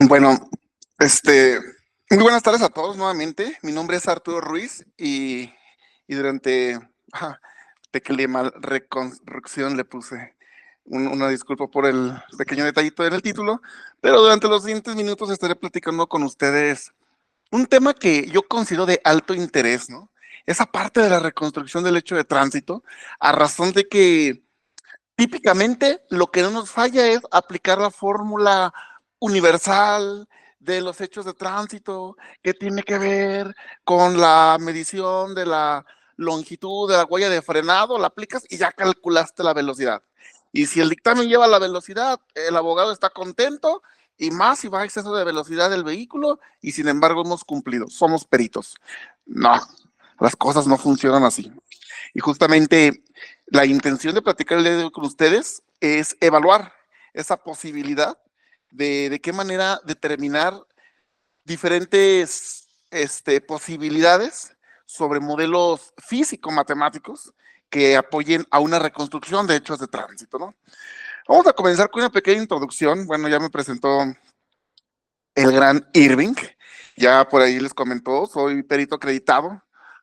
Bueno, este, muy buenas tardes a todos nuevamente. Mi nombre es Arturo Ruiz y durante, ah, pequeña mal reconstrucción le puse una disculpa por el pequeño detallito en el título, pero durante los siguientes minutos estaré platicando con ustedes un tema que yo considero de alto interés, ¿no? Esa parte de la reconstrucción del hecho de tránsito, a razón de que típicamente lo que no nos falla es aplicar la fórmula universal de los hechos de tránsito que tiene que ver con la medición de la longitud de la huella de frenado, la aplicas y ya calculaste la velocidad. Y si el dictamen lleva la velocidad, el abogado está contento y más si va a exceso de velocidad del vehículo y sin embargo hemos cumplido, somos peritos. No, las cosas no funcionan así. Y justamente la intención de platicar el día de hoy con ustedes es evaluar esa posibilidad de qué manera determinar diferentes posibilidades sobre modelos físico-matemáticos que apoyen a una reconstrucción de hechos de tránsito, ¿no? Vamos a comenzar con una pequeña introducción. Bueno, ya me presentó el gran Irving, ya por ahí les comentó, soy perito acreditado,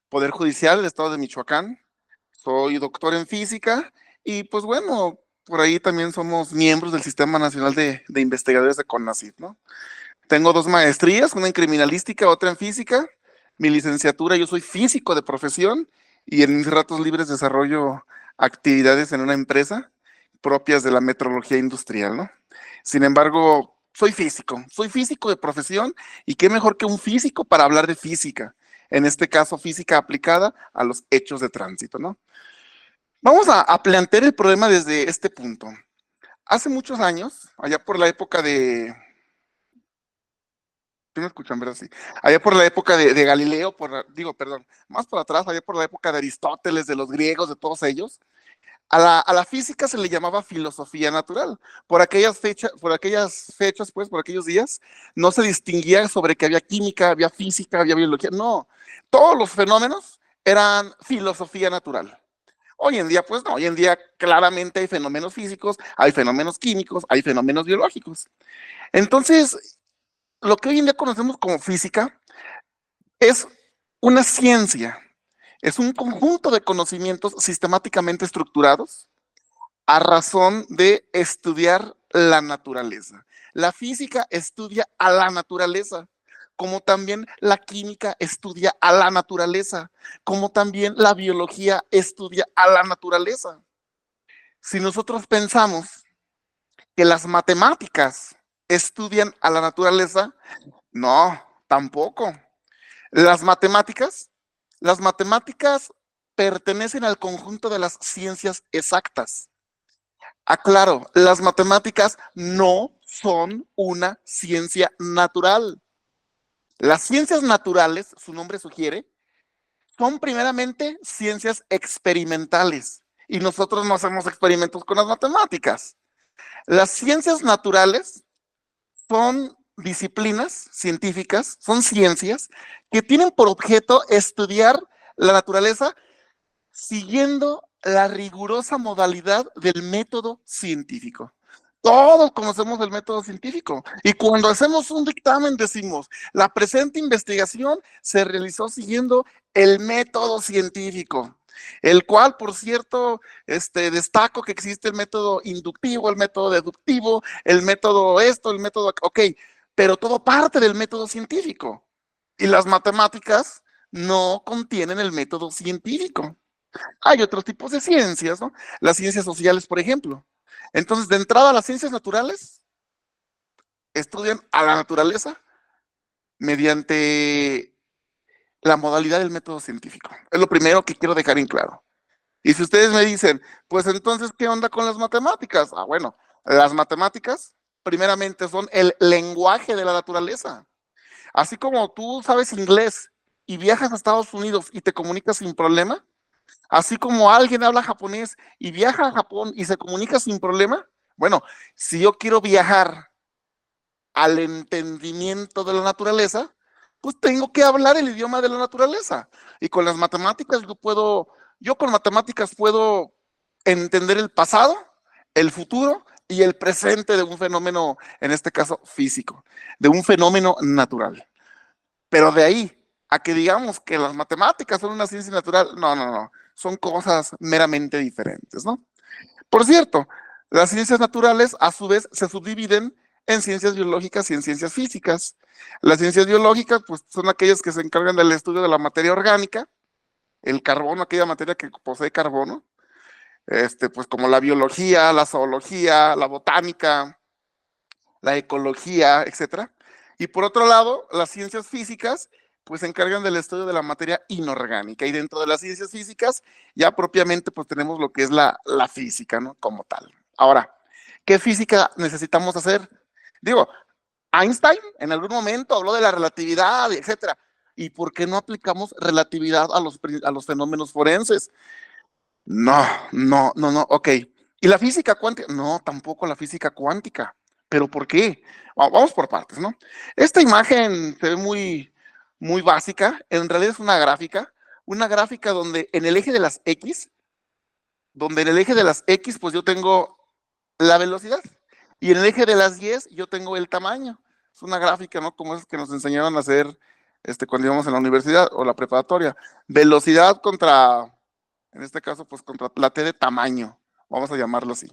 Poder Judicial del Estado de Michoacán, soy doctor en física y pues bueno, por ahí también somos miembros del Sistema Nacional de Investigadores de CONACYT, ¿no? Tengo dos maestrías, una en criminalística, otra en física. Mi licenciatura, yo soy físico de profesión y en mis ratos libres desarrollo actividades en una empresa propias de la metrología industrial, ¿no? Sin embargo, soy físico de profesión y qué mejor que un físico para hablar de física, en este caso física aplicada a los hechos de tránsito, ¿no? Vamos a plantear el problema desde este punto. Hace muchos años, allá por la época de... ¿Sí me escuchan, verdad? Sí. Allá por la época de Galileo, digo, perdón, más por atrás, allá por la época de Aristóteles, de los griegos, de todos ellos, a la física se le llamaba filosofía natural. Por aquellas fechas, pues, por aquellos días, no se distinguía sobre que había química, había física, había biología. No, todos los fenómenos eran filosofía natural. Hoy en día, pues no, hoy en día claramente hay fenómenos físicos, hay fenómenos químicos, hay fenómenos biológicos. Entonces, lo que hoy en día conocemos como física es una ciencia, es un conjunto de conocimientos sistemáticamente estructurados a razón de estudiar la naturaleza. La física estudia a la naturaleza, como también la química estudia a la naturaleza, como también la biología estudia a la naturaleza. Si nosotros pensamos que las matemáticas estudian a la naturaleza, no, tampoco. Las matemáticas, las matemáticas pertenecen al conjunto de las ciencias exactas. Aclaro, las matemáticas no son una ciencia natural. Las ciencias naturales, su nombre sugiere, son primeramente ciencias experimentales y nosotros no hacemos experimentos con las matemáticas. Las ciencias naturales son disciplinas científicas, son ciencias que tienen por objeto estudiar la naturaleza siguiendo la rigurosa modalidad del método científico. Todos conocemos el método científico y cuando hacemos un dictamen decimos, la presente investigación se realizó siguiendo el método científico, el cual, por cierto, destaco que existe el método inductivo, el método deductivo, el método esto, el método, ok, pero todo parte del método científico y las matemáticas no contienen el método científico. Hay otros tipos de ciencias, ¿no? Las ciencias sociales, por ejemplo. Entonces, de entrada, las ciencias naturales estudian a la naturaleza mediante la modalidad del método científico. Es lo primero que quiero dejar en claro. Y si ustedes me dicen, pues entonces, ¿qué onda con las matemáticas? Ah, bueno, las matemáticas primeramente son el lenguaje de la naturaleza. Así como tú sabes inglés y viajas a Estados Unidos y te comunicas sin problema, así como alguien habla japonés y viaja a Japón y se comunica sin problema, bueno, si yo quiero viajar al entendimiento de la naturaleza, pues tengo que hablar el idioma de la naturaleza. Y con las matemáticas yo con matemáticas puedo entender el pasado, el futuro y el presente de un fenómeno, en este caso físico, de un fenómeno natural. Pero de ahí a que digamos que las matemáticas son una ciencia natural, no, no, no, son cosas meramente diferentes, ¿no? Por cierto, las ciencias naturales a su vez se subdividen en ciencias biológicas y en ciencias físicas. Las ciencias biológicas pues son aquellas que se encargan del estudio de la materia orgánica, el carbono, aquella materia que posee carbono, pues como la biología, la zoología, la botánica, la ecología, etcétera. Y por otro lado, las ciencias físicas pues se encargan del estudio de la materia inorgánica, y dentro de las ciencias físicas ya propiamente pues tenemos lo que es la física, ¿no? Como tal. Ahora, ¿qué física necesitamos hacer? Digo, Einstein en algún momento habló de la relatividad, etcétera. ¿Y por qué no aplicamos relatividad a los fenómenos forenses? No, no, no, no, ok. ¿Y la física cuántica? No, tampoco la física cuántica. ¿Pero por qué? Vamos por partes, ¿no? Esta imagen se ve muy, muy básica. En realidad es una gráfica donde en el eje de las X, pues yo tengo la velocidad. Y en el eje de las Y yo tengo el tamaño. Es una gráfica, ¿no? Como es que nos enseñaron a hacer cuando íbamos en la universidad o la preparatoria. Velocidad contra, en este caso, pues contra la T de tamaño, vamos a llamarlo así.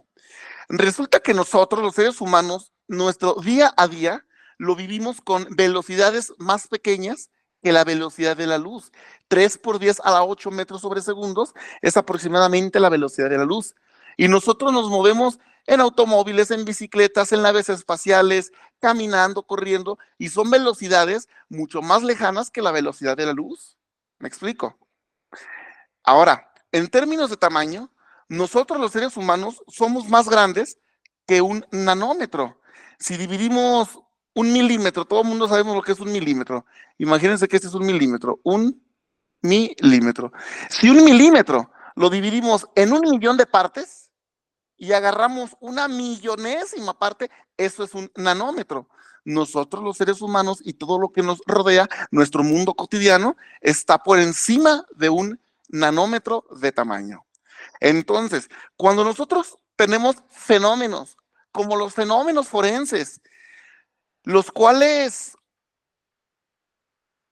Resulta que nosotros, los seres humanos, nuestro día a día lo vivimos con velocidades más pequeñas que la velocidad de la luz. 3 por 10 a la 8 metros sobre segundos es aproximadamente la velocidad de la luz. Y nosotros nos movemos en automóviles, en bicicletas, en naves espaciales, caminando, corriendo, y son velocidades mucho más lejanas que la velocidad de la luz. ¿Me explico? Ahora, en términos de tamaño, nosotros los seres humanos somos más grandes que un nanómetro. Si dividimos un milímetro, todo el mundo sabemos lo que es un milímetro. Imagínense que este es un milímetro, un milímetro. Si un milímetro lo dividimos en 1 millón de partes y agarramos una millonésima parte, eso es un nanómetro. Nosotros los seres humanos y todo lo que nos rodea, nuestro mundo cotidiano, está por encima de un nanómetro de tamaño. Entonces, cuando nosotros tenemos fenómenos como los fenómenos forenses, los cuales,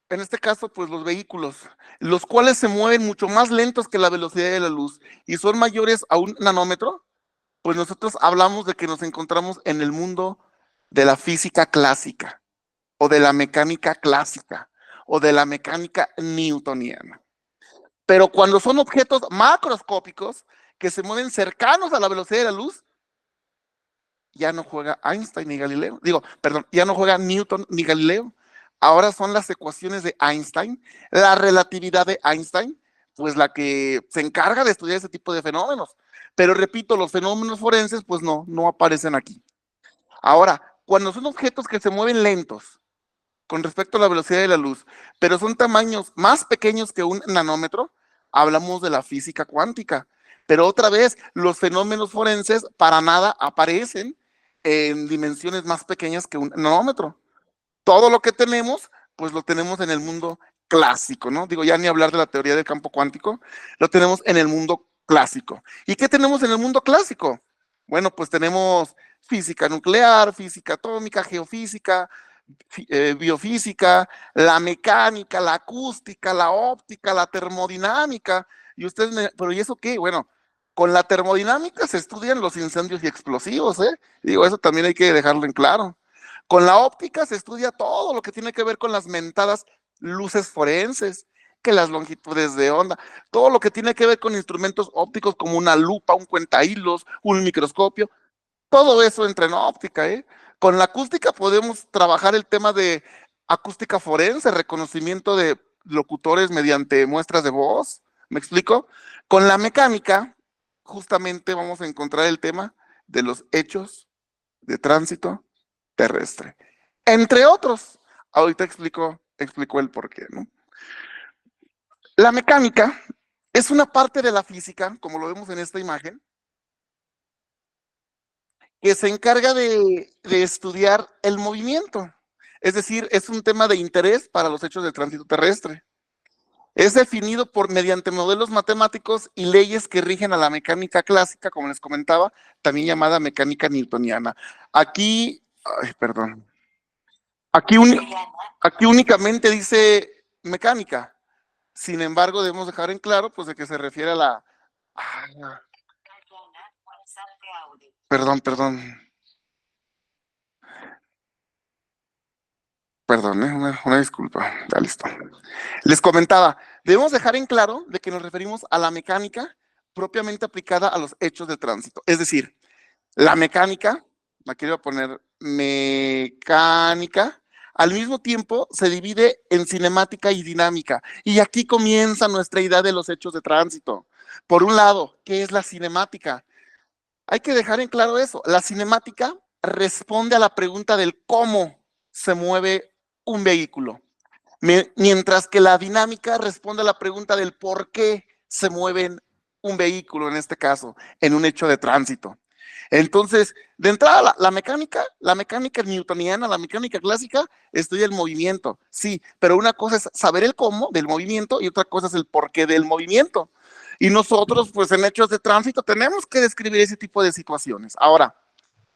en este caso, pues los vehículos, los cuales se mueven mucho más lentos que la velocidad de la luz y son mayores a un nanómetro, pues nosotros hablamos de que nos encontramos en el mundo de la física clásica o de la mecánica clásica o de la mecánica newtoniana. Pero cuando son objetos macroscópicos que se mueven cercanos a la velocidad de la luz, ya no juega Einstein ni Galileo. Digo, perdón, ya no juega Newton ni Galileo. Ahora son las ecuaciones de Einstein, la relatividad de Einstein, pues la que se encarga de estudiar ese tipo de fenómenos. Pero repito, los fenómenos forenses, pues no aparecen aquí. Ahora, cuando son objetos que se mueven lentos con respecto a la velocidad de la luz, pero son tamaños más pequeños que un nanómetro, hablamos de la física cuántica. Pero otra vez, los fenómenos forenses para nada aparecen en dimensiones más pequeñas que un nanómetro. Todo lo que tenemos, pues lo tenemos en el mundo clásico, ¿no? Digo, ya ni hablar de la teoría del campo cuántico, lo tenemos en el mundo clásico. ¿Y qué tenemos en el mundo clásico? Bueno, pues tenemos física nuclear, física atómica, geofísica, biofísica, la mecánica, la acústica, la óptica, la termodinámica. Y ustedes pero ¿y eso qué? Bueno, con la termodinámica se estudian los incendios y explosivos, ¿eh? Digo, eso también hay que dejarlo en claro. Con la óptica se estudia todo lo que tiene que ver con las mentadas luces forenses, que las longitudes de onda, todo lo que tiene que ver con instrumentos ópticos como una lupa, un cuentahilos, un microscopio, todo eso entra en óptica, ¿eh? Con la acústica podemos trabajar el tema de acústica forense, reconocimiento de locutores mediante muestras de voz, ¿me explico? Con la mecánica, justamente vamos a encontrar el tema de los hechos de tránsito terrestre, entre otros. Ahorita explico el porqué, ¿no? La mecánica es una parte de la física, como lo vemos en esta imagen, que se encarga de estudiar el movimiento. Es decir, es un tema de interés para los hechos de tránsito terrestre. Es definido mediante modelos matemáticos y leyes que rigen a la mecánica clásica, como les comentaba, también llamada mecánica newtoniana. Aquí, ay, perdón, aquí, aquí únicamente dice mecánica. Sin embargo, debemos dejar en claro, pues, de que se refiere a la... Ah, perdón, una disculpa, ya listo. Les comentaba, debemos dejar en claro de que nos referimos a la mecánica propiamente aplicada a los hechos de tránsito. Es decir, la mecánica, aquí voy a poner mecánica, al mismo tiempo se divide en cinemática y dinámica. Y aquí comienza nuestra idea de los hechos de tránsito. Por un lado, ¿qué es la cinemática? Hay que dejar en claro eso. La cinemática responde a la pregunta del cómo se mueve un vehículo, mientras que la dinámica responde a la pregunta del por qué se mueve un vehículo, en este caso, en un hecho de tránsito. Entonces, de entrada, la mecánica newtoniana, la mecánica clásica, estudia el movimiento, sí, pero una cosa es saber el cómo del movimiento y otra cosa es el porqué del movimiento. Y nosotros, pues en hechos de tránsito, tenemos que describir ese tipo de situaciones. Ahora,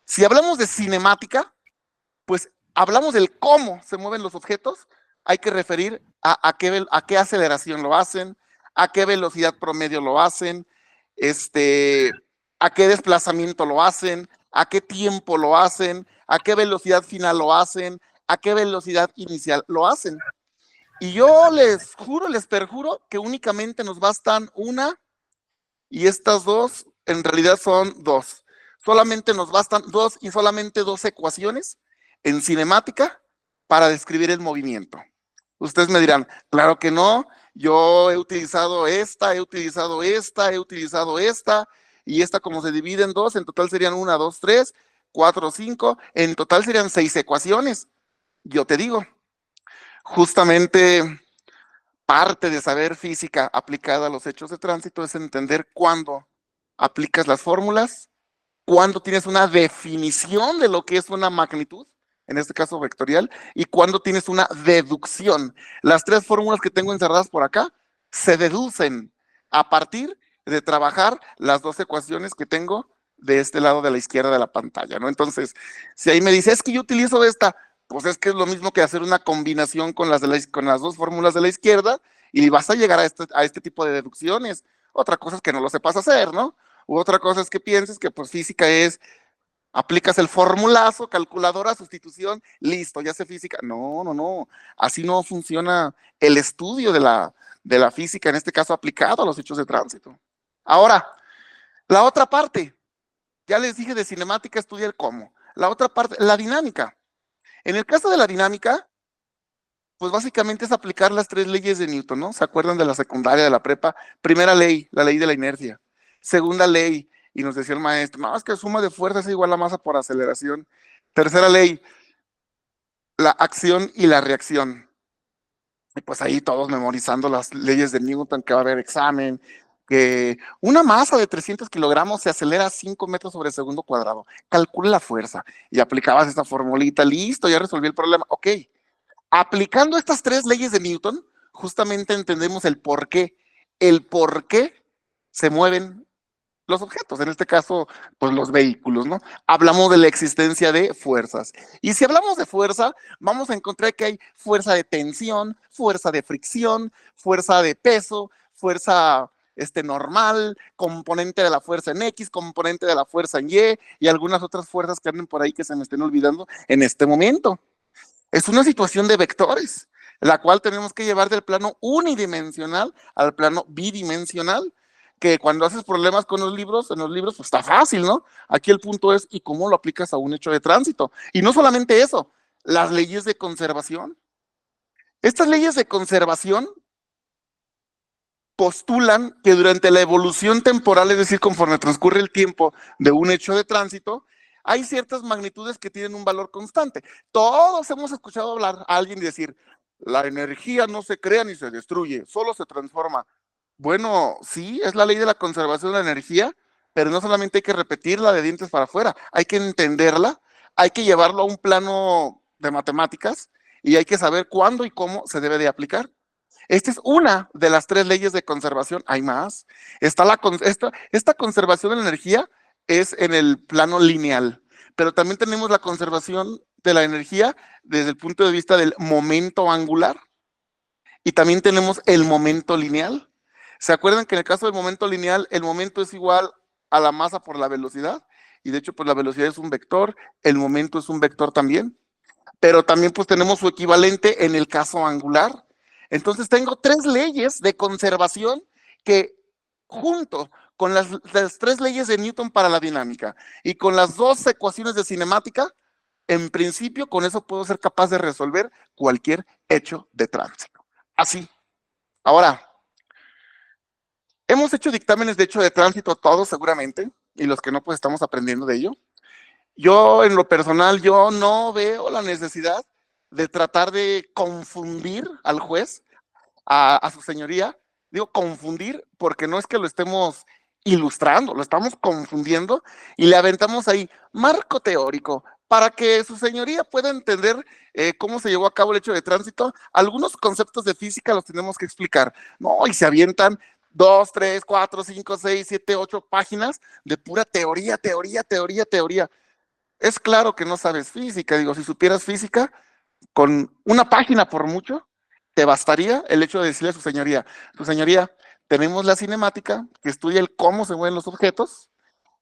si hablamos de cinemática, pues hablamos del cómo se mueven los objetos, hay que referir a qué aceleración lo hacen, a qué velocidad promedio lo hacen, a qué desplazamiento lo hacen, a qué tiempo lo hacen, a qué velocidad final lo hacen, a qué velocidad inicial lo hacen. Y yo les juro, les perjuro que únicamente nos bastan una y estas dos en realidad son dos. Solamente nos bastan dos y solamente dos ecuaciones en cinemática para describir el movimiento. Ustedes me dirán, claro que no, yo he utilizado esta, he utilizado esta, he utilizado esta, y esta como se divide en dos, en total serían una, dos, tres, cuatro, cinco, en total serían seis ecuaciones. Yo te digo, justamente parte de saber física aplicada a los hechos de tránsito es entender cuándo aplicas las fórmulas, cuándo tienes una definición de lo que es una magnitud, en este caso vectorial, y cuándo tienes una deducción. Las tres fórmulas que tengo encerradas por acá se deducen a partir de trabajar las dos ecuaciones que tengo de este lado de la izquierda de la pantalla, ¿no? Entonces, si ahí me dice, es que yo utilizo esta, pues es que es lo mismo que hacer una combinación con con las dos fórmulas de la izquierda y vas a llegar a este tipo de deducciones. Otra cosa es que no lo sepas hacer, ¿no? U otra cosa es que pienses que pues física es, aplicas el formulazo, calculadora, sustitución, listo, ya sé física. No, no, no, así no funciona el estudio de la física, en este caso aplicado a los hechos de tránsito. Ahora, la otra parte, ya les dije de cinemática, estudia el cómo. La otra parte, la dinámica. En el caso de la dinámica, pues básicamente es aplicar las tres leyes de Newton, ¿no? ¿Se acuerdan de la secundaria, de la prepa? Primera ley, la ley de la inercia. Segunda ley, y nos decía el maestro, no, es que suma de fuerza es igual a masa por aceleración. Tercera ley, la acción y la reacción. Y pues ahí todos memorizando las leyes de Newton, que va a haber examen, que una masa de 300 kilogramos se acelera a 5 metros sobre segundo cuadrado. Calcula la fuerza. Y aplicabas esta formulita, listo, ya resolví el problema. Ok, aplicando estas tres leyes de Newton, justamente entendemos el por qué se mueven los objetos, en este caso, pues los vehículos, ¿no? Hablamos de la existencia de fuerzas. Y si hablamos de fuerza, vamos a encontrar que hay fuerza de tensión, fuerza de fricción, fuerza de peso, fuerza normal, componente de la fuerza en X, componente de la fuerza en y algunas otras fuerzas que anden por ahí que se me estén olvidando en este momento. Es una situación de vectores, la cual tenemos que llevar del plano unidimensional al plano bidimensional, que cuando haces problemas con en los libros, pues está fácil, ¿no? Aquí el punto es, ¿y cómo lo aplicas a un hecho de tránsito? Y no solamente eso, las leyes de conservación. Estas leyes de conservación postulan que durante la evolución temporal, es decir, conforme transcurre el tiempo de un hecho de tránsito, hay ciertas magnitudes que tienen un valor constante. Todos hemos escuchado hablar a alguien decir, la energía no se crea ni se destruye, solo se transforma. Bueno, sí, es la ley de la conservación de la energía, pero no solamente hay que repetirla de dientes para afuera, hay que entenderla, hay que llevarlo a un plano de matemáticas y hay que saber cuándo y cómo se debe de aplicar. Esta es una de las tres leyes de conservación. Hay más. Esta conservación de la energía es en el plano lineal, pero también tenemos la conservación de la energía desde el punto de vista del momento angular y también tenemos el momento lineal. ¿Se acuerdan que en el caso del momento lineal, el momento es igual a la masa por la velocidad? Y de hecho, pues la velocidad es un vector, el momento es un vector también, pero también pues tenemos su equivalente en el caso angular. Entonces tengo tres leyes de conservación que junto con las tres leyes de Newton para la dinámica y con las dos ecuaciones de cinemática, en principio con eso puedo ser capaz de resolver cualquier hecho de tránsito. Así. Ahora, hemos hecho dictámenes de hecho de tránsito todos seguramente, y los que no, pues estamos aprendiendo de ello. Yo, en lo personal, yo no veo la necesidad de tratar de confundir al juez, a su señoría. Digo confundir porque no es que lo estemos ilustrando, lo estamos confundiendo y le aventamos ahí marco teórico para que su señoría pueda entender cómo se llevó a cabo el hecho de tránsito. Algunos conceptos de física los tenemos que explicar, ¿no? Y se avientan 2, 3, 4, 5, 6, 7, 8 páginas de pura teoría, teoría, teoría, teoría. Es claro que no sabes física, digo, si supieras física, con una página por mucho, te bastaría el hecho de decirle a su señoría, tenemos la cinemática que estudia el cómo se mueven los objetos,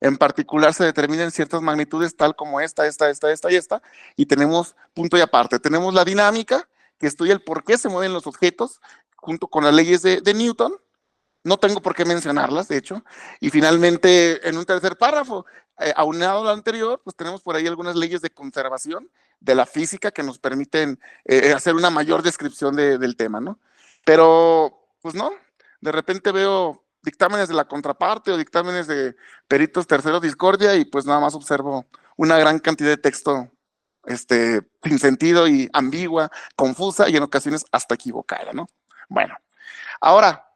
en particular se determinan ciertas magnitudes tal como esta y esta, y tenemos punto y aparte, tenemos la dinámica que estudia el por qué se mueven los objetos, junto con las leyes de Newton, no tengo por qué mencionarlas, de hecho. Y finalmente, en un tercer párrafo, aunado a lo anterior, pues tenemos por ahí algunas leyes de conservación de la física que nos permiten hacer una mayor descripción del tema, ¿no? Pero, pues no, de repente veo dictámenes de la contraparte o dictámenes de peritos terceros discordia y pues nada más observo una gran cantidad de texto sin sentido y ambigua, confusa y en ocasiones hasta equivocada, ¿no? Bueno, ahora,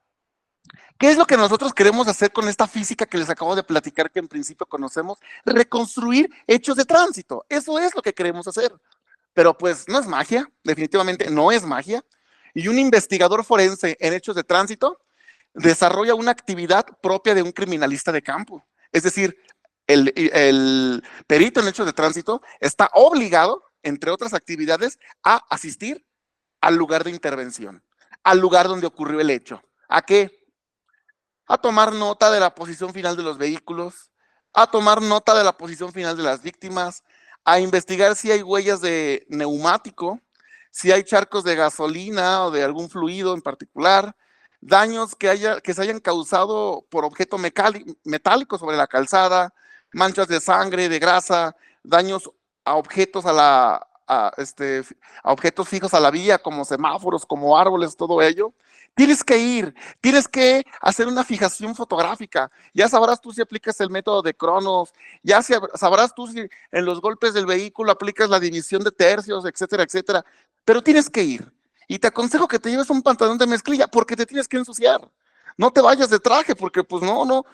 ¿qué es lo que nosotros queremos hacer con esta física que les acabo de platicar que en principio conocemos? Reconstruir hechos de tránsito. Eso es lo que queremos hacer. Pero pues no es magia, definitivamente no es magia. Y un investigador forense en hechos de tránsito desarrolla una actividad propia de un criminalista de campo. Es decir, el perito en hechos de tránsito está obligado, entre otras actividades, a asistir al lugar de intervención, al lugar donde ocurrió el hecho. ¿A qué? A tomar nota de la posición final de los vehículos, a tomar nota de la posición final de las víctimas, a investigar si hay huellas de neumático, si hay charcos de gasolina o de algún fluido en particular, daños que se hayan causado por objeto metálico sobre la calzada, manchas de sangre, de grasa, daños a objetos a objetos fijos a la vía, como semáforos, como árboles, todo ello. Tienes que hacer una fijación fotográfica. Ya sabrás tú si aplicas el método de Cronos, ya sabrás tú si en los golpes del vehículo aplicas la división de tercios, etcétera, etcétera. Pero tienes que ir. Y te aconsejo que te lleves un pantalón de mezclilla porque te tienes que ensuciar. No te vayas de traje porque pues no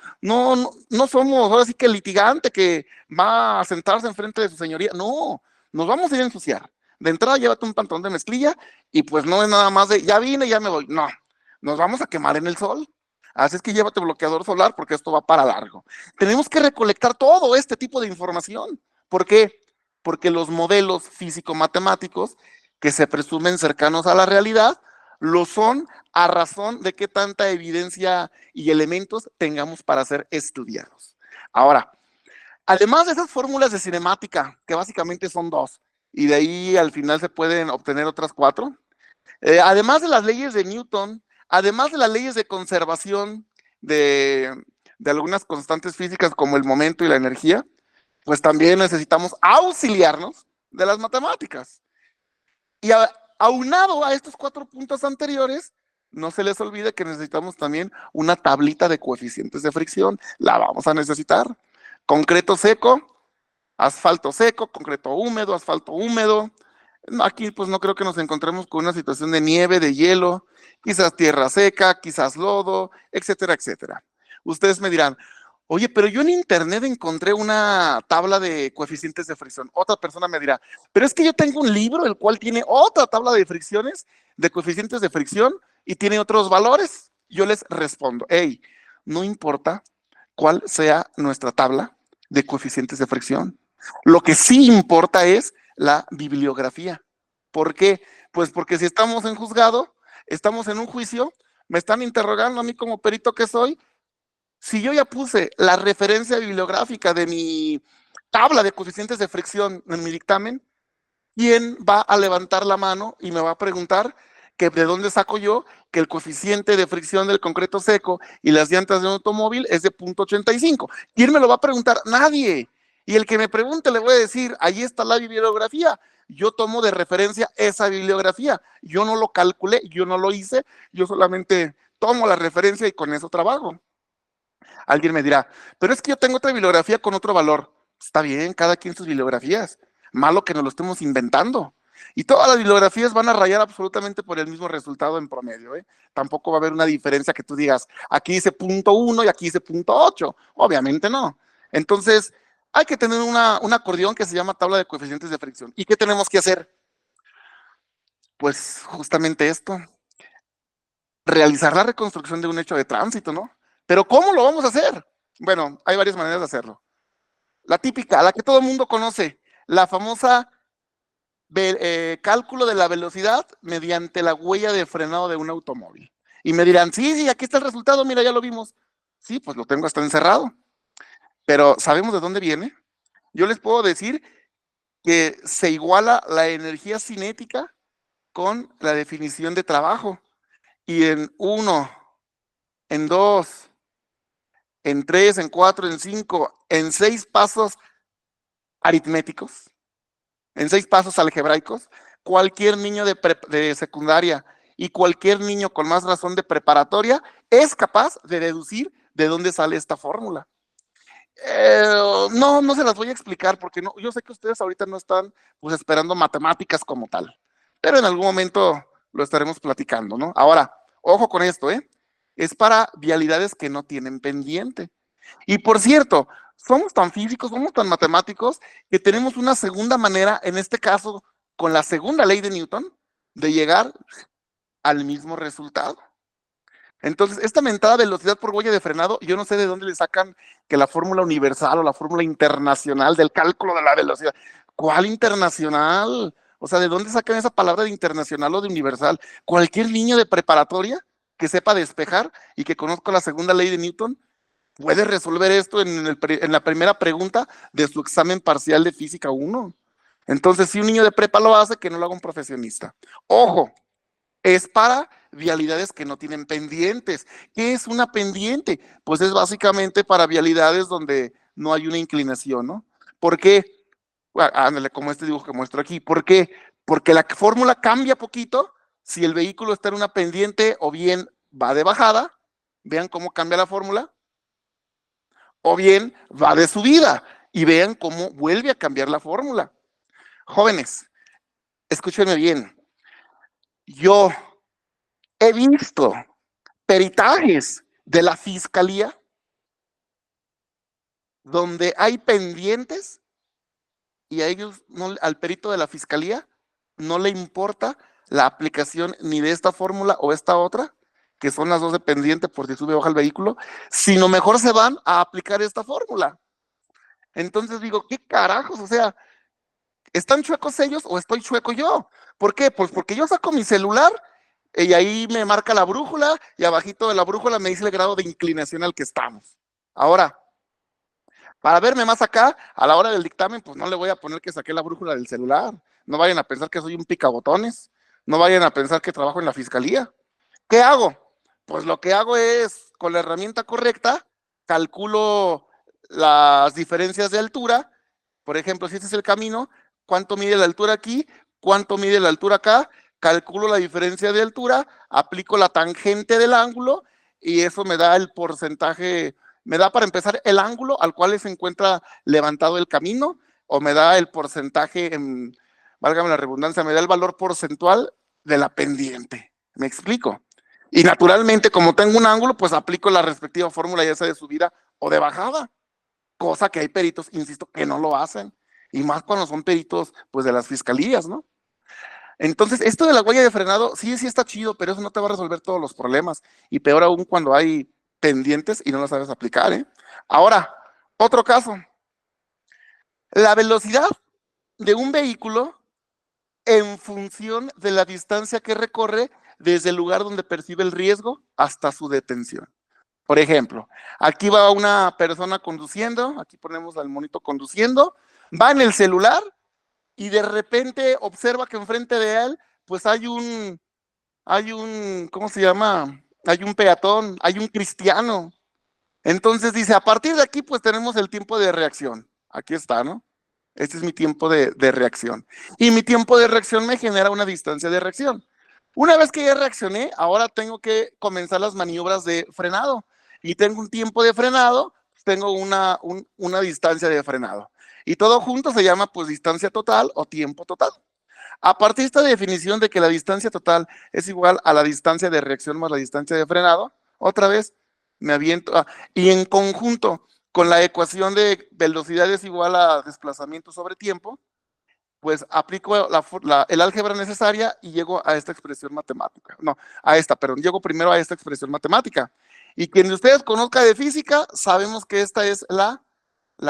somos ahora sí que el litigante que va a sentarse enfrente de su señoría. No, nos vamos a ir a ensuciar. De entrada llévate un pantalón de mezclilla y pues no es nada más de ya vine, ya me voy. No, nos vamos a quemar en el sol. Así es que llévate bloqueador solar porque esto va para largo. Tenemos que recolectar todo este tipo de información. ¿Por qué? Porque los modelos físico-matemáticos que se presumen cercanos a la realidad lo son a razón de qué tanta evidencia y elementos tengamos para ser estudiados. Ahora, además de esas fórmulas de cinemática, que básicamente son dos, y de ahí al final se pueden obtener otras cuatro, además de las leyes de Newton, además de las leyes de conservación de algunas constantes físicas como el momento y la energía, pues también necesitamos auxiliarnos de las matemáticas. Y aunado a estos cuatro puntos anteriores, no se les olvide que necesitamos también una tablita de coeficientes de fricción. La vamos a necesitar. Concreto seco, asfalto seco, concreto húmedo, asfalto húmedo. Aquí pues no creo que nos encontremos con una situación de nieve, de hielo, quizás tierra seca, quizás lodo, etcétera, etcétera. Ustedes me dirán, oye, pero yo en internet encontré una tabla de coeficientes de fricción. Otra persona me dirá, pero es que yo tengo un libro el cual tiene otra tabla de fricciones, de coeficientes de fricción, y tiene otros valores. Yo les respondo, hey, no importa cuál sea nuestra tabla de coeficientes de fricción. Lo que sí importa es la bibliografía. ¿Por qué? Pues porque si estamos en juzgado, estamos en un juicio, me están interrogando a mí como perito que soy, si yo ya puse la referencia bibliográfica de mi tabla de coeficientes de fricción en mi dictamen, ¿quién va a levantar la mano y me va a preguntar que de dónde saco yo que el coeficiente de fricción del concreto seco y las llantas de un automóvil es de 0.85? ¿Quién me lo va a preguntar? Nadie. Y el que me pregunte le voy a decir, ahí está la bibliografía. Yo tomo de referencia esa bibliografía. Yo no lo calculé, yo no lo hice, yo solamente tomo la referencia y con eso trabajo. Alguien me dirá, pero es que yo tengo otra bibliografía con otro valor. Está bien, cada quien sus bibliografías. Malo que nos lo estemos inventando. Y todas las bibliografías van a rayar absolutamente por el mismo resultado en promedio, ¿eh? Tampoco va a haber una diferencia que tú digas, aquí dice 0.1 y aquí dice 0.8. Obviamente no. Entonces, hay que tener un acordeón que se llama tabla de coeficientes de fricción. ¿Y qué tenemos que hacer? Pues justamente esto, realizar la reconstrucción de un hecho de tránsito, ¿no? Pero ¿cómo lo vamos a hacer? Bueno, hay varias maneras de hacerlo. La típica, la que todo el mundo conoce, la famosa cálculo de la velocidad mediante la huella de frenado de un automóvil. Y me dirán, sí, sí, aquí está el resultado, mira, ya lo vimos. Sí, pues lo tengo hasta encerrado. Pero ¿sabemos de dónde viene? Yo les puedo decir que se iguala la energía cinética con la definición de trabajo. Y en 1, en 2, en 3, en 4, en 5, en 6 pasos aritméticos, en 6 pasos algebraicos, cualquier niño de secundaria y cualquier niño con más razón de preparatoria es capaz de deducir de dónde sale esta fórmula. No se las voy a explicar porque no, yo sé que ustedes ahorita no están pues esperando matemáticas como tal, pero en algún momento lo estaremos platicando, ¿no? Ahora, ojo con esto, ¿eh? Es para vialidades que no tienen pendiente. Y por cierto, somos tan físicos, somos tan matemáticos, que tenemos una segunda manera, en este caso, con la segunda ley de Newton, de llegar al mismo resultado. Entonces, esta mentada velocidad por huella de frenado, yo no sé de dónde le sacan que la fórmula universal o la fórmula internacional del cálculo de la velocidad. ¿Cuál internacional? O sea, ¿de dónde sacan esa palabra de internacional o de universal? Cualquier niño de preparatoria que sepa despejar y que conozca la segunda ley de Newton puede resolver esto en la primera pregunta de su examen parcial de física 1. Entonces, si un niño de prepa lo hace, que no lo haga un profesionista. Ojo, es para vialidades que no tienen pendientes. ¿Qué es una pendiente? Pues es básicamente para vialidades donde no hay una inclinación, ¿no? ¿Por qué? Ándale, como este dibujo que muestro aquí. ¿Por qué? Porque la fórmula cambia poquito si el vehículo está en una pendiente o bien va de bajada, vean cómo cambia la fórmula, o bien va de subida y vean cómo vuelve a cambiar la fórmula. Jóvenes, escúchenme bien. Yo he visto peritajes de la fiscalía donde hay pendientes y a ellos, no, al perito de la fiscalía, no le importa la aplicación ni de esta fórmula o esta otra, que son las dos de pendiente por si sube o baja el vehículo, sino mejor se van a aplicar esta fórmula. Entonces digo, ¿qué carajos? O sea, ¿están chuecos ellos o estoy chueco yo? ¿Por qué? Pues porque yo saco mi celular y ahí me marca la brújula y abajito de la brújula me dice el grado de inclinación al que estamos. Ahora, para verme más acá, a la hora del dictamen, pues no le voy a poner que saqué la brújula del celular. No vayan a pensar que soy un picabotones. No vayan a pensar que trabajo en la fiscalía. ¿Qué hago? Pues lo que hago es, con la herramienta correcta, calculo las diferencias de altura. Por ejemplo, si este es el camino, ¿cuánto mide la altura aquí? ¿Cuánto mide la altura acá? Calculo la diferencia de altura, aplico la tangente del ángulo y eso me da el porcentaje, me da para empezar el ángulo al cual se encuentra levantado el camino, o me da el porcentaje, válgame la redundancia, me da el valor porcentual de la pendiente. ¿Me explico? Y naturalmente, como tengo un ángulo, pues aplico la respectiva fórmula, ya sea de subida o de bajada, cosa que hay peritos, insisto, que no lo hacen, y más cuando son peritos, pues de las fiscalías, ¿no? Entonces, esto de la huella de frenado, sí, sí está chido, pero eso no te va a resolver todos los problemas. Y peor aún cuando hay pendientes y no lo sabes aplicar, ¿eh? Ahora, otro caso. La velocidad de un vehículo en función de la distancia que recorre desde el lugar donde percibe el riesgo hasta su detención. Por ejemplo, aquí va una persona conduciendo, aquí ponemos al monito conduciendo, va en el celular y de repente observa que enfrente de él, pues ¿cómo se llama? Hay un peatón, hay un cristiano. Entonces dice, a partir de aquí, pues tenemos el tiempo de reacción. Aquí está, ¿no? Este es mi tiempo de reacción. Y mi tiempo de reacción me genera una distancia de reacción. Una vez que ya reaccioné, ahora tengo que comenzar las maniobras de frenado. Y tengo un tiempo de frenado, tengo una distancia de frenado. Y todo junto se llama pues distancia total o tiempo total. A partir de esta definición de que la distancia total es igual a la distancia de reacción más la distancia de frenado, otra vez me aviento. Y en conjunto con la ecuación de velocidad es igual a desplazamiento sobre tiempo, pues aplico el álgebra necesaria y llego a esta expresión matemática. No, a esta, perdón, llego primero a esta expresión matemática. Y quien de ustedes conozca de física, sabemos que esta es la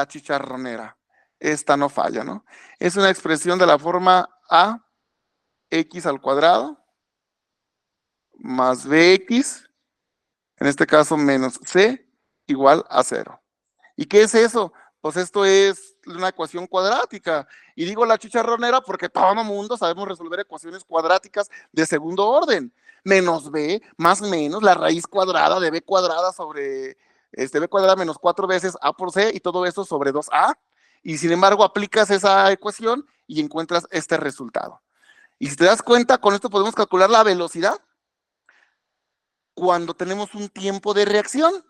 chicharronera. Esta no falla, ¿no? Es una expresión de la forma a x al cuadrado más bx, en este caso menos c, igual a 0. ¿Y qué es eso? Pues esto es una ecuación cuadrática. Y digo la chicharronera porque todo el mundo sabemos resolver ecuaciones cuadráticas de segundo orden. Menos b más menos la raíz cuadrada de b cuadrada sobre b cuadrada menos 4 veces a por c y todo eso sobre 2a. Y sin embargo aplicas esa ecuación y encuentras este resultado. Y si te das cuenta, con esto podemos calcular la velocidad cuando tenemos un tiempo de reacción.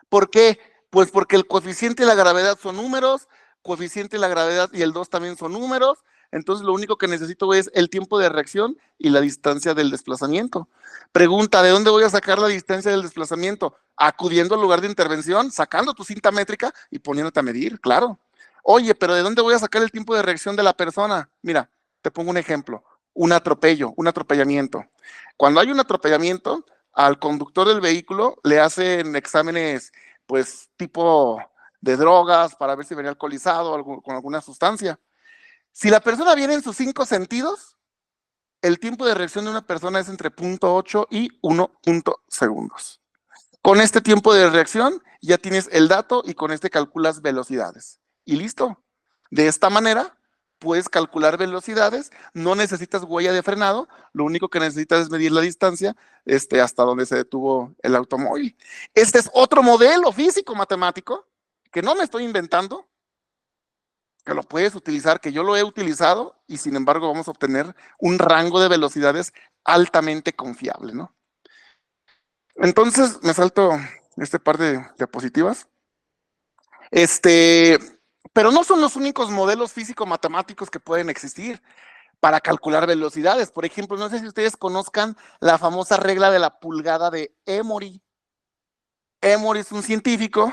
¿Por qué? Pues porque el coeficiente y la gravedad son números, coeficiente y la gravedad y el 2 también son números, entonces lo único que necesito es el tiempo de reacción y la distancia del desplazamiento. Pregunta, ¿de dónde voy a sacar la distancia del desplazamiento? Acudiendo al lugar de intervención, sacando tu cinta métrica y poniéndote a medir, claro. Oye, pero ¿de dónde voy a sacar el tiempo de reacción de la persona? Mira, te pongo un ejemplo, un atropello, un atropellamiento. Cuando hay un atropellamiento, al conductor del vehículo le hacen exámenes, pues, tipo de drogas para ver si venía alcoholizado con alguna sustancia. Si la persona viene en sus 5 sentidos, el tiempo de reacción de una persona es entre 0.8 y 1 segundos. Con este tiempo de reacción ya tienes el dato y con este calculas velocidades. Y listo. De esta manera puedes calcular velocidades, no necesitas huella de frenado, lo único que necesitas es medir la distancia hasta donde se detuvo el automóvil. Este es otro modelo físico matemático que no me estoy inventando, que lo puedes utilizar, que yo lo he utilizado y sin embargo vamos a obtener un rango de velocidades altamente confiable, ¿no? Entonces me salto este par de diapositivas. Pero no son los únicos modelos físico-matemáticos que pueden existir para calcular velocidades. Por ejemplo, no sé si ustedes conozcan la famosa regla de la pulgada de Emory. Emory es un científico,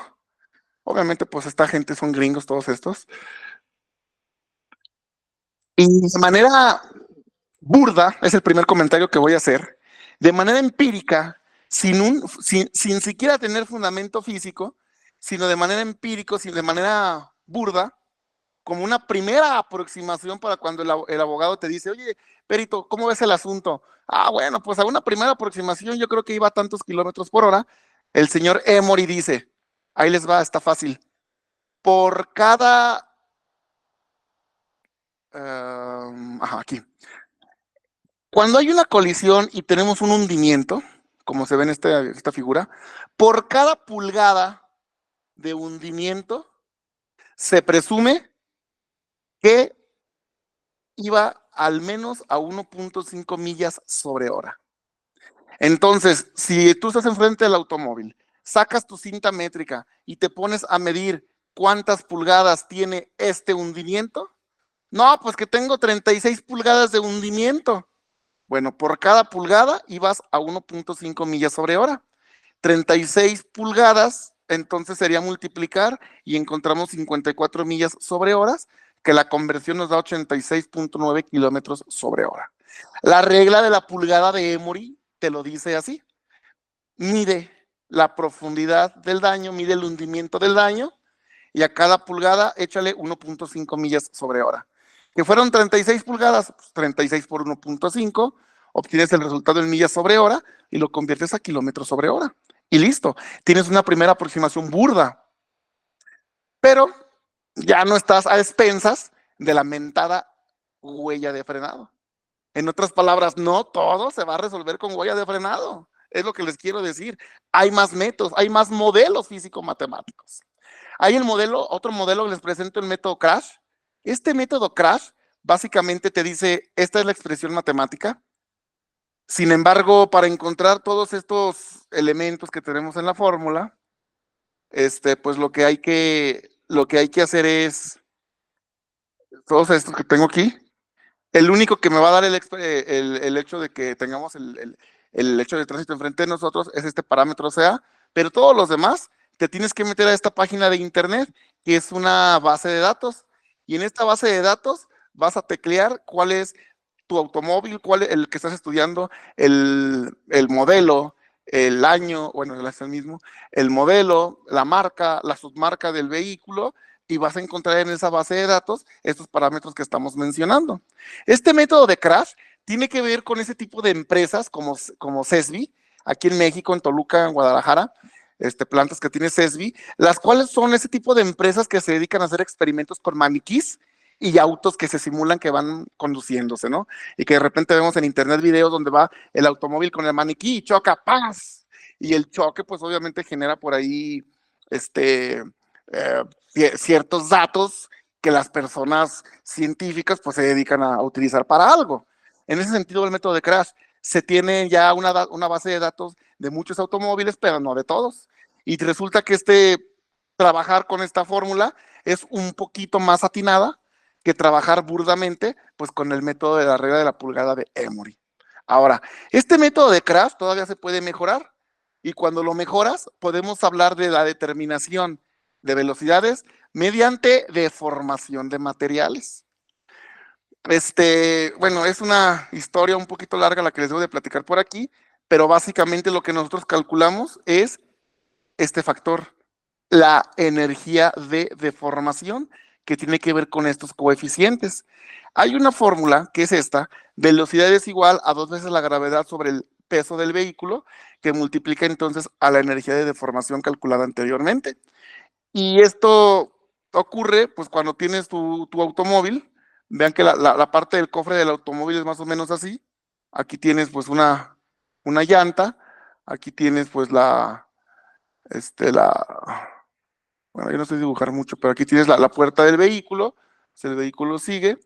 obviamente pues esta gente son gringos todos estos, y de manera burda, es el primer comentario que voy a hacer, de manera empírica, sin siquiera tener fundamento físico, sino de manera empírica, de manera burda, como una primera aproximación para cuando el abogado te dice, oye, perito, ¿cómo ves el asunto? Ah, bueno, pues a una primera aproximación yo creo que iba a tantos kilómetros por hora. El señor Emory dice, ahí les va, está fácil. Por cada... aquí. Cuando hay una colisión y tenemos un hundimiento, como se ve en esta figura, por cada pulgada de hundimiento se presume que iba al menos a 1.5 millas sobre hora. Entonces, si tú estás enfrente del automóvil, sacas tu cinta métrica y te pones a medir cuántas pulgadas tiene este hundimiento, no, pues que tengo 36 pulgadas de hundimiento. Bueno, por cada pulgada ibas a 1.5 millas sobre hora. 36 pulgadas, entonces sería multiplicar y encontramos 54 millas sobre horas, que la conversión nos da 86.9 kilómetros sobre hora. La regla de la pulgada de Emory te lo dice así. Mide la profundidad del daño, mide el hundimiento del daño, y a cada pulgada échale 1.5 millas sobre hora. Que fueron 36 pulgadas, pues 36 por 1.5, obtienes el resultado en millas sobre hora y lo conviertes a kilómetros sobre hora. Y listo, tienes una primera aproximación burda, pero ya no estás a expensas de la mentada huella de frenado. En otras palabras, no todo se va a resolver con huella de frenado. Es lo que les quiero decir. Hay más métodos, hay más modelos físico-matemáticos. Hay el modelo, otro modelo que les presento, el método Crash. Este método Crash básicamente te dice, esta es la expresión matemática. Sin embargo, para encontrar todos estos elementos que tenemos en la fórmula, pues lo que hay que hacer es, todos estos que tengo aquí, el único que me va a dar el hecho de que tengamos el hecho de tránsito enfrente de nosotros es este parámetro CA, pero todos los demás te tienes que meter a esta página de internet, que es una base de datos, y en esta base de datos vas a teclear cuál es tu automóvil, cuál es el que estás estudiando, el modelo, el año, bueno, es el mismo, el modelo, la marca, la submarca del vehículo, y vas a encontrar en esa base de datos estos parámetros que estamos mencionando. Este método de Crash tiene que ver con ese tipo de empresas como CESBI, aquí en México, en Toluca, en Guadalajara, plantas que tiene CESBI, las cuales son ese tipo de empresas que se dedican a hacer experimentos con maniquís y autos que se simulan que van conduciéndose, ¿no? Y que de repente vemos en internet videos donde va el automóvil con el maniquí y choca, ¡paz! Y el choque, pues obviamente genera por ahí, eh, ciertos datos que las personas científicas pues se dedican a utilizar para algo. En ese sentido, el método de Crash se tiene ya una base de datos de muchos automóviles, pero no de todos. Y resulta que trabajar con esta fórmula es un poquito más atinada que trabajar burdamente pues con el método de la regla de la pulgada de Emory. Ahora, este método de Crash todavía se puede mejorar, y cuando lo mejoras podemos hablar de la determinación de velocidades mediante deformación de materiales. Bueno, es una historia un poquito larga la que les debo de platicar por aquí, pero básicamente lo que nosotros calculamos es este factor, la energía de deformación, que tiene que ver con estos coeficientes. Hay una fórmula que es esta: velocidad es igual a 2 veces la gravedad sobre el peso del vehículo, que multiplica entonces a la energía de deformación calculada anteriormente. Y esto ocurre pues cuando tienes tu automóvil. Vean que la parte del cofre del automóvil es más o menos así. Aquí tienes pues una llanta, aquí tienes pues bueno, yo no sé dibujar mucho, pero aquí tienes la puerta del vehículo, pues el vehículo sigue,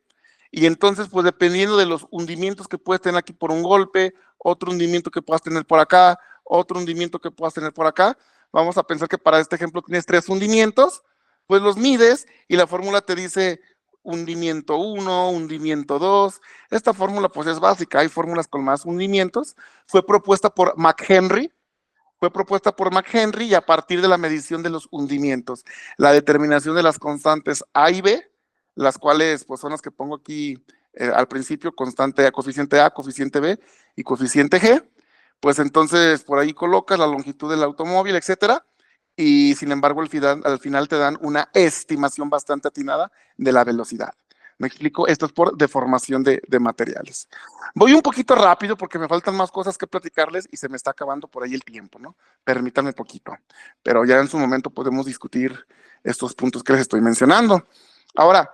y entonces pues dependiendo de los hundimientos que puedes tener aquí por un golpe, otro hundimiento que puedas tener por acá, otro hundimiento que puedas tener por acá, vamos a pensar que para este ejemplo tienes 3 hundimientos, pues los mides y la fórmula te dice hundimiento 1, hundimiento 2. Esta fórmula pues es básica, hay fórmulas con más hundimientos. Fue propuesta por McHenry, y a partir de la medición de los hundimientos, la determinación de las constantes A y B, las cuales pues son las que pongo aquí al principio: coeficiente A, coeficiente B y coeficiente G. Pues entonces por ahí colocas la longitud del automóvil, etcétera, y sin embargo al final te dan una estimación bastante atinada de la velocidad. ¿Me explico? Esto es por deformación de materiales. Voy un poquito rápido porque me faltan más cosas que platicarles y se me está acabando por ahí el tiempo, ¿no? Permítanme poquito, pero ya en su momento podemos discutir estos puntos que les estoy mencionando. Ahora,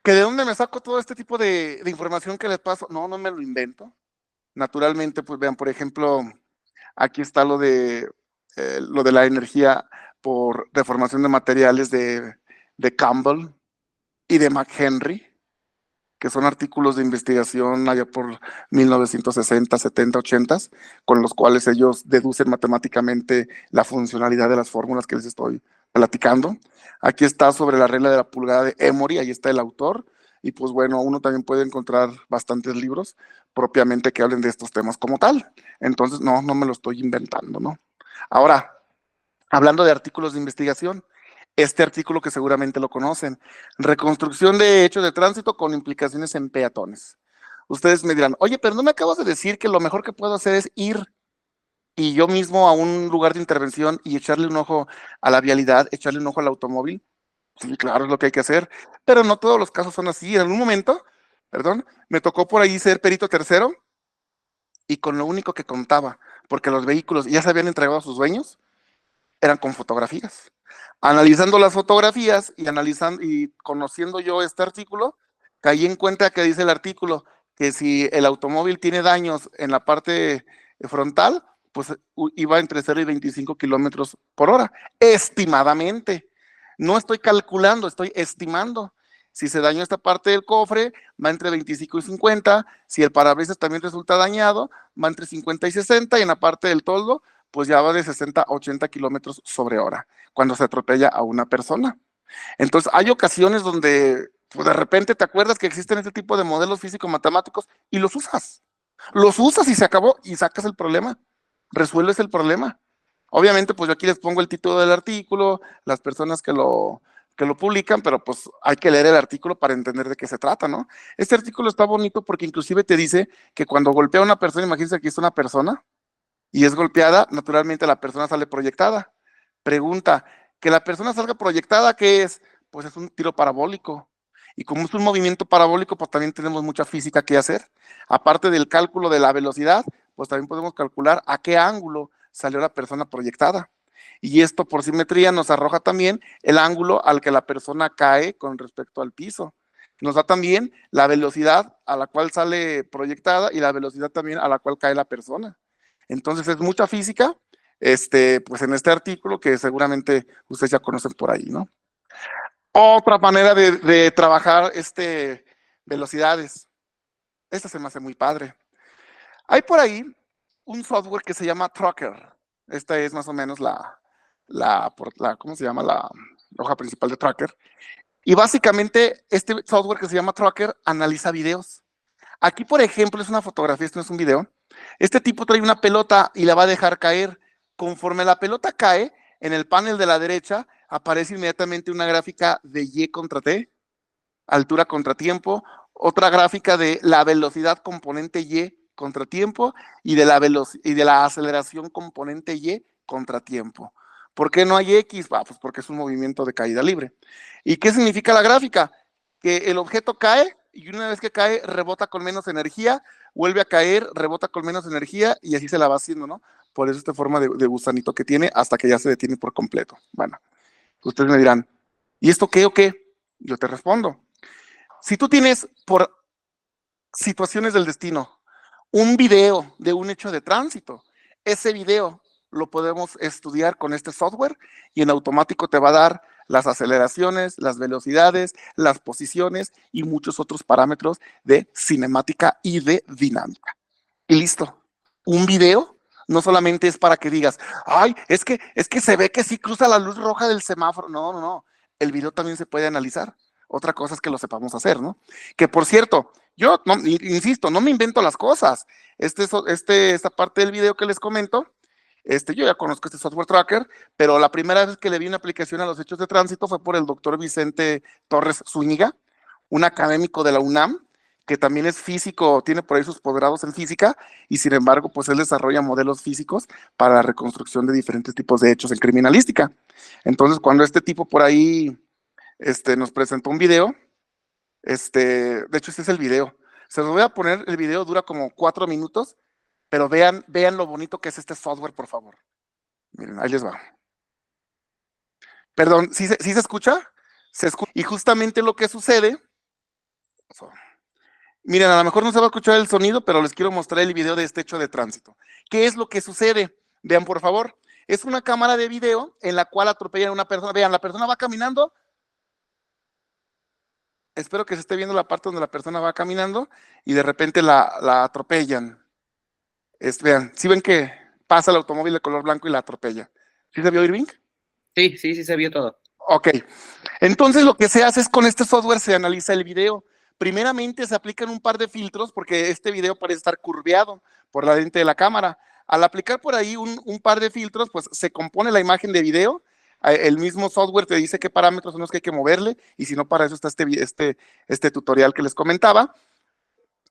¿que de dónde me saco todo este tipo de información que les paso? No, no me lo invento. Naturalmente, pues vean, por ejemplo, aquí está lo de la energía por deformación de materiales de Campbell y de McHenry, que son artículos de investigación allá por 1960, 70, 80, con los cuales ellos deducen matemáticamente la funcionalidad de las fórmulas que les estoy platicando. Aquí está sobre la regla de la pulgada de Emory, ahí está el autor, y pues bueno, uno también puede encontrar bastantes libros propiamente que hablen de estos temas como tal. Entonces, no me lo estoy inventando, ¿no? Ahora, hablando de artículos de investigación, este artículo que seguramente lo conocen: reconstrucción de hechos de tránsito con implicaciones en peatones. Ustedes me dirán, oye, pero no me acabas de decir que lo mejor que puedo hacer es ir y yo mismo a un lugar de intervención y echarle un ojo a la vialidad, echarle un ojo al automóvil. Sí, claro, es lo que hay que hacer, pero no todos los casos son así. En algún momento, perdón, me tocó por ahí ser perito tercero y con lo único que contaba, porque los vehículos ya se habían entregado a sus dueños, eran con fotografías. Analizando las fotografías y analizando y conociendo yo este artículo, caí en cuenta que dice el artículo que si el automóvil tiene daños en la parte frontal, pues iba entre 0 y 25 km/h, estimadamente. No estoy calculando, estoy estimando. Si se dañó esta parte del cofre, va entre 25 y 50. Si el parabrisas también resulta dañado, va entre 50 y 60. Y en la parte del toldo, pues ya va de 60 a 80 km/h cuando se atropella a una persona. Entonces, hay ocasiones donde pues, de repente te acuerdas que existen este tipo de modelos físico-matemáticos y los usas. Los usas y se acabó y sacas el problema, resuelves el problema. Obviamente, pues yo aquí les pongo el título del artículo, las personas que lo publican, pero pues hay que leer el artículo para entender de qué se trata, ¿no? Este artículo está bonito porque inclusive te dice que cuando golpea a una persona, imagínense que es una persona, y es golpeada, naturalmente la persona sale proyectada. Pregunta, que la persona salga proyectada, ¿qué es? Pues es un tiro parabólico. Y como es un movimiento parabólico, pues también tenemos mucha física que hacer. Aparte del cálculo de la velocidad, pues también podemos calcular a qué ángulo salió la persona proyectada. Y esto por simetría nos arroja también el ángulo al que la persona cae con respecto al piso. Nos da también la velocidad a la cual sale proyectada y la velocidad también a la cual cae la persona. Entonces es mucha física, pues en este artículo que seguramente ustedes ya conocen por ahí, ¿no? Otra manera de trabajar velocidades. Esta se me hace muy padre. Hay por ahí un software que se llama Tracker. Esta es más o menos ¿cómo se llama? La hoja principal de Tracker. Y básicamente este software que se llama Tracker analiza videos. Aquí, por ejemplo, es una fotografía, esto no es un video. Este tipo trae una pelota y la va a dejar caer. Conforme la pelota cae, en el panel de la derecha aparece inmediatamente una gráfica de Y contra T, altura contra tiempo, otra gráfica de la velocidad componente Y contra tiempo y de la aceleración componente Y contra tiempo. ¿Por qué no hay X? Pues porque es un movimiento de caída libre. ¿Y qué significa la gráfica? Que el objeto cae y una vez que cae rebota con menos energía, vuelve a caer, rebota con menos energía y así se la va haciendo, ¿no? Por eso esta forma de gusanito que tiene hasta que ya se detiene por completo. Bueno, ustedes me dirán, ¿y esto qué o qué? Yo te respondo. Si tú tienes por situaciones del destino un video de un hecho de tránsito, ese video lo podemos estudiar con este software y en automático te va a dar las aceleraciones, las velocidades, las posiciones y muchos otros parámetros de cinemática y de dinámica. Y listo. Un video no solamente es para que digas, ay, es que se ve que sí cruza la luz roja del semáforo. No, no, no. El video también se puede analizar. Otra cosa es que lo sepamos hacer, ¿no? Que por cierto, yo no, insisto, no me invento las cosas. Esta parte del video que les comento, yo ya conozco este software tracker, pero la primera vez que le vi una aplicación a los hechos de tránsito fue por el doctor Vicente Torres Zúñiga, un académico de la UNAM, que también es físico, tiene por ahí sus posgrados en física, y sin embargo, pues él desarrolla modelos físicos para la reconstrucción de diferentes tipos de hechos en criminalística. Entonces, cuando este tipo por ahí nos presentó un video, de hecho, este es el video. Se los voy a poner, el video dura como 4 minutos, pero vean lo bonito que es este software, por favor. Miren, ahí les va. Perdón, ¿sí se escucha? Se escucha. Y justamente lo que sucede, miren, a lo mejor no se va a escuchar el sonido, pero les quiero mostrar el video de este hecho de tránsito. ¿Qué es lo que sucede? Vean, por favor. Es una cámara de video en la cual atropellan a una persona. Vean, la persona va caminando. Espero que se esté viendo la parte donde la persona va caminando y de repente la atropellan. Vean, si ven que pasa el automóvil de color blanco y la atropella. ¿Sí se vio, Irving? Sí, sí, sí se vio todo. Ok. Entonces lo que se hace es con este software se analiza el video. Primeramente se aplican un par de filtros porque este video parece estar curveado por la lente de la cámara. Al aplicar por ahí un par de filtros, pues se compone la imagen de video. El mismo software te dice qué parámetros son los que hay que moverle y si no, para eso está este tutorial que les comentaba.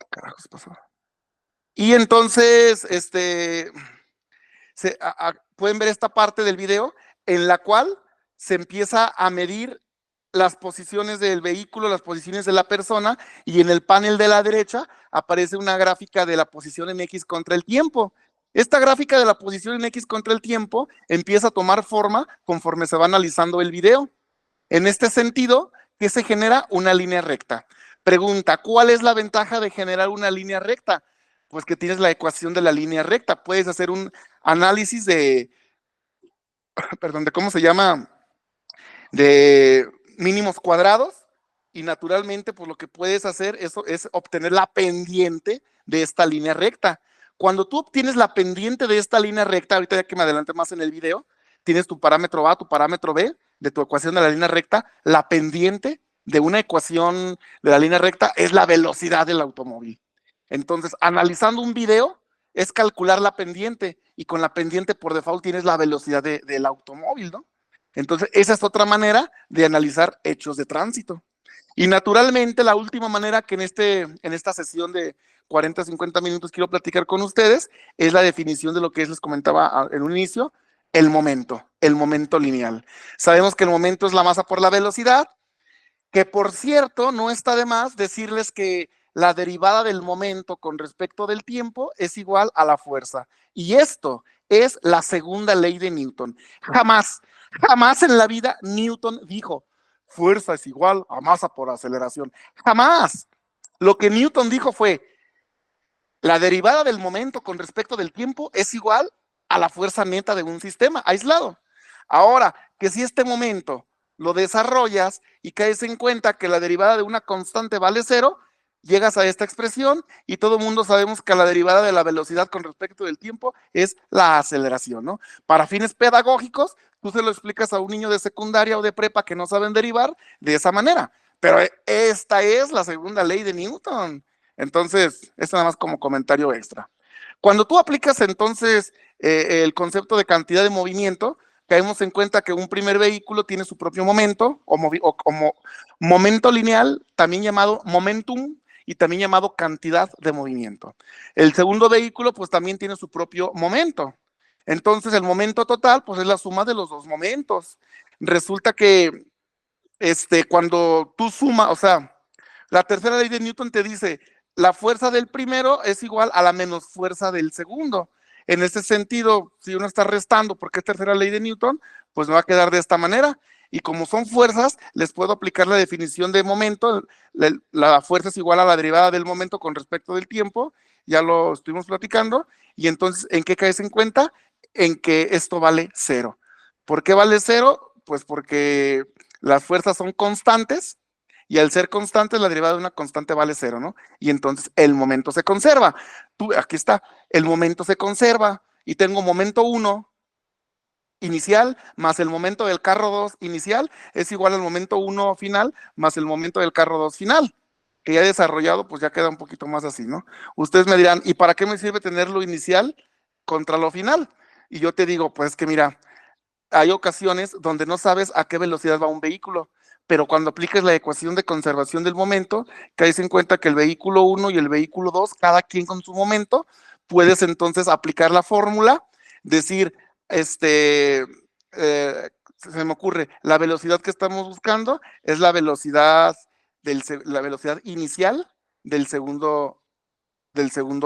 Carajos pasó. Y entonces, pueden ver esta parte del video en la cual se empieza a medir las posiciones del vehículo, las posiciones de la persona, y en el panel de la derecha aparece una gráfica de la posición en X contra el tiempo. Esta gráfica de la posición en X contra el tiempo empieza a tomar forma conforme se va analizando el video. En este sentido, que se genera una línea recta. Pregunta, ¿cuál es la ventaja de generar una línea recta? Pues que tienes la ecuación de la línea recta. Puedes hacer un análisis perdón, de cómo se llama, de mínimos cuadrados, y naturalmente pues lo que puedes hacer es obtener la pendiente de esta línea recta. Cuando tú obtienes la pendiente de esta línea recta, ahorita ya que me adelante más en el video, tienes tu parámetro A, tu parámetro B de tu ecuación de la línea recta. La pendiente de una ecuación de la línea recta es la velocidad del automóvil. Entonces, analizando un video es calcular la pendiente, y con la pendiente por default tienes la velocidad del automóvil, ¿no? Entonces, esa es otra manera de analizar hechos de tránsito. Y naturalmente, la última manera que en esta sesión de 40, 50 minutos quiero platicar con ustedes es la definición de lo que les comentaba en un inicio, el momento lineal. Sabemos que el momento es la masa por la velocidad, que por cierto, no está de más decirles que la derivada del momento con respecto del tiempo es igual a la fuerza. Y esto es la segunda ley de Newton. Jamás, jamás en la vida Newton dijo, fuerza es igual a masa por aceleración. Jamás. Lo que Newton dijo fue, la derivada del momento con respecto del tiempo es igual a la fuerza neta de un sistema aislado. Ahora, que si este momento lo desarrollas y caes en cuenta que la derivada de una constante vale cero, llegas a esta expresión, y todo el mundo sabemos que la derivada de la velocidad con respecto del tiempo es la aceleración, ¿no? Para fines pedagógicos, tú se lo explicas a un niño de secundaria o de prepa que no saben derivar de esa manera, pero esta es la segunda ley de Newton. Entonces, esto nada más como comentario extra. Cuando tú aplicas entonces el concepto de cantidad de movimiento, caemos en cuenta que un primer vehículo tiene su propio momento, o como momento lineal, también llamado momentum, y también llamado cantidad de movimiento. El segundo vehículo pues también tiene su propio momento. Entonces el momento total pues es la suma de los dos momentos. Resulta que cuando tú sumas, o sea, la tercera ley de Newton te dice, la fuerza del primero es igual a la menos fuerza del segundo. En ese sentido, si uno está restando, porque es tercera ley de Newton, pues me va a quedar de esta manera. Y como son fuerzas, les puedo aplicar la definición de momento. La fuerza es igual a la derivada del momento con respecto del tiempo. Ya lo estuvimos platicando. Y entonces, ¿en qué caes en cuenta? En que esto vale cero. ¿Por qué vale cero? Pues porque las fuerzas son constantes, y al ser constantes, la derivada de una constante vale cero, ¿no? Y entonces el momento se conserva. Aquí está, el momento se conserva, y tengo momento 1 inicial más el momento del carro 2 inicial es igual al momento 1 final más el momento del carro 2 final, que ya desarrollado, pues ya queda un poquito más así, ¿no? Ustedes me dirán, ¿y para qué me sirve tener lo inicial contra lo final? Y yo te digo, pues que mira, hay ocasiones donde no sabes a qué velocidad va un vehículo, pero cuando aplicas la ecuación de conservación del momento, caes en cuenta que el vehículo 1 y el vehículo 2, cada quien con su momento, puedes entonces aplicar la fórmula, decir, se me ocurre, la velocidad que estamos buscando es la velocidad inicial del segundo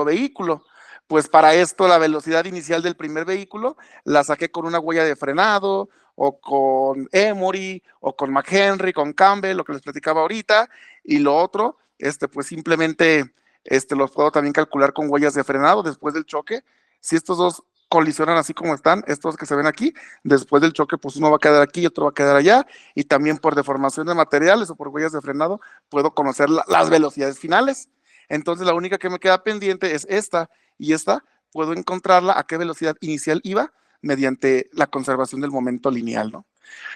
vehículo. Pues para esto la velocidad inicial del primer vehículo la saqué con una huella de frenado, o con Emory, o con McHenry, con Campbell, lo que les platicaba ahorita, y lo otro, pues simplemente los puedo también calcular con huellas de frenado después del choque. Si estos dos colisionan así como están, estos que se ven aquí, después del choque, pues uno va a quedar aquí y otro va a quedar allá, y también por deformación de materiales o por huellas de frenado, puedo conocer las velocidades finales. Entonces la única que me queda pendiente es esta, y esta puedo encontrarla a qué velocidad inicial iba mediante la conservación del momento lineal, ¿no?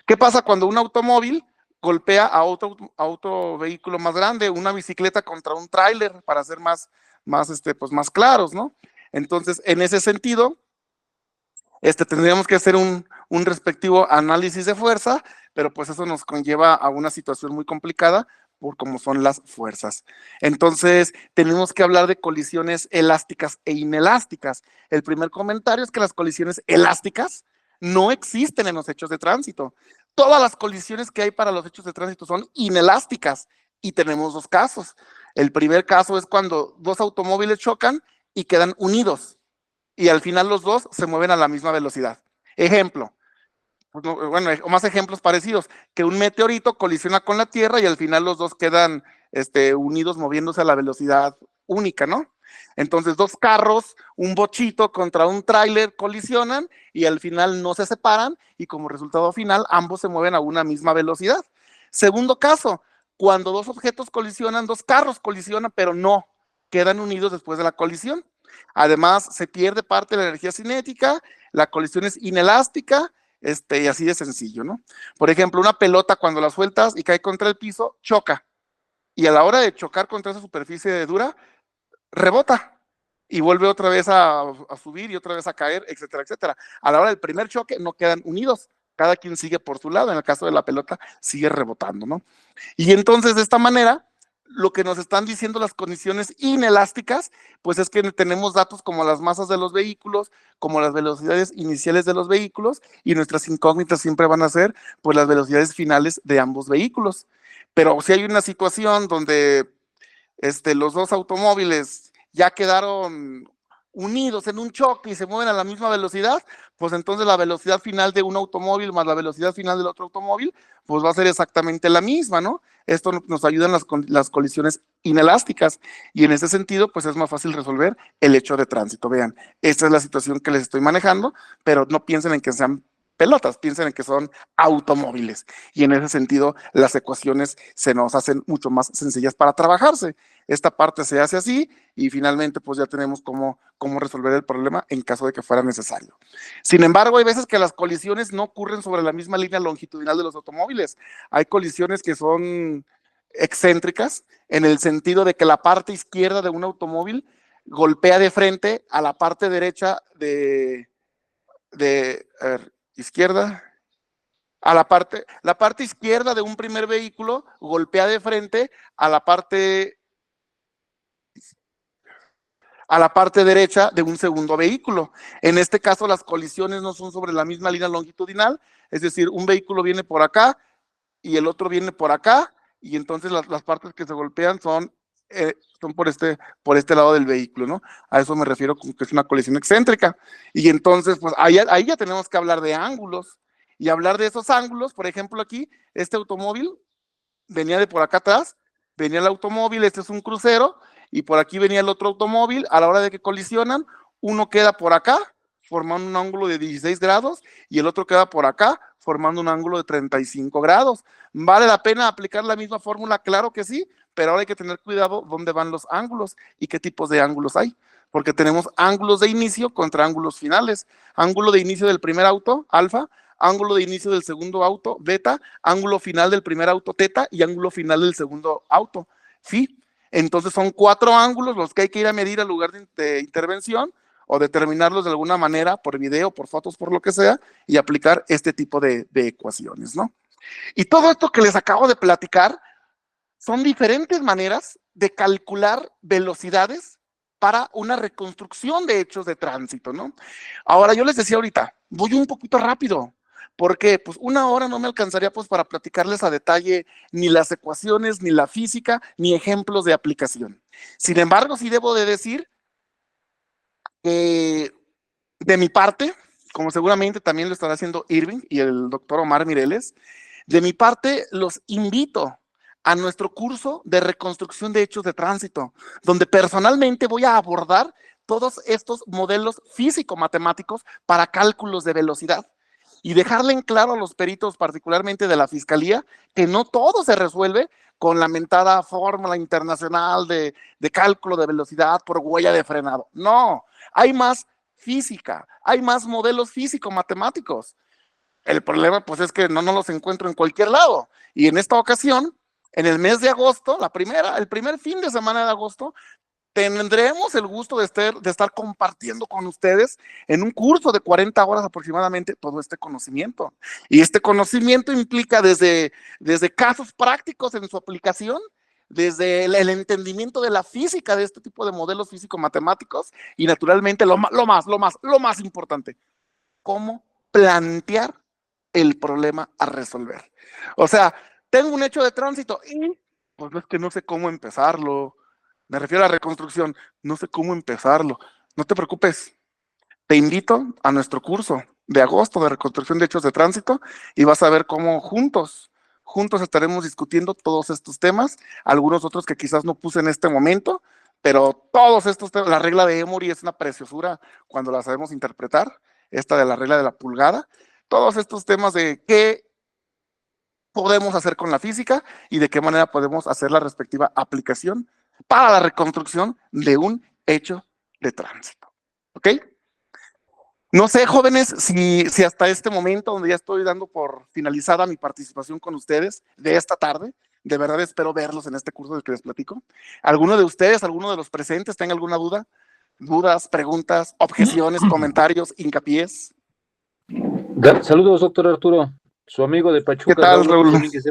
¿Qué pasa cuando un automóvil golpea a otro vehículo más grande, una bicicleta contra un tráiler, para ser pues más claros, ¿no? Entonces, en ese sentido, tendríamos que hacer un respectivo análisis de fuerza, pero pues eso nos conlleva a una situación muy complicada, por cómo son las fuerzas. Entonces, tenemos que hablar de colisiones elásticas e inelásticas. El primer comentario es que las colisiones elásticas no existen en los hechos de tránsito. Todas las colisiones que hay para los hechos de tránsito son inelásticas y tenemos dos casos. El primer caso es cuando dos automóviles chocan y quedan unidos y al final los dos se mueven a la misma velocidad. Ejemplo, bueno, o más ejemplos parecidos, que un meteorito colisiona con la Tierra y al final los dos quedan unidos moviéndose a la velocidad única, ¿no? Entonces, dos carros, un bochito contra un tráiler colisionan y al final no se separan y como resultado final ambos se mueven a una misma velocidad. Segundo caso, cuando dos objetos colisionan, dos carros colisionan, pero no quedan unidos después de la colisión. Además, se pierde parte de la energía cinética, la colisión es inelástica, y así de sencillo, ¿no? Por ejemplo, una pelota cuando la sueltas y cae contra el piso, choca. Y a la hora de chocar contra esa superficie dura, rebota y vuelve otra vez a subir y otra vez a caer, etcétera, etcétera. A la hora del primer choque no quedan unidos, cada quien sigue por su lado, en el caso de la pelota sigue rebotando, ¿no? Y entonces de esta manera, lo que nos están diciendo las condiciones inelásticas, pues es que tenemos datos como las masas de los vehículos, como las velocidades iniciales de los vehículos, y nuestras incógnitas siempre van a ser pues las velocidades finales de ambos vehículos. Pero si hay una situación donde los dos automóviles ya quedaron unidos en un choque y se mueven a la misma velocidad, pues entonces la velocidad final de un automóvil más la velocidad final del otro automóvil, pues va a ser exactamente la misma, ¿no? Esto nos ayuda en las colisiones inelásticas y en ese sentido, pues es más fácil resolver el hecho de tránsito. Vean, esta es la situación que les estoy manejando, pero no piensen en que sean pelotas, piensen en que son automóviles y en ese sentido las ecuaciones se nos hacen mucho más sencillas para trabajarse. Esta parte se hace así y finalmente pues ya tenemos cómo resolver el problema en caso de que fuera necesario. Sin embargo, hay veces que las colisiones no ocurren sobre la misma línea longitudinal de los automóviles. Hay colisiones que son excéntricas en el sentido de que la parte izquierda de un automóvil golpea de frente a la parte derecha a ver, izquierda, la parte izquierda de un primer vehículo golpea de frente a la parte derecha de un segundo vehículo. En este caso, las colisiones no son sobre la misma línea longitudinal, es decir, un vehículo viene por acá y el otro viene por acá, y entonces las partes que se golpean son por este lado del vehículo, ¿no? A eso me refiero con que es una colisión excéntrica. Y entonces, pues ahí ya tenemos que hablar de ángulos, y hablar de esos ángulos, por ejemplo, aquí, este automóvil venía de por acá atrás, venía el automóvil, este es un crucero, y por aquí venía el otro automóvil, a la hora de que colisionan, uno queda por acá, formando un ángulo de 16 grados, y el otro queda por acá, formando un ángulo de 35 grados. ¿Vale la pena aplicar la misma fórmula? Claro que sí, pero ahora hay que tener cuidado dónde van los ángulos y qué tipos de ángulos hay, porque tenemos ángulos de inicio contra ángulos finales. Ángulo de inicio del primer auto, alfa, ángulo de inicio del segundo auto, beta, ángulo final del primer auto, teta, y ángulo final del segundo auto, phi. Entonces son 4 ángulos los que hay que ir a medir al lugar de intervención o determinarlos de alguna manera por video, por fotos, por lo que sea, y aplicar este tipo de ecuaciones, ¿no? Y todo esto que les acabo de platicar son diferentes maneras de calcular velocidades para una reconstrucción de hechos de tránsito, ¿no? Ahora, yo les decía ahorita, voy un poquito rápido, porque pues una hora no me alcanzaría pues para platicarles a detalle ni las ecuaciones, ni la física, ni ejemplos de aplicación. Sin embargo, sí debo de decir que de mi parte, como seguramente también lo estará haciendo Irving y el doctor Omar Mireles, de mi parte los invito a nuestro curso de reconstrucción de hechos de tránsito, donde personalmente voy a abordar todos estos modelos físico-matemáticos para cálculos de velocidad y dejarle en claro a los peritos, particularmente de la Fiscalía, que no todo se resuelve con la mentada fórmula internacional de cálculo de velocidad por huella de frenado. No, hay más física, hay más modelos físico-matemáticos. El problema pues es que no los encuentro en cualquier lado. Y en esta ocasión, en el mes de agosto, el primer fin de semana de agosto, tendremos el gusto de estar compartiendo con ustedes en un curso de 40 horas aproximadamente todo este conocimiento. Y este conocimiento implica desde casos prácticos en su aplicación, desde el entendimiento de la física de este tipo de modelos físico-matemáticos y naturalmente lo más importante, cómo plantear el problema a resolver. O sea, tengo un hecho de tránsito y pues es que no sé cómo empezarlo. Me refiero a la reconstrucción, no sé cómo empezarlo. No te preocupes, te invito a nuestro curso de agosto de reconstrucción de hechos de tránsito y vas a ver cómo juntos estaremos discutiendo todos estos temas, algunos otros que quizás no puse en este momento, pero todos estos temas, la regla de Emory es una preciosura cuando la sabemos interpretar, esta de la regla de la pulgada, todos estos temas de qué podemos hacer con la física y de qué manera podemos hacer la respectiva aplicación para la reconstrucción de un hecho de tránsito. ¿Ok? No sé, jóvenes, si hasta este momento, donde ya estoy dando por finalizada mi participación con ustedes de esta tarde, de verdad espero verlos en este curso del que les platico. ¿Alguno de ustedes, alguno de los presentes, tenga alguna duda? ¿Dudas, preguntas, objeciones, comentarios, hincapiés? Saludos, doctor Arturo, su amigo de ¿Qué Pachuca, tal, Raúl Raúl? Domínguez.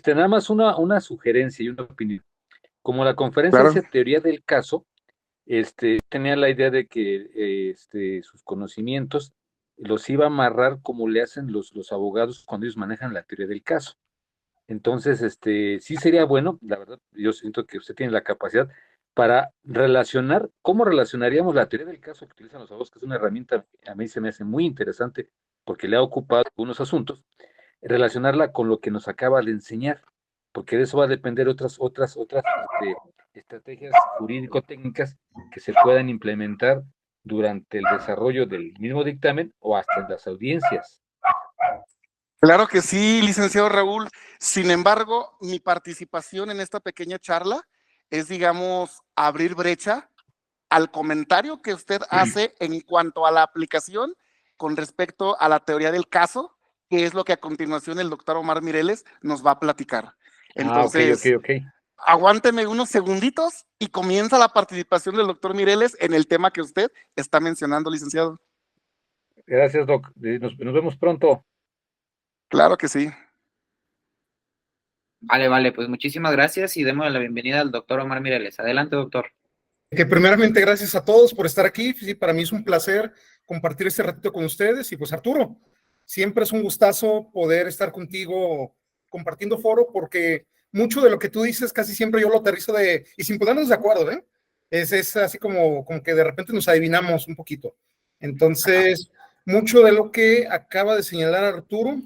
Nada más una sugerencia y una opinión. Como la conferencia Claro. dice teoría del caso, tenía la idea de que sus conocimientos los iba a amarrar como le hacen los abogados cuando ellos manejan la teoría del caso. Entonces, sí sería bueno, la verdad, yo siento que usted tiene la capacidad para relacionar, ¿cómo relacionaríamos la teoría del caso que utilizan los abogados, que es una herramienta, a mí se me hace muy interesante porque le ha ocupado algunos asuntos, relacionarla con lo que nos acaba de enseñar, porque de eso va a depender otras estrategias jurídico-técnicas que se puedan implementar durante el desarrollo del mismo dictamen o hasta en las audiencias. Claro que sí, licenciado Raúl. Sin embargo, mi participación en esta pequeña charla es, digamos, abrir brecha al comentario que usted hace en cuanto a la aplicación con respecto a la teoría del caso, que es lo que a continuación el doctor Omar Mireles nos va a platicar. Ok. Entonces, aguánteme unos segunditos y comienza la participación del doctor Mireles en el tema que usted está mencionando, licenciado. Gracias, Doc. Nos vemos pronto. Claro que sí. Vale, pues muchísimas gracias y demos la bienvenida al doctor Omar Mireles. Adelante, doctor. Que primeramente gracias a todos por estar aquí. Sí, para mí es un placer compartir este ratito con ustedes. Y pues Arturo, siempre es un gustazo poder estar contigo compartiendo foro, porque mucho de lo que tú dices casi siempre yo lo aterrizo y sin ponernos de acuerdo, ¿eh? Es así como que de repente nos adivinamos un poquito. Entonces, mucho de lo que acaba de señalar Arturo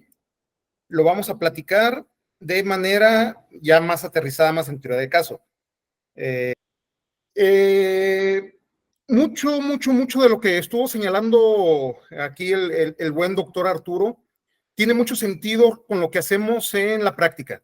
lo vamos a platicar de manera ya más aterrizada, más en teoría de caso. Mucho de lo que estuvo señalando aquí el buen doctor Arturo tiene mucho sentido con lo que hacemos en la práctica.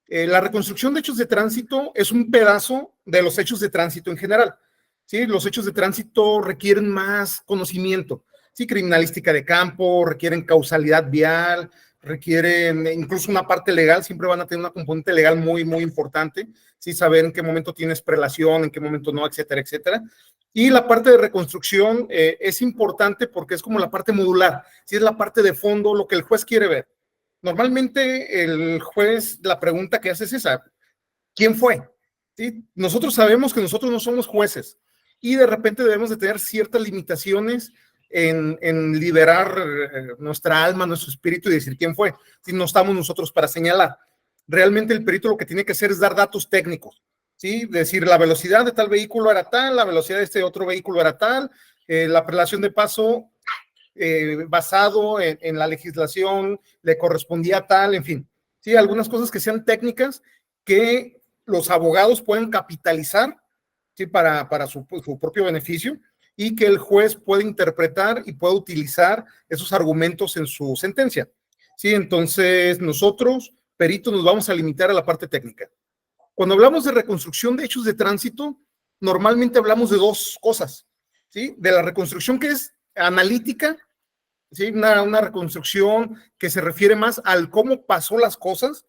La reconstrucción de hechos de tránsito es un pedazo de los hechos de tránsito en general. ¿Sí? Los hechos de tránsito requieren más conocimiento. ¿Sí? Criminalística de campo, requieren causalidad vial, requieren incluso una parte legal, siempre van a tener una componente legal muy importante, ¿sí? Saber en qué momento tienes prelación, en qué momento no, etcétera, etcétera. Y la parte de reconstrucción es importante porque es como la parte modular, ¿sí? Es la parte de fondo, lo que el juez quiere ver. Normalmente el juez, la pregunta que hace es esa: ¿quién fue? ¿Sí? Nosotros sabemos que nosotros no somos jueces y de repente debemos de tener ciertas limitaciones en liberar nuestra alma, nuestro espíritu y decir quién fue, si no estamos nosotros para señalar. Realmente el perito lo que tiene que hacer es dar datos técnicos, ¿sí? Decir la velocidad de tal vehículo era tal, la velocidad de este otro vehículo era tal, la prelación de paso basado en la legislación le correspondía tal, en fin, ¿sí? Algunas cosas que sean técnicas que los abogados pueden capitalizar, ¿sí? Para su propio beneficio, y que el juez puede interpretar y puede utilizar esos argumentos en su sentencia. ¿Sí? Entonces, nosotros, peritos, nos vamos a limitar a la parte técnica. Cuando hablamos de reconstrucción de hechos de tránsito, normalmente hablamos de dos cosas, ¿sí? De la reconstrucción que es analítica, ¿sí? Una reconstrucción que se refiere más al cómo pasó las cosas,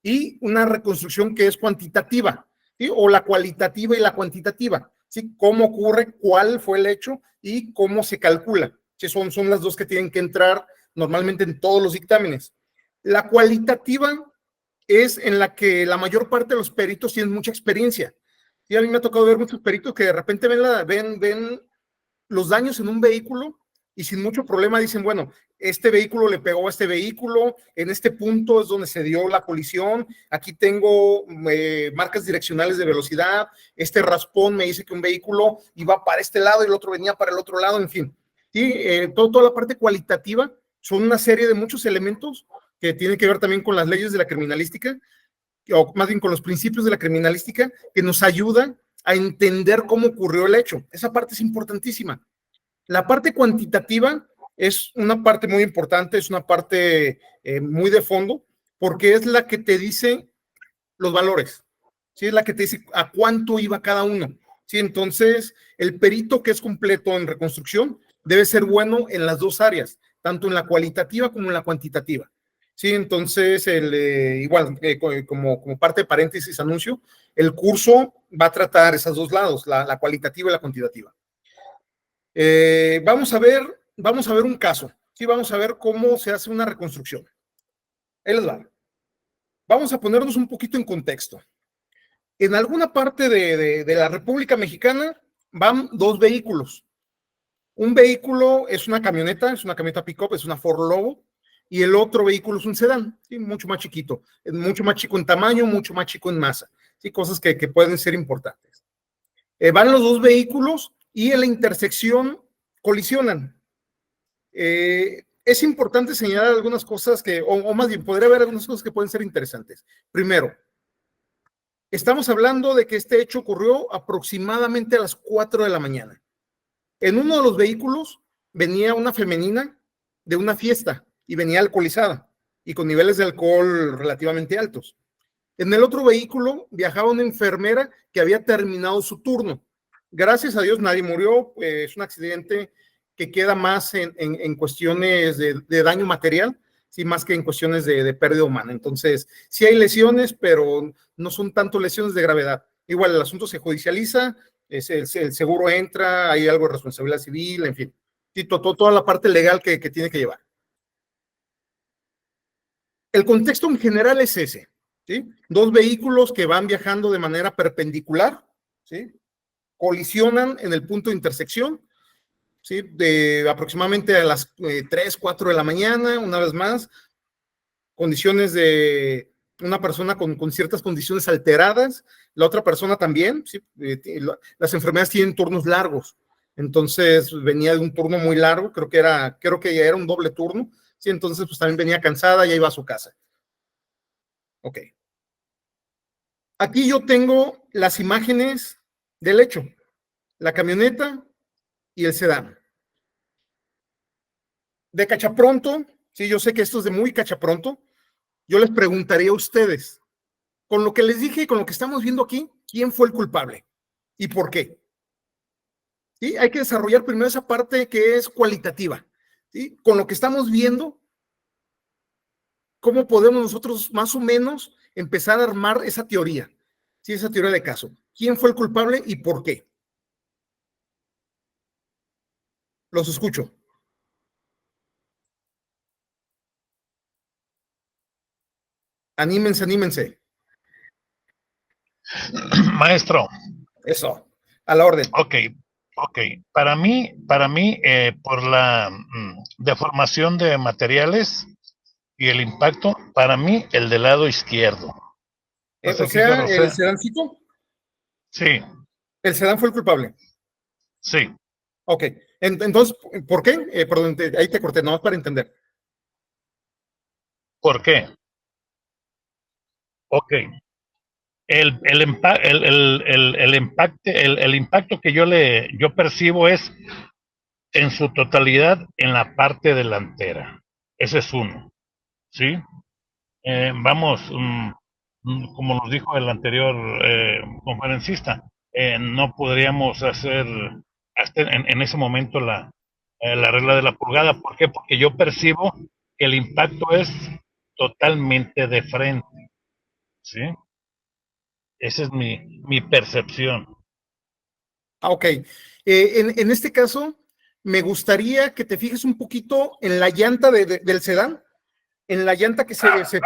y una reconstrucción que es cuantitativa, ¿sí? O la cualitativa y la cuantitativa, ¿sí? Cómo ocurre, cuál fue el hecho y cómo se calcula. ¿Sí? Son las dos que tienen que entrar normalmente en todos los dictámenes. La cualitativa es en la que la mayor parte de los peritos tienen mucha experiencia. Sí, a mí me ha tocado ver muchos peritos que de repente ven los daños en un vehículo y sin mucho problema dicen, bueno, este vehículo le pegó a este vehículo, en este punto es donde se dio la colisión, aquí tengo marcas direccionales de velocidad, este raspón me dice que un vehículo iba para este lado y el otro venía para el otro lado, en fin. Y toda la parte cualitativa son una serie de muchos elementos que tienen que ver también con las leyes de la criminalística, o más bien con los principios de la criminalística, que nos ayudan a entender cómo ocurrió el hecho. Esa parte es importantísima. La parte cuantitativa es una parte muy importante, es una parte muy de fondo, porque es la que te dice los valores, ¿sí? Es la que te dice a cuánto iba cada uno, ¿sí? Entonces, el perito que es completo en reconstrucción debe ser bueno en las dos áreas, tanto en la cualitativa como en la cuantitativa. Sí, entonces, igual, como parte de paréntesis, anuncio, el curso va a tratar esos dos lados, la cualitativa y la cuantitativa. Vamos a ver un caso, ¿sí? Vamos a ver cómo se hace una reconstrucción. Ahí les va. Vamos a ponernos un poquito en contexto. En alguna parte de la República Mexicana van dos vehículos. Un vehículo es una camioneta pick-up, es una Ford Lobo, y el otro vehículo es un sedán, ¿sí? Mucho más chiquito, mucho más chico en tamaño, mucho más chico en masa, ¿sí? Cosas que pueden ser importantes. Van los dos vehículos y en la intersección colisionan. Es importante señalar algunas cosas o más bien, podría haber algunas cosas que pueden ser interesantes. Primero, estamos hablando de que este hecho ocurrió aproximadamente a las 4 de la mañana. En uno de los vehículos venía una femenina de una fiesta y venía alcoholizada y con niveles de alcohol relativamente altos. En el otro vehículo viajaba una enfermera que había terminado su turno. Gracias a Dios nadie murió, es un accidente que queda más en cuestiones de daño material, sí, más que en cuestiones de pérdida humana. Entonces, sí hay lesiones, pero no son tanto lesiones de gravedad. Igual el asunto se judicializa, el seguro entra, hay algo de responsabilidad civil, en fin, sí, toda la parte legal que tiene que llevar. El contexto en general es ese, ¿sí? Dos vehículos que van viajando de manera perpendicular, ¿sí? Colisionan en el punto de intersección, ¿sí? De aproximadamente a las 3, 4 de la mañana, una vez más, condiciones de una persona con ciertas condiciones alteradas, la otra persona también, ¿sí? Las enfermedades tienen turnos largos, entonces venía de un turno muy largo, creo que ya era un doble turno, ¿sí? Entonces pues también venía cansada, ya iba a su casa. Ok. Aquí yo tengo las imágenes del hecho, la camioneta y el sedán. De cachapronto, sí, yo sé que esto es de muy cachapronto, yo les preguntaría a ustedes, con lo que les dije y con lo que estamos viendo aquí, ¿quién fue el culpable? ¿Y por qué? ¿Sí? Hay que desarrollar primero esa parte que es cualitativa, ¿sí? Con lo que estamos viendo, ¿cómo podemos nosotros más o menos empezar a armar esa teoría? ¿Sí? Esa teoría de caso. ¿Quién fue el culpable y por qué? Los escucho. Anímense, anímense. Maestro, Eso, a la orden. ok. Para mí, por la deformación de materiales y el impacto, para mí, el del lado izquierdo. No sé O qué sea, diga el Rosé. sedancito, Sí, el sedán fue el culpable. sí. Ok, entonces, ¿por qué? Perdón, ahí te corté, nomás para entender. ¿Por qué? Ok. El impacto que yo percibo es en su totalidad en la parte delantera. Ese es uno, ¿sí? Vamos, como nos dijo el anterior conferencista, no podríamos hacer hasta en ese momento la regla de la pulgada. ¿Por qué? Porque yo percibo que el impacto es totalmente de frente, ¿sí? Esa es mi percepción. Ok. En este caso, me gustaría que te fijes un poquito en la llanta del sedán, en la llanta que se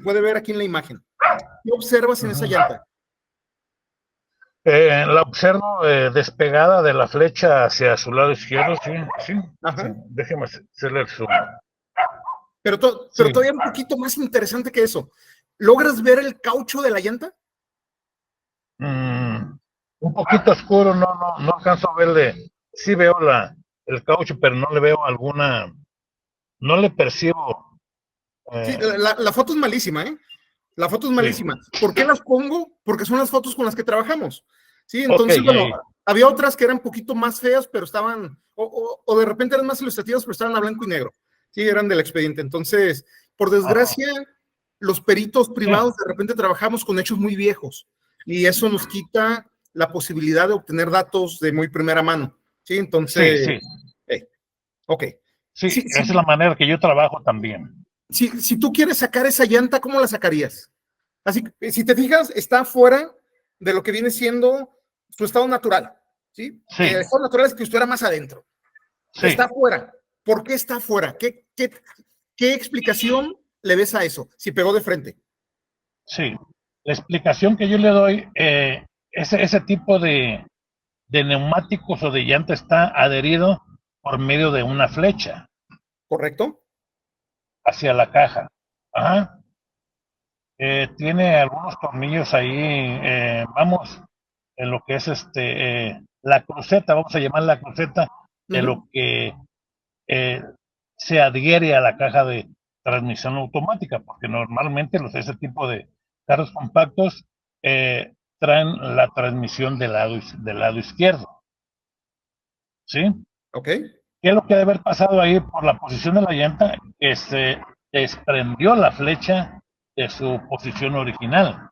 puede ver aquí en la imagen. ¿Qué observas en esa llanta? La observo despegada de la flecha hacia su lado izquierdo, sí, sí. Ajá. Déjeme hacerle el zoom. Pero todavía un poquito más interesante que eso. ¿Logras ver el caucho de la llanta? Un poquito oscuro, no alcanzo a verle. Sí veo el caucho, pero no le veo no le percibo. Sí, la foto es malísima, ¿eh? La foto es Sí. malísima. ¿Por qué las pongo? Porque son las fotos con las que trabajamos. Sí, entonces, Ok, bueno, había otras que eran un poquito más feas, pero estaban, o de repente eran más ilustrativas, pero estaban a blanco y negro. Sí, eran del expediente. Entonces, por desgracia, los peritos privados de repente trabajamos con hechos muy viejos y eso nos quita la posibilidad de obtener datos de muy primera mano. Sí, entonces, sí. ok. Sí, Sí, esa es la manera que yo trabajo también. si tú quieres sacar esa llanta, ¿cómo la sacarías? Así que, si te fijas, está fuera de lo que viene siendo su estado natural, ¿sí? Sí. El estado natural es que estuviera más adentro. Sí. Está fuera. ¿Por qué está fuera? ¿Qué explicación le ves a eso, si pegó de frente? Sí. La explicación que yo le doy, ese tipo de neumáticos o de llanta está adherido por medio de una flecha ¿Correcto? hacia la caja. Ajá. Tiene algunos tornillos ahí, vamos, en lo que es la cruceta, vamos a llamar la cruceta de lo que se adhiere a la caja de transmisión automática, porque normalmente ese tipo de carros compactos traen la transmisión del lado izquierdo, ¿sí? Ok. ¿Qué es lo que debe haber pasado ahí por la posición de la llanta? Que se desprendió la flecha de su posición original.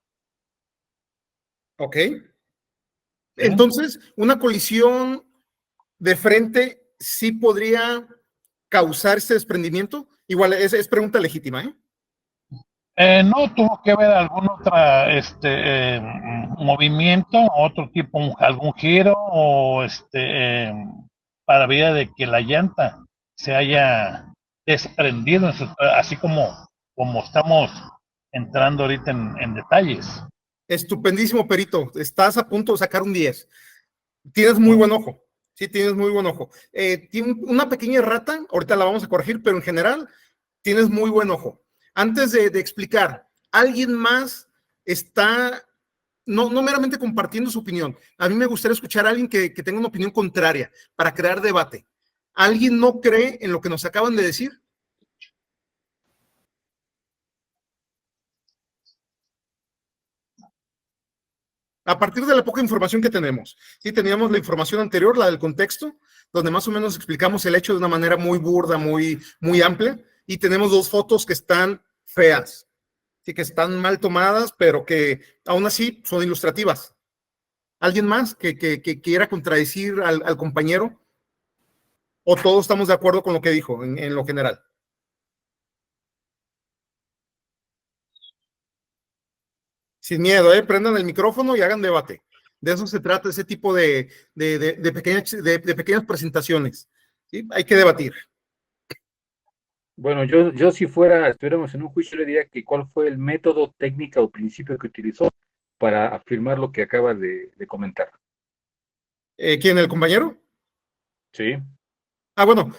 Ok. ¿Sí? Entonces, una colisión de frente sí podría causar este desprendimiento. Igual es pregunta legítima, ¿eh? No tuvo que ver algún otro movimiento, otro tipo, algún giro o para vía de que la llanta se haya desprendido, así como estamos entrando ahorita en detalles. Estupendísimo, perito. Estás a punto de sacar un 10. Tienes muy buen ojo. Sí, tienes muy buen ojo. Tiene una pequeña errata, ahorita la vamos a corregir, pero en general tienes muy buen ojo. Antes de explicar, ¿alguien más está, no meramente compartiendo su opinión? A mí me gustaría escuchar a alguien que tenga una opinión contraria para crear debate. ¿Alguien no cree en lo que nos acaban de decir? A partir de la poca información que tenemos. Sí, teníamos la información anterior, la del contexto, donde más o menos explicamos el hecho de una manera muy burda, muy amplia, y tenemos dos fotos que están feas, sí, que están mal tomadas, pero que aún así son ilustrativas. ¿Alguien más que quiera contradecir al compañero? ¿O todos estamos de acuerdo con lo que dijo en lo general? Sin miedo, prendan el micrófono y hagan debate. De eso se trata, ese tipo de pequeñas presentaciones. ¿Sí? Hay que debatir. Bueno, yo si estuviéramos en un juicio, le diría que cuál fue el método, técnica o principio que utilizó para afirmar lo que acaba de comentar. ¿Quién, el compañero? Sí. Bueno,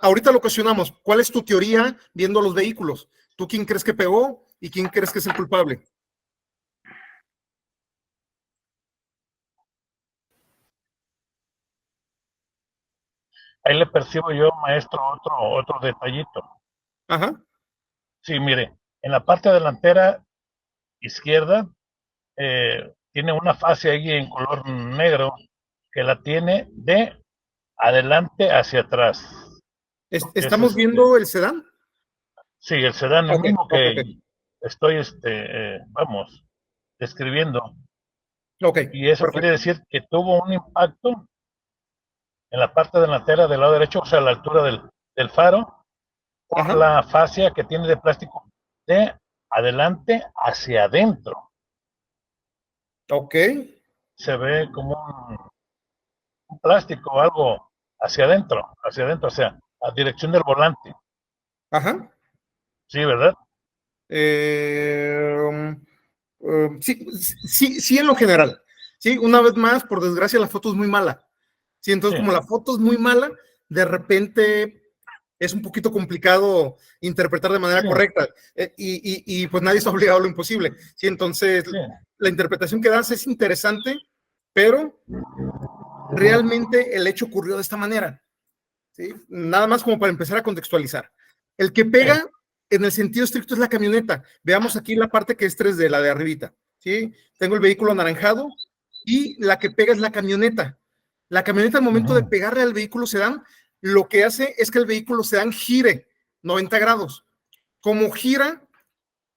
ahorita lo cuestionamos. ¿Cuál es tu teoría viendo los vehículos? ¿Tú quién crees que pegó y quién crees que es el culpable? Ahí le percibo yo, maestro, otro detallito. Ajá. Sí, mire, en la parte delantera izquierda tiene una fase ahí en color negro que la tiene de adelante hacia atrás. ¿Estamos viendo el sedán? Sí, el sedán, el mismo que Okay. estoy, vamos, describiendo. Ok, Y eso quiere perfecto. decir que tuvo un impacto en la parte delantera del lado derecho, o sea, a la altura del faro, por Ajá. la fascia que tiene de plástico de adelante hacia adentro. Ok, se ve como un plástico o algo hacia adentro, o sea, a dirección del volante. ajá. Sí, ¿verdad? Eh, sí, sí, sí, en lo general. Sí, una vez más, por desgracia, la foto es muy mala. Sí, entonces, Sí, como la foto es muy mala, de repente es un poquito complicado interpretar de manera sí, correcta. Pues nadie está obligado a lo imposible. Sí, entonces, sí. la interpretación que das es interesante, pero realmente el hecho ocurrió de esta manera. ¿Sí? Nada más como para empezar a contextualizar. El que Sí. pega en el sentido estricto es la camioneta. Veamos aquí la parte que es 3 de la de arribita. ¿Sí? Tengo el vehículo anaranjado y la que pega es la camioneta. La camioneta al momento de pegarle al vehículo sedán, lo que hace es que el vehículo sedán gire 90 grados. Como gira,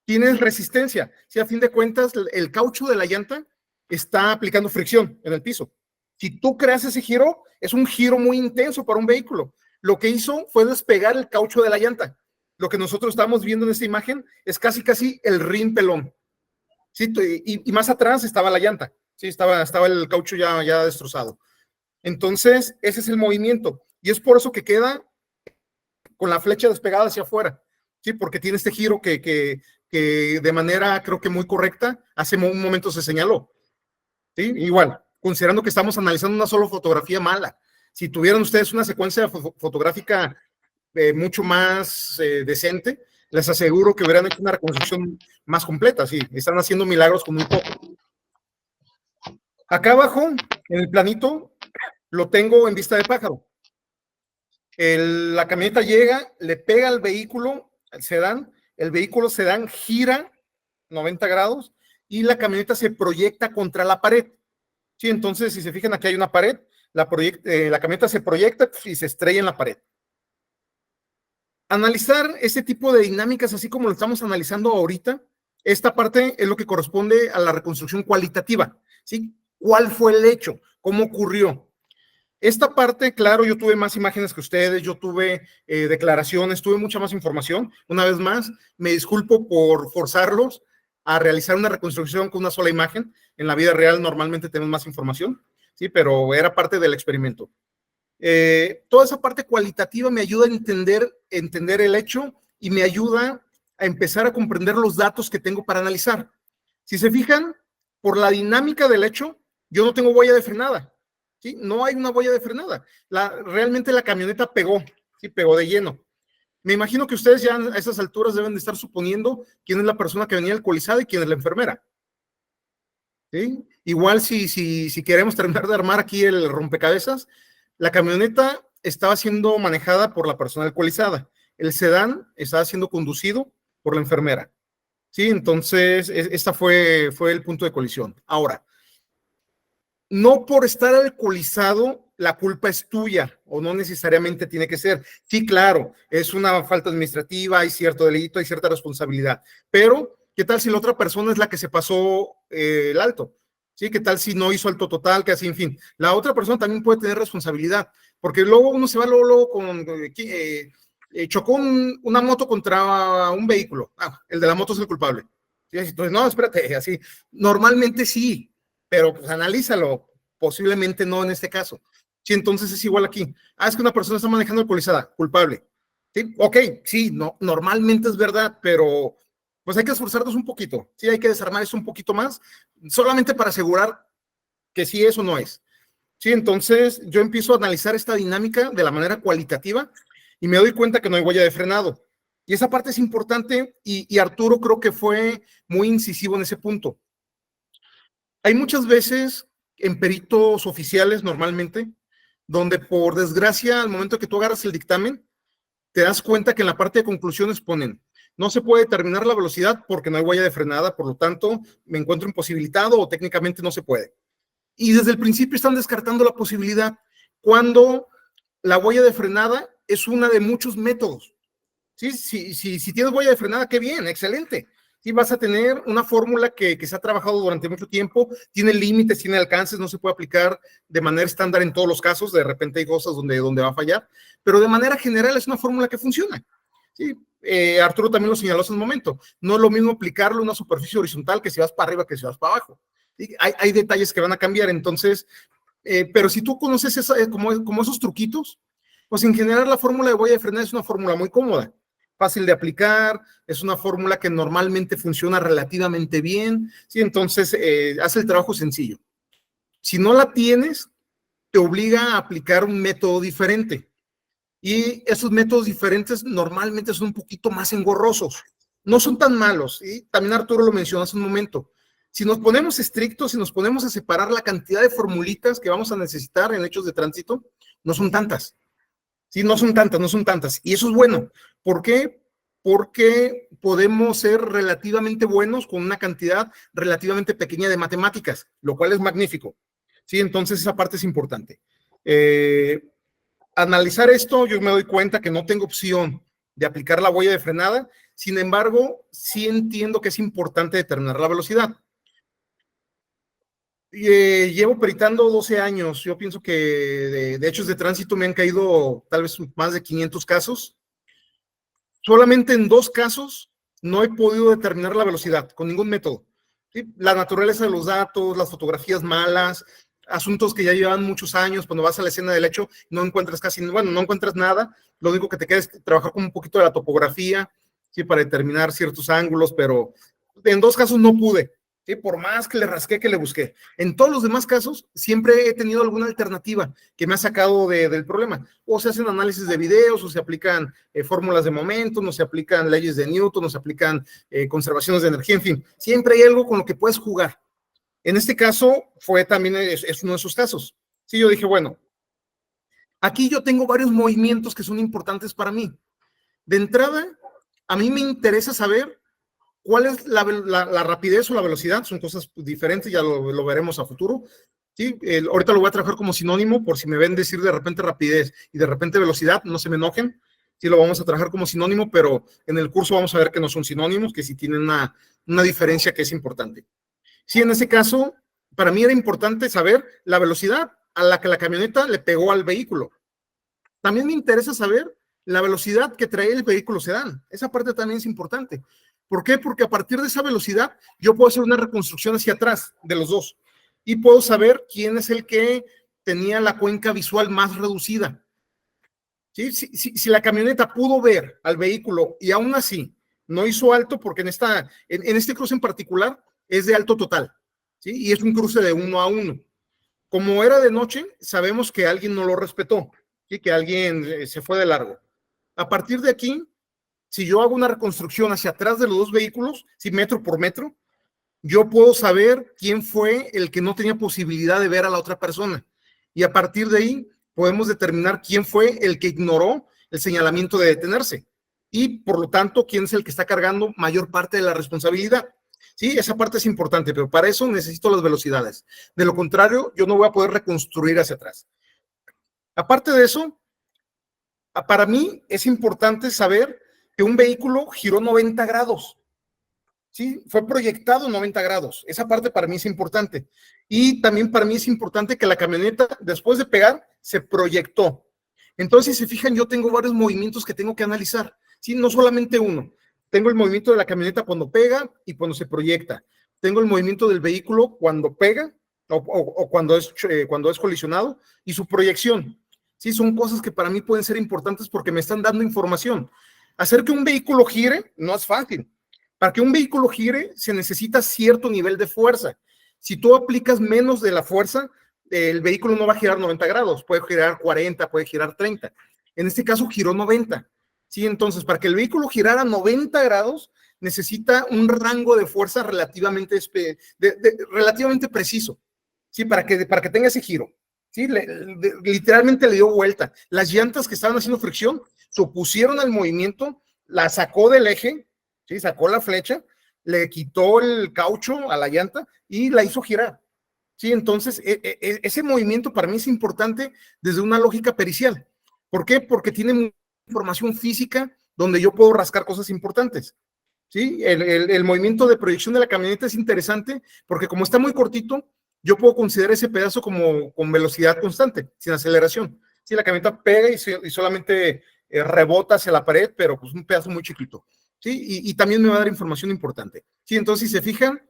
tienes resistencia. Si a fin de cuentas el caucho de la llanta está aplicando fricción en el piso. Si tú creas ese giro, es un giro muy intenso para un vehículo. Lo que hizo fue despegar el caucho de la llanta. Lo que nosotros estamos viendo en esta imagen es casi el rin pelón. ¿Sí? Y más atrás estaba la llanta. ¿Sí? Estaba el caucho ya destrozado. Entonces, ese es el movimiento. Y es por eso que queda con la flecha despegada hacia afuera. ¿Sí? Porque tiene este giro que de manera creo que muy correcta hace un momento se señaló. ¿Sí? Igual, considerando que estamos analizando una sola fotografía mala. Si tuvieran ustedes una secuencia fotográfica mucho más decente, les aseguro que hubieran hecho una reconstrucción más completa. Sí, están haciendo milagros con muy poco. Acá abajo, en el planito, lo tengo en vista de pájaro. La camioneta llega, le pega al vehículo, al sedán, el vehículo sedán gira 90 grados y la camioneta se proyecta contra la pared. Sí, entonces, si se fijan, aquí hay una pared, la camioneta se proyecta y se estrella en la pared. Analizar este tipo de dinámicas, así como lo estamos analizando ahorita, esta parte es lo que corresponde a la reconstrucción cualitativa, ¿sí? ¿Cuál fue el hecho? ¿Cómo ocurrió? Esta parte, claro, yo tuve más imágenes que ustedes, yo tuve declaraciones, tuve mucha más información. Una vez más, me disculpo por forzarlos a realizar una reconstrucción con una sola imagen. En la vida real normalmente tenemos más información, ¿sí? Pero era parte del experimento. Toda esa parte cualitativa me ayuda a entender el hecho y me ayuda a empezar a comprender los datos que tengo para analizar. Si se fijan, por la dinámica del hecho, yo no tengo huella de frenada. ¿Sí? No hay una huella de frenada. Realmente la camioneta pegó, ¿sí? Pegó de lleno. Me imagino que ustedes ya a esas alturas deben de estar suponiendo quién es la persona que venía alcoholizada y quién es la enfermera. ¿Sí? Igual si queremos terminar de armar aquí el rompecabezas, la camioneta estaba siendo manejada por la persona alcoholizada. El sedán estaba siendo conducido por la enfermera. ¿Sí? Entonces, esta fue el punto de colisión. Ahora, no por estar alcoholizado la culpa es tuya o no necesariamente tiene que ser. Sí, claro, es una falta administrativa, hay cierto delito, hay cierta responsabilidad, pero ¿qué tal si la otra persona es la que se pasó el alto? ¿Sí? ¿Qué tal si no hizo alto total? Que así, en fin, la otra persona también puede tener responsabilidad, porque luego uno se va luego con... chocó una moto contra un vehículo. El de la moto es el culpable. ¿Sí? Entonces, no, espérate, así. Normalmente sí, pero pues analízalo, posiblemente no en este caso. Sí, entonces es igual aquí. Es que una persona está manejando alcoholizada, culpable. Sí, ok, sí, no, normalmente es verdad, pero pues hay que esforzarnos un poquito. Sí, hay que desarmar eso un poquito más, solamente para asegurar que sí es o no es. Sí, entonces yo empiezo a analizar esta dinámica de la manera cualitativa y me doy cuenta que no hay huella de frenado. Y esa parte es importante y Arturo creo que fue muy incisivo en ese punto. Hay muchas veces en peritos oficiales normalmente, donde por desgracia al momento que tú agarras el dictamen, te das cuenta que en la parte de conclusiones ponen, no se puede determinar la velocidad porque no hay huella de frenada, por lo tanto me encuentro imposibilitado o técnicamente no se puede. Y desde el principio están descartando la posibilidad cuando la huella de frenada es una de muchos métodos. ¿Sí? Si tienes huella de frenada, qué bien, excelente. Sí, vas a tener una fórmula que se ha trabajado durante mucho tiempo, tiene límites, tiene alcances, no se puede aplicar de manera estándar en todos los casos, de repente hay cosas donde va a fallar, pero de manera general es una fórmula que funciona. ¿Sí? Arturo también lo señaló hace un momento, no es lo mismo aplicarlo a una superficie horizontal que si vas para arriba que si vas para abajo. Hay detalles que van a cambiar, entonces, pero si tú conoces como esos truquitos, pues en general la fórmula de huella de frenada es una fórmula muy cómoda, fácil de aplicar, es una fórmula que normalmente funciona relativamente bien, ¿sí? Entonces hace el trabajo sencillo. Si no la tienes, te obliga a aplicar un método diferente. Y esos métodos diferentes normalmente son un poquito más engorrosos. No son tan malos. Y también Arturo lo mencionó hace un momento. Si nos ponemos estrictos, si nos ponemos a separar la cantidad de formulitas que vamos a necesitar en hechos de tránsito, no son tantas. Sí, no son tantas. Y eso es bueno. ¿Por qué? Porque podemos ser relativamente buenos con una cantidad relativamente pequeña de matemáticas, lo cual es magnífico. Sí, entonces esa parte es importante. Analizar esto, yo me doy cuenta que no tengo opción de aplicar la huella de frenada, sin embargo, sí entiendo que es importante determinar la velocidad. Llevo peritando 12 años, yo pienso que de hechos de tránsito me han caído tal vez más de 500 casos. Solamente en 2 casos no he podido determinar la velocidad con ningún método. ¿Sí? La naturaleza de los datos, las fotografías malas, asuntos que ya llevan muchos años, cuando vas a la escena del hecho no encuentras no encuentras nada, lo único que te queda es trabajar con un poquito de la topografía, ¿sí? Para determinar ciertos ángulos, pero en 2 casos no pude, ¿sí? Por más que le rasqué, que le busqué. En todos los demás casos siempre he tenido alguna alternativa que me ha sacado del problema, o se hacen análisis de videos, o se aplican fórmulas de momento, no se aplican leyes de Newton, no se aplican conservaciones de energía, en fin, siempre hay algo con lo que puedes jugar. En este caso fue también, es uno de esos casos. Sí, yo dije, bueno, aquí yo tengo varios movimientos que son importantes para mí. De entrada, a mí me interesa saber cuál es la rapidez o la velocidad, son cosas diferentes, ya lo veremos a futuro. ¿Sí? Ahorita lo voy a trabajar como sinónimo, por si me ven decir de repente rapidez y de repente velocidad, no se me enojen. Sí, lo vamos a trabajar como sinónimo, pero en el curso vamos a ver que no son sinónimos, que sí tienen una diferencia que es importante. Sí, en ese caso, para mí era importante saber la velocidad a la que la camioneta le pegó al vehículo. También me interesa saber la velocidad que trae el vehículo sedán. Esa parte también es importante. ¿Por qué? Porque a partir de esa velocidad yo puedo hacer una reconstrucción hacia atrás de los dos y puedo saber quién es el que tenía la cuenca visual más reducida. ¿Sí? Si la camioneta pudo ver al vehículo y aún así no hizo alto, porque en este cruce en particular es de alto total, ¿sí? Y es un cruce de 1 a 1. Como era de noche, sabemos que alguien no lo respetó, ¿sí? Que alguien se fue de largo. A partir de aquí, si yo hago una reconstrucción hacia atrás de los dos vehículos, ¿sí? Metro por metro, yo puedo saber quién fue el que no tenía posibilidad de ver a la otra persona. Y a partir de ahí, podemos determinar quién fue el que ignoró el señalamiento de detenerse. Y, por lo tanto, quién es el que está cargando mayor parte de la responsabilidad. Sí, esa parte es importante, pero para eso necesito las velocidades. De lo contrario, yo no voy a poder reconstruir hacia atrás. Aparte de eso, para mí es importante saber que un vehículo giró 90 grados. Sí, fue proyectado 90 grados. Esa parte para mí es importante. Y también para mí es importante que la camioneta, después de pegar, se proyectó. Entonces, si se fijan, yo tengo varios movimientos que tengo que analizar. Sí, no solamente uno. Tengo el movimiento de la camioneta cuando pega y cuando se proyecta. Tengo el movimiento del vehículo cuando pega o cuando es colisionado y su proyección. Sí, son cosas que para mí pueden ser importantes porque me están dando información. Hacer que un vehículo gire no es fácil. Para que un vehículo gire se necesita cierto nivel de fuerza. Si tú aplicas menos de la fuerza, el vehículo no va a girar 90 grados, puede girar 40, puede girar 30. En este caso giró 90. Sí, entonces, para que el vehículo girara 90 grados, necesita un rango de fuerza relativamente preciso, ¿sí? Para que tenga ese giro. ¿Sí? Literalmente le dio vuelta. Las llantas que estaban haciendo fricción se opusieron al movimiento, la sacó del eje, ¿sí? Sacó la flecha, le quitó el caucho a la llanta y la hizo girar. ¿Sí? Entonces, ese movimiento para mí es importante desde una lógica pericial. ¿Por qué? Porque tiene información física donde yo puedo rascar cosas importantes. ¿Sí? El movimiento de proyección de la camioneta es interesante porque como está muy cortito, yo puedo considerar ese pedazo como con velocidad constante, sin aceleración. ¿Sí? La camioneta pega y solamente rebota hacia la pared, pero pues un pedazo muy chiquito. ¿Sí? Y también me va a dar información importante. ¿Sí? Entonces, si se fijan,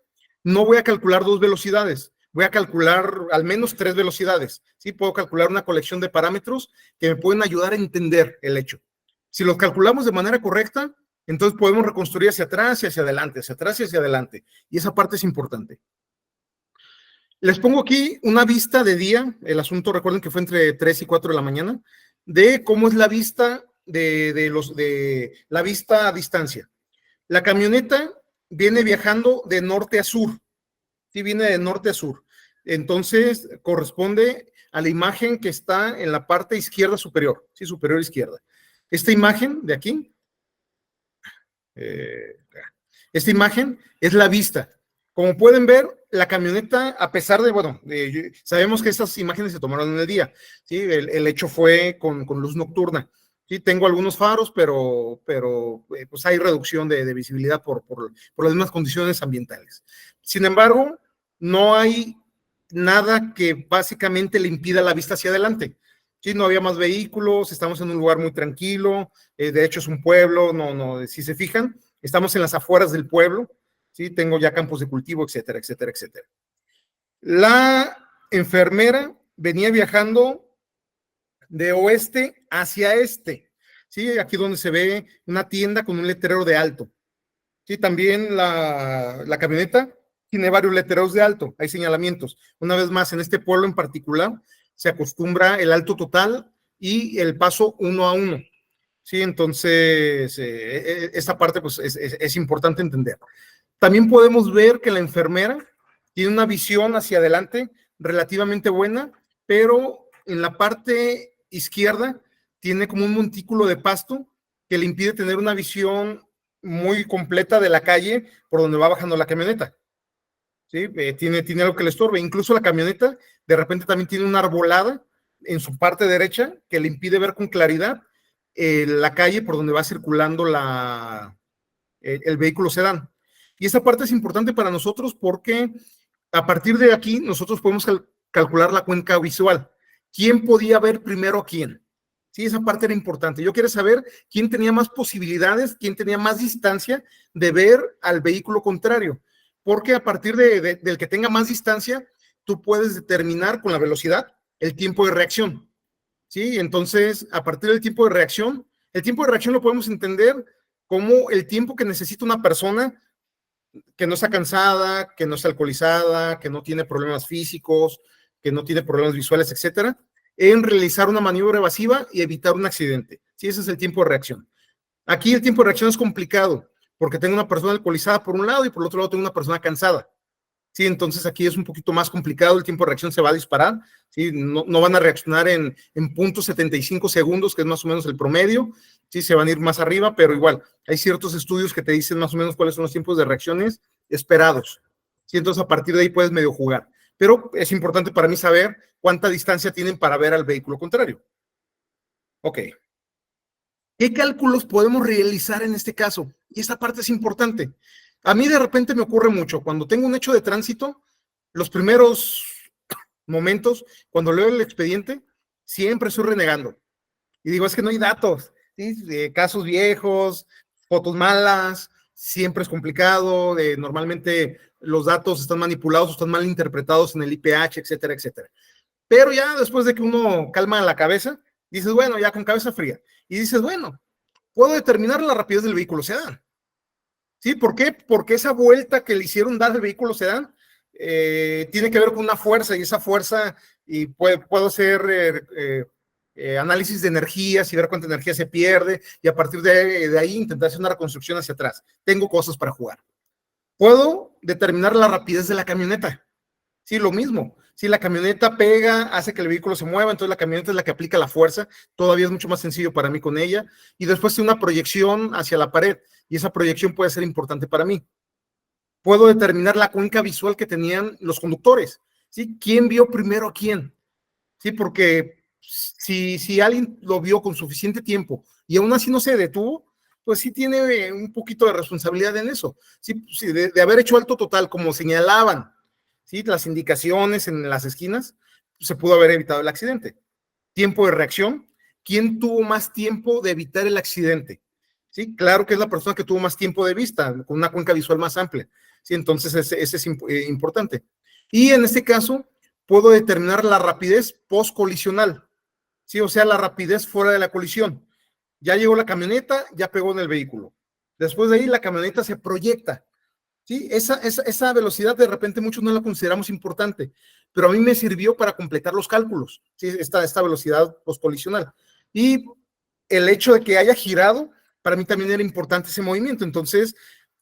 no voy a calcular 2 velocidades, voy a calcular al menos 3 velocidades, ¿sí? Puedo calcular una colección de parámetros que me pueden ayudar a entender el hecho. Si los calculamos de manera correcta, entonces podemos reconstruir hacia atrás y hacia adelante, hacia atrás y hacia adelante, y esa parte es importante. Les pongo aquí una vista de día, el asunto, recuerden que fue entre 3 y 4 de la mañana, de cómo es la vista de la vista a distancia. La camioneta viene viajando de norte a sur, sí, viene de norte a sur. Entonces, corresponde a la imagen que está en la parte izquierda superior, sí, superior izquierda. Esta imagen de aquí, esta imagen es la vista. Como pueden ver, la camioneta, a pesar de, bueno, sabemos que estas imágenes se tomaron en el día, ¿sí? El hecho fue con luz nocturna. Sí, tengo algunos faros, pero pues hay reducción de visibilidad por las mismas condiciones ambientales. Sin embargo, no hay nada que básicamente le impida la vista hacia adelante. Sí, no había más vehículos, estamos en un lugar muy tranquilo, de hecho es un pueblo, si se fijan, estamos en las afueras del pueblo, sí, tengo ya campos de cultivo, etcétera, etcétera, etcétera. La enfermera venía viajando de oeste hacia este, ¿sí? Aquí donde se ve una tienda con un letrero de alto. Sí, también la camioneta tiene varios letreros de alto, hay señalamientos. Una vez más, en este pueblo en particular, se acostumbra el alto total y el paso 1 a 1. Sí, entonces, esta parte pues, es importante entender. También podemos ver que la enfermera tiene una visión hacia adelante relativamente buena, pero en la parte izquierda tiene como un montículo de pasto que le impide tener una visión muy completa de la calle por donde va bajando la camioneta. ¿Sí? Tiene algo que le estorbe. Incluso la camioneta de repente también tiene una arbolada en su parte derecha que le impide ver con claridad la calle por donde va circulando el vehículo sedán. Y esa parte es importante para nosotros porque a partir de aquí nosotros podemos calcular la cuenca visual. ¿Quién podía ver primero a quién? Sí, esa parte era importante. Yo quiero saber quién tenía más posibilidades, quién tenía más distancia de ver al vehículo contrario. Porque a partir del que tenga más distancia, tú puedes determinar con la velocidad el tiempo de reacción. ¿Sí? Entonces, a partir del tiempo de reacción lo podemos entender como el tiempo que necesita una persona que no está cansada, que no está alcoholizada, que no tiene problemas físicos, que no tiene problemas visuales, etcétera, en realizar una maniobra evasiva y evitar un accidente. Sí, ese es el tiempo de reacción. Aquí el tiempo de reacción es complicado, porque tengo una persona alcoholizada por un lado y por el otro lado tengo una persona cansada. Sí, entonces aquí es un poquito más complicado, el tiempo de reacción se va a disparar, ¿sí? No van a reaccionar en 0.75 segundos, que es más o menos el promedio, sí, se van a ir más arriba, pero igual, hay ciertos estudios que te dicen más o menos cuáles son los tiempos de reacciones esperados, ¿sí? Entonces a partir de ahí puedes medio jugar, pero es importante para mí saber cuánta distancia tienen para ver al vehículo contrario. Ok. ¿Qué cálculos podemos realizar en este caso? Y esta parte es importante. A mí de repente me ocurre mucho, cuando tengo un hecho de tránsito, los primeros momentos, cuando leo el expediente, siempre estoy renegando. Y digo, es que no hay datos, ¿sí? De casos viejos, fotos malas, siempre es complicado, normalmente los datos están manipulados o están mal interpretados en el IPH, etcétera, etcétera. Pero ya después de que uno calma la cabeza, dices, bueno, ya con cabeza fría, y dices, bueno, puedo determinar la rapidez del vehículo sedán. ¿Sí? ¿Por qué? Porque esa vuelta que le hicieron dar al vehículo sedán tiene que ver con una fuerza, y esa fuerza, y puedo hacer análisis de energías y ver cuánta energía se pierde, y a partir de ahí intentar hacer una reconstrucción hacia atrás. Tengo cosas para jugar. Puedo determinar la rapidez de la camioneta. Sí, lo mismo. Si la camioneta pega, hace que el vehículo se mueva, entonces la camioneta es la que aplica la fuerza, todavía es mucho más sencillo para mí con ella, y después tiene una proyección hacia la pared, y esa proyección puede ser importante para mí. Puedo determinar la cuenca visual que tenían los conductores, ¿sí? ¿Quién vio primero a quién? Sí, porque si alguien lo vio con suficiente tiempo y aún así no se detuvo, pues sí tiene un poquito de responsabilidad en eso, sí, de haber hecho alto total, como señalaban, ¿sí? Las indicaciones en las esquinas, se pudo haber evitado el accidente. Tiempo de reacción, ¿quién tuvo más tiempo de evitar el accidente? ¿sí? Claro que es la persona que tuvo más tiempo de vista, con una cuenca visual más amplia, ¿sí? Entonces ese es importante. Y en este caso, puedo determinar la rapidez post-colisional, ¿sí? O sea, la rapidez fuera de la colisión. Ya llegó la camioneta, ya pegó en el vehículo. Después de ahí, la camioneta se proyecta, ¿sí? Esa velocidad de repente muchos no la consideramos importante, pero a mí me sirvió para completar los cálculos, ¿sí? Esta velocidad post-colisional. Y el hecho de que haya girado, para mí también era importante ese movimiento. Entonces,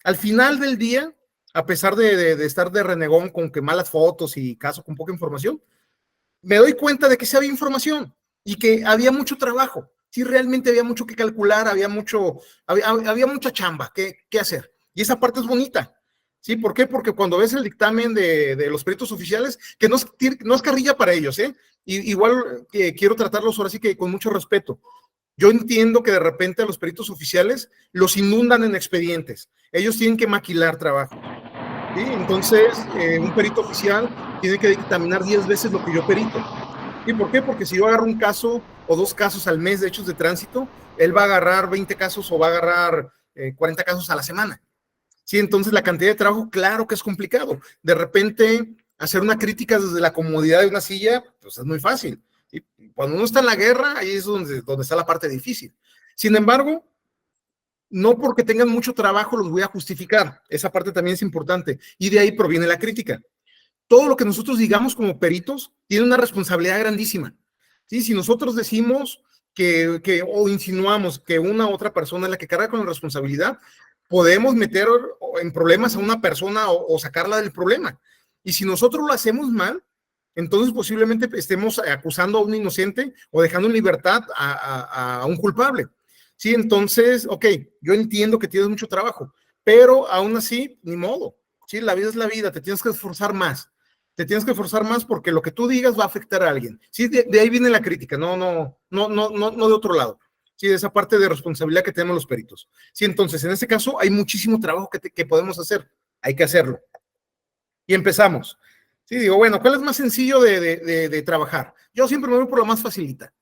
al final del día, a pesar de estar de renegón con que malas fotos y caso con poca información, me doy cuenta de que sí había información y que había mucho trabajo. Sí, realmente había mucho que calcular, había mucha chamba que hacer. Y esa parte es bonita. ¿Sí? ¿Por qué? Porque cuando ves el dictamen de los peritos oficiales, que no es carrilla para ellos, ¿eh? Igual quiero tratarlos ahora sí que con mucho respeto. Yo entiendo que de repente a los peritos oficiales los inundan en expedientes. Ellos tienen que maquilar trabajo. ¿Sí? Entonces, un perito oficial tiene que dictaminar 10 veces lo que yo perito. ¿Y por qué? Porque si yo agarro un caso o 2 casos al mes de hechos de tránsito, él va a agarrar 20 casos o va a agarrar 40 casos a la semana. Sí, entonces la cantidad de trabajo, claro que es complicado. De repente, hacer una crítica desde la comodidad de una silla, pues es muy fácil. Y cuando uno está en la guerra, ahí es donde está la parte difícil. Sin embargo, no porque tengan mucho trabajo los voy a justificar. Esa parte también es importante. Y de ahí proviene la crítica. Todo lo que nosotros digamos como peritos tiene una responsabilidad grandísima. ¿Sí? Si nosotros decimos o insinuamos que una u otra persona es la que carga con la responsabilidad, podemos meter en problemas a una persona o sacarla del problema. Y si nosotros lo hacemos mal, entonces posiblemente estemos acusando a un inocente o dejando en libertad a un culpable. Sí, entonces, ok, yo entiendo que tienes mucho trabajo, pero aún así, ni modo. Sí, la vida es la vida, te tienes que esforzar más. Te tienes que esforzar más porque lo que tú digas va a afectar a alguien. Sí, de ahí viene la crítica, no de otro lado. Sí, de esa parte de responsabilidad que tenemos los peritos. Sí, entonces, en este caso hay muchísimo trabajo que podemos hacer. Hay que hacerlo. Y empezamos. Sí, digo, bueno, ¿cuál es más sencillo de trabajar? Yo siempre me voy por la más facilita.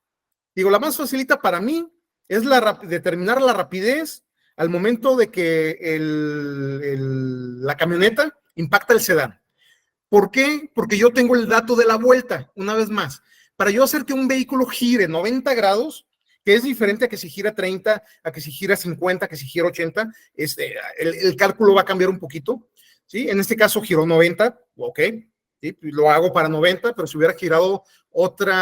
Digo, la más facilita para mí es determinar la rapidez al momento de que la camioneta impacta el sedán. ¿Por qué? Porque yo tengo el dato de la vuelta, una vez más. Para yo hacer que un vehículo gire 90 grados, que es diferente a que si gira 30, a que si gira 50, a que si gira 80, el cálculo va a cambiar un poquito, ¿sí? En este caso giró 90, ok, ¿sí? Lo hago para 90, pero si hubiera girado otro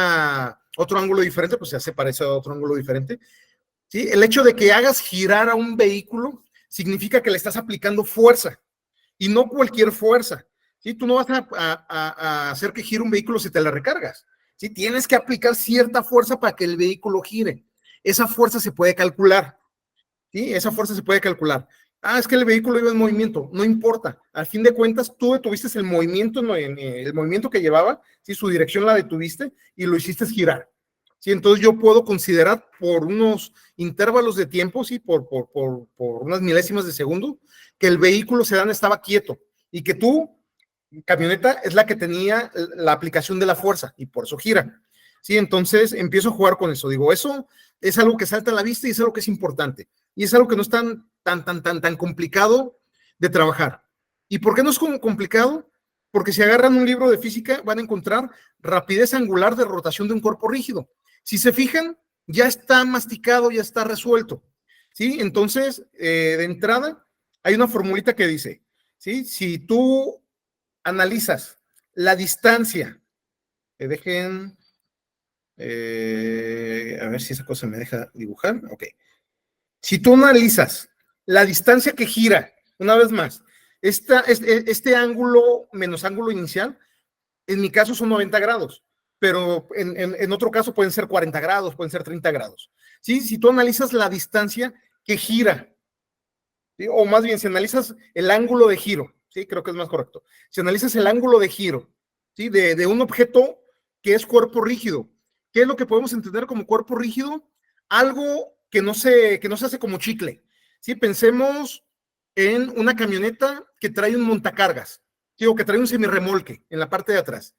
ángulo diferente, pues ya se parece a otro ángulo diferente, ¿sí? El hecho de que hagas girar a un vehículo significa que le estás aplicando fuerza, y no cualquier fuerza. ¿Sí? Tú no vas a hacer que gire un vehículo si te la recargas. ¿Sí? Tienes que aplicar cierta fuerza para que el vehículo gire. Esa fuerza se puede calcular. ¿Sí? Esa fuerza se puede calcular. Ah, es que el vehículo iba en movimiento. No importa. Al fin de cuentas, tú detuviste el movimiento que llevaba, ¿sí? Su dirección la detuviste y lo hiciste girar. ¿Sí? Entonces yo puedo considerar por unos intervalos de tiempo, ¿sí? por unas milésimas de segundo, que el vehículo sedán estaba quieto y que tú, camioneta, es la que tenía la aplicación de la fuerza y por eso gira. Sí, entonces empiezo a jugar con eso. Digo, eso es algo que salta a la vista y es algo que es importante. Y es algo que no es tan complicado de trabajar. ¿Y por qué no es como complicado? Porque si agarran un libro de física van a encontrar rapidez angular de rotación de un cuerpo rígido. Si se fijan, ya está masticado, ya está resuelto. ¿Sí? Entonces, de entrada, hay una formulita que dice, ¿sí? Si tú analizas la distancia, dejen, a ver si esa cosa me deja dibujar, ok. Si tú analizas la distancia que gira, una vez más, este ángulo menos ángulo inicial, en mi caso son 90 grados, pero en otro caso pueden ser 40 grados, pueden ser 30 grados. ¿Sí? Si tú analizas la distancia que gira, ¿sí? O más bien, si analizas el ángulo de giro, ¿sí? Creo que es más correcto. Si analizas el ángulo de giro, ¿sí? de un objeto que es cuerpo rígido, ¿qué es lo que podemos entender como cuerpo rígido? Algo que no se hace como chicle. ¿Sí? Pensemos en una camioneta que trae un montacargas, ¿sí? O que trae un semirremolque en la parte de atrás.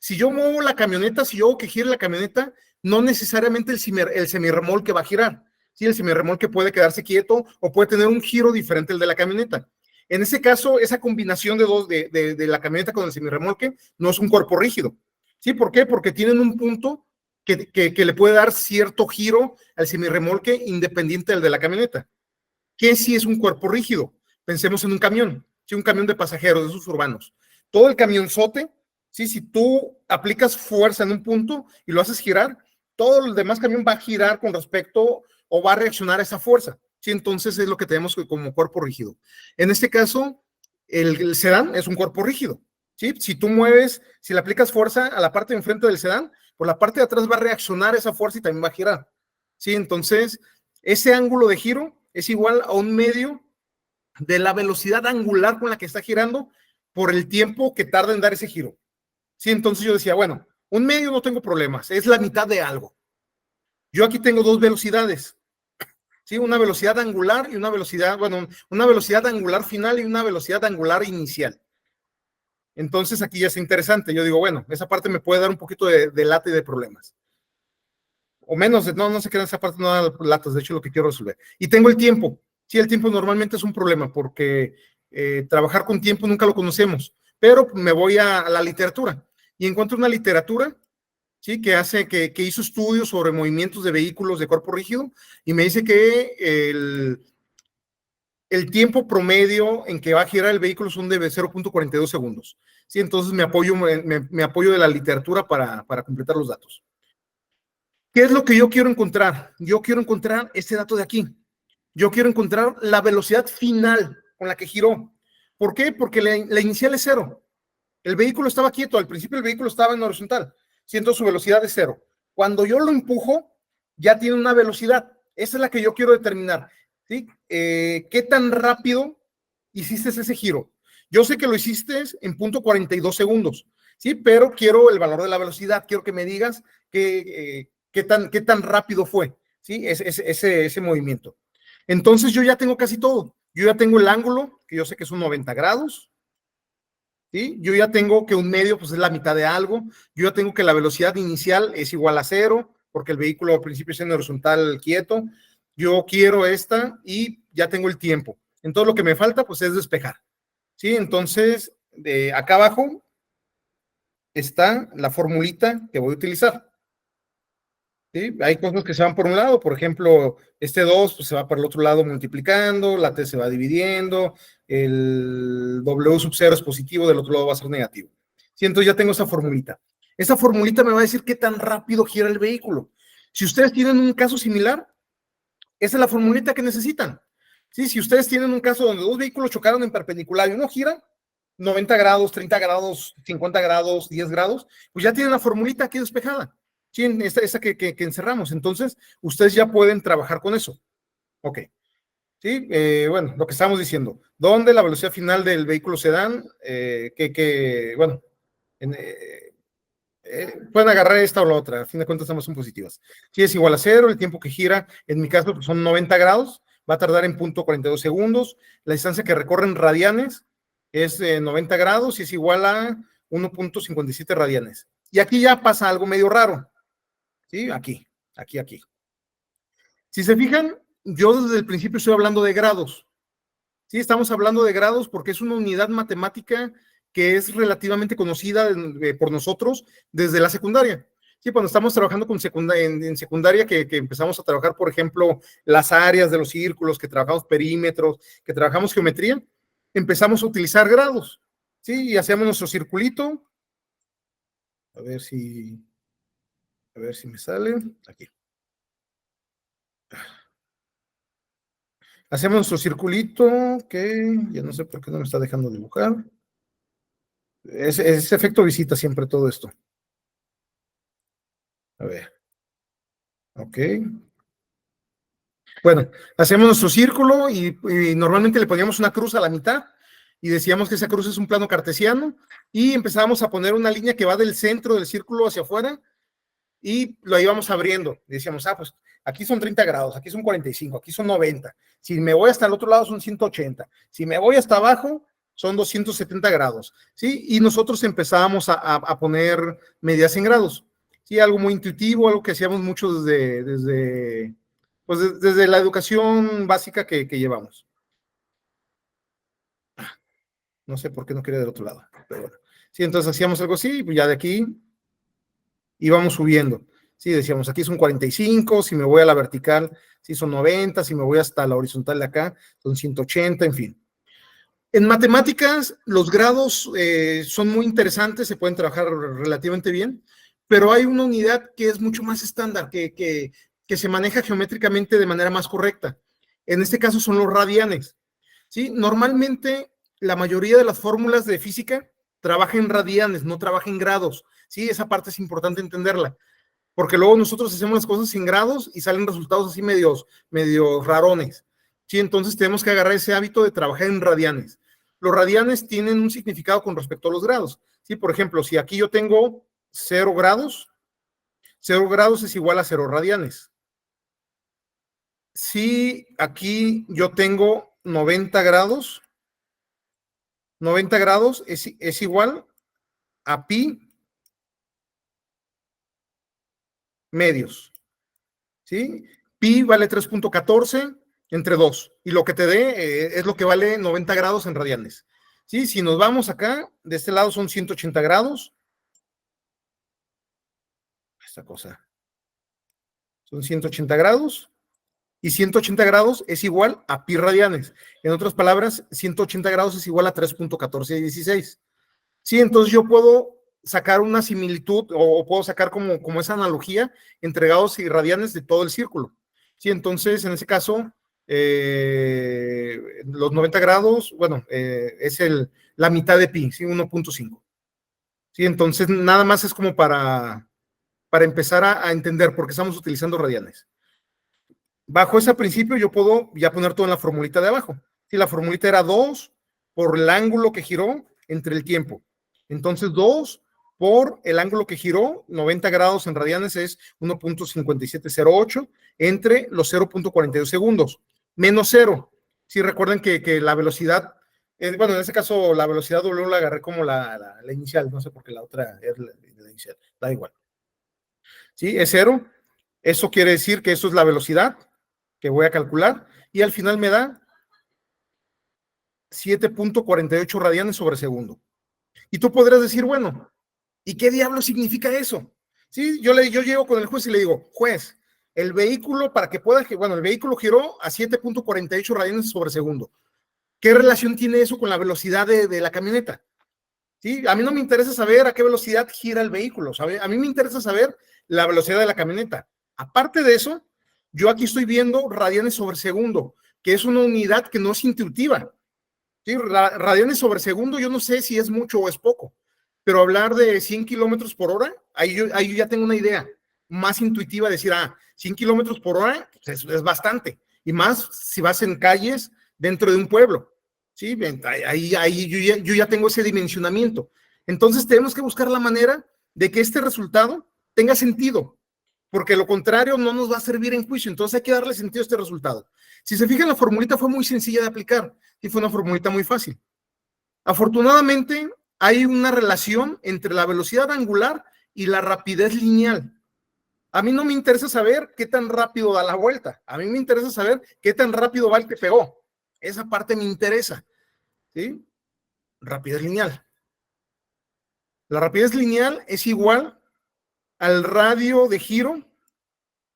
Si yo muevo la camioneta, si yo hago que gire la camioneta, no necesariamente el semirremolque va a girar. ¿sí? El semirremolque puede quedarse quieto o puede tener un giro diferente al de la camioneta. En ese caso, esa combinación de la camioneta con el semirremolque no es un cuerpo rígido. ¿Sí? ¿Por qué? Porque tienen un punto que le puede dar cierto giro al semirremolque independiente del de la camioneta. ¿Qué sí es un cuerpo rígido? Pensemos en un camión, ¿sí? Un camión de pasajeros, de esos urbanos. Todo el camionzote, ¿sí? Si tú aplicas fuerza en un punto y lo haces girar, todo el demás camión va a girar con respecto o va a reaccionar a esa fuerza. ¿Sí? Entonces es lo que tenemos como cuerpo rígido. En este caso, el sedán es un cuerpo rígido. ¿Sí? Si tú mueves, si le aplicas fuerza a la parte de enfrente del sedán, por la parte de atrás va a reaccionar esa fuerza y también va a girar. ¿Sí? Entonces, ese ángulo de giro es igual a un medio de la velocidad angular con la que está girando por el tiempo que tarda en dar ese giro. ¿Sí? Entonces yo decía, bueno, un medio no tengo problemas, es la mitad de algo. Yo aquí tengo dos velocidades, ¿sí? Una velocidad angular y una velocidad, bueno, una velocidad angular final y una velocidad angular inicial. Entonces aquí ya es interesante. Yo digo, bueno, esa parte me puede dar un poquito de lata y de problemas. O menos, no se queda en esa parte, no da latas, de hecho lo que quiero resolver. Y tengo el tiempo. Sí, el tiempo normalmente es un problema porque trabajar con tiempo nunca lo conocemos, pero me voy a la literatura y encuentro una literatura, ¿sí? Que hizo estudios sobre movimientos de vehículos de cuerpo rígido y me dice que el tiempo promedio en que va a girar el vehículo son de 0.42 segundos. ¿Sí? Entonces me apoyo de la literatura para completar los datos. ¿Qué es lo que yo quiero encontrar? Yo quiero encontrar este dato de aquí. Yo quiero encontrar la velocidad final con la que giró. ¿Por qué? Porque la inicial es 0. El vehículo estaba quieto, al principio el vehículo estaba en horizontal, siendo su velocidad de 0. Cuando yo lo empujo, ya tiene una velocidad. Esa es la que yo quiero determinar. ¿Sí? ¿Qué tan rápido hiciste ese giro? Yo sé que lo hiciste en 0.42 segundos, ¿sí? Pero quiero el valor de la velocidad, quiero que me digas qué tan rápido fue, ¿sí? Ese movimiento. Entonces yo ya tengo casi todo. Yo ya tengo el ángulo, que yo sé que son 90 grados, ¿sí? Yo ya tengo que un medio pues es la mitad de algo. Yo ya tengo que la velocidad inicial es igual a 0, porque el vehículo al principio es en horizontal quieto. Yo quiero esta y ya tengo el tiempo. Entonces lo que me falta pues es despejar, ¿sí? Entonces acá abajo está la formulita que voy a utilizar. ¿Sí? Hay cosas que se van por un lado, por ejemplo, este 2 pues, se va por el otro lado multiplicando, la T se va dividiendo, el W sub 0 es positivo, del otro lado va a ser negativo. ¿Sí? Entonces ya tengo esa formulita. Esa formulita me va a decir qué tan rápido gira el vehículo. Si ustedes tienen un caso similar, esa es la formulita que necesitan. ¿Sí? Si ustedes tienen un caso donde dos vehículos chocaron en perpendicular y uno gira 90 grados, 30 grados, 50 grados, 10 grados, pues ya tienen la formulita aquí despejada. Sí, esa que encerramos. Entonces, ustedes ya pueden trabajar con eso. Ok. Sí, bueno, lo que estamos diciendo. ¿Dónde la velocidad final del vehículo sedán? Bueno, pueden agarrar esta o la otra. A fin de cuentas, estamos en positivas. Si es igual a 0, el tiempo que gira, en mi caso, pues son 90 grados, va a tardar en 0.42 segundos. La distancia que recorren radianes es 90 grados y es igual a 1.57 radianes. Y aquí ya pasa algo medio raro. ¿Sí? Aquí. Si se fijan, yo desde el principio estoy hablando de grados. Sí, estamos hablando de grados porque es una unidad matemática que es relativamente conocida por nosotros desde la secundaria. Sí, cuando estamos trabajando en secundaria, que empezamos a trabajar, por ejemplo, las áreas de los círculos, que trabajamos perímetros, que trabajamos geometría, empezamos a utilizar grados. Sí, y hacíamos nuestro circulito. A ver si me sale. Aquí. Hacemos nuestro circulito, que ya no sé por qué no me está dejando dibujar. Es efecto visita siempre todo esto. A ver. Ok. Bueno, hacemos nuestro círculo y normalmente le poníamos una cruz a la mitad y decíamos que esa cruz es un plano cartesiano y empezábamos a poner una línea que va del centro del círculo hacia afuera y lo íbamos abriendo. Y decíamos, pues aquí son 30 grados, aquí son 45, aquí son 90. Si me voy hasta el otro lado son 180. Si me voy hasta abajo son 270 grados, ¿sí? Y nosotros empezábamos a poner medidas en grados, ¿sí? Algo muy intuitivo, algo que hacíamos mucho desde Pues desde la educación básica que llevamos. No sé por qué no quería del otro lado, pero bueno. Sí, entonces hacíamos algo así, y ya de aquí íbamos subiendo. Sí, decíamos, aquí son 45, si me voy a la vertical, sí son 90, si me voy hasta la horizontal de acá, son 180, en fin. En matemáticas, los grados son muy interesantes, se pueden trabajar relativamente bien, pero hay una unidad que es mucho más estándar, que se maneja geométricamente de manera más correcta. En este caso son los radianes. ¿Sí? Normalmente, la mayoría de las fórmulas de física trabaja en radianes, no trabaja en grados. ¿Sí? Esa parte es importante entenderla, porque luego nosotros hacemos las cosas en grados y salen resultados así medios rarones. ¿Sí? Entonces tenemos que agarrar ese hábito de trabajar en radianes. Los radianes tienen un significado con respecto a los grados. ¿Sí? Por ejemplo, si aquí yo tengo 0 grados es igual a 0 radianes. Si aquí yo tengo 90 grados es igual a pi medios. ¿Sí? Pi vale 3.14 entre 2, y lo que te dé es lo que vale 90 grados en radianes. ¿Sí? Si nos vamos acá, de este lado son 180 grados. Esta cosa. Son 180 grados, y 180 grados es igual a pi radianes. En otras palabras, 180 grados es igual a 3.1416. Sí, entonces yo puedo sacar una similitud o puedo sacar como esa analogía entre grados y radianes de todo el círculo. Sí, entonces en ese caso, los 90 grados, bueno, es la mitad de pi, ¿sí? 1.5. Sí, entonces nada más es como para empezar a entender por qué estamos utilizando radianes. Bajo ese principio yo puedo ya poner todo en la formulita de abajo. Si la formulita era 2 por el ángulo que giró entre el tiempo. Entonces 2 por el ángulo que giró, 90 grados en radianes es 1.5708 entre los 0.42 segundos, menos 0. Si recuerden que la velocidad, bueno, en este caso la velocidad W la agarré como la inicial, no sé por qué la otra es la inicial, da igual. ¿Sí? Es 0. Eso quiere decir que eso es la velocidad que voy a calcular, y al final me da 7.48 radianes sobre segundo. Y tú podrás decir, bueno, ¿y qué diablo significa eso? Sí, yo llego con el juez y le digo, juez, el vehículo el vehículo giró a 7.48 radianes sobre segundo. ¿Qué relación tiene eso con la velocidad de la camioneta? ¿Sí? A mí no me interesa saber a qué velocidad gira el vehículo, ¿sabe? A mí me interesa saber la velocidad de la camioneta. Aparte de eso, yo aquí estoy viendo radianes sobre segundo, que es una unidad que no es intuitiva. ¿Sí? Radianes sobre segundo, yo no sé si es mucho o es poco, pero hablar de 100 kilómetros por hora, ahí yo ya tengo una idea más intuitiva de decir, 100 kilómetros por hora pues es bastante, y más si vas en calles dentro de un pueblo. ¿Sí? Ahí yo ya tengo ese dimensionamiento. Entonces tenemos que buscar la manera de que este resultado tenga sentido, porque lo contrario no nos va a servir en juicio. Entonces hay que darle sentido a este resultado. Si se fijan, la formulita fue muy sencilla de aplicar y fue una formulita muy fácil. Afortunadamente, hay una relación entre la velocidad angular y la rapidez lineal. A mí no me interesa saber qué tan rápido da la vuelta. A mí me interesa saber qué tan rápido va el que pegó. Esa parte me interesa. ¿Sí? Rapidez lineal. La rapidez lineal es igual al radio de giro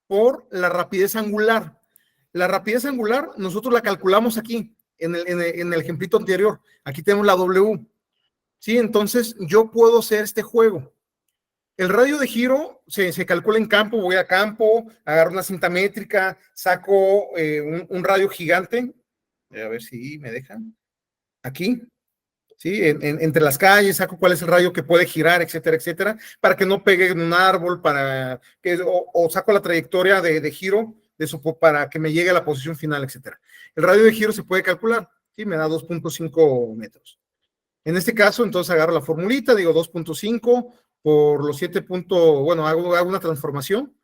por la rapidez angular. La rapidez angular nosotros la calculamos aquí, en el ejemplito anterior. Aquí tenemos la W. ¿Sí? Entonces yo puedo hacer este juego. El radio de giro se calcula en campo, voy a campo, agarro una cinta métrica, saco un radio gigante, a ver si me dejan, aquí, ¿sí? Entre las calles, saco cuál es el radio que puede girar, etcétera, etcétera, para que no pegue en un árbol, o saco la trayectoria de giro para que me llegue a la posición final, etcétera. El radio de giro se puede calcular, ¿sí? Me da 2.5 metros. En este caso, entonces agarro la formulita, digo 2.5 por los 7. Bueno, hago una transformación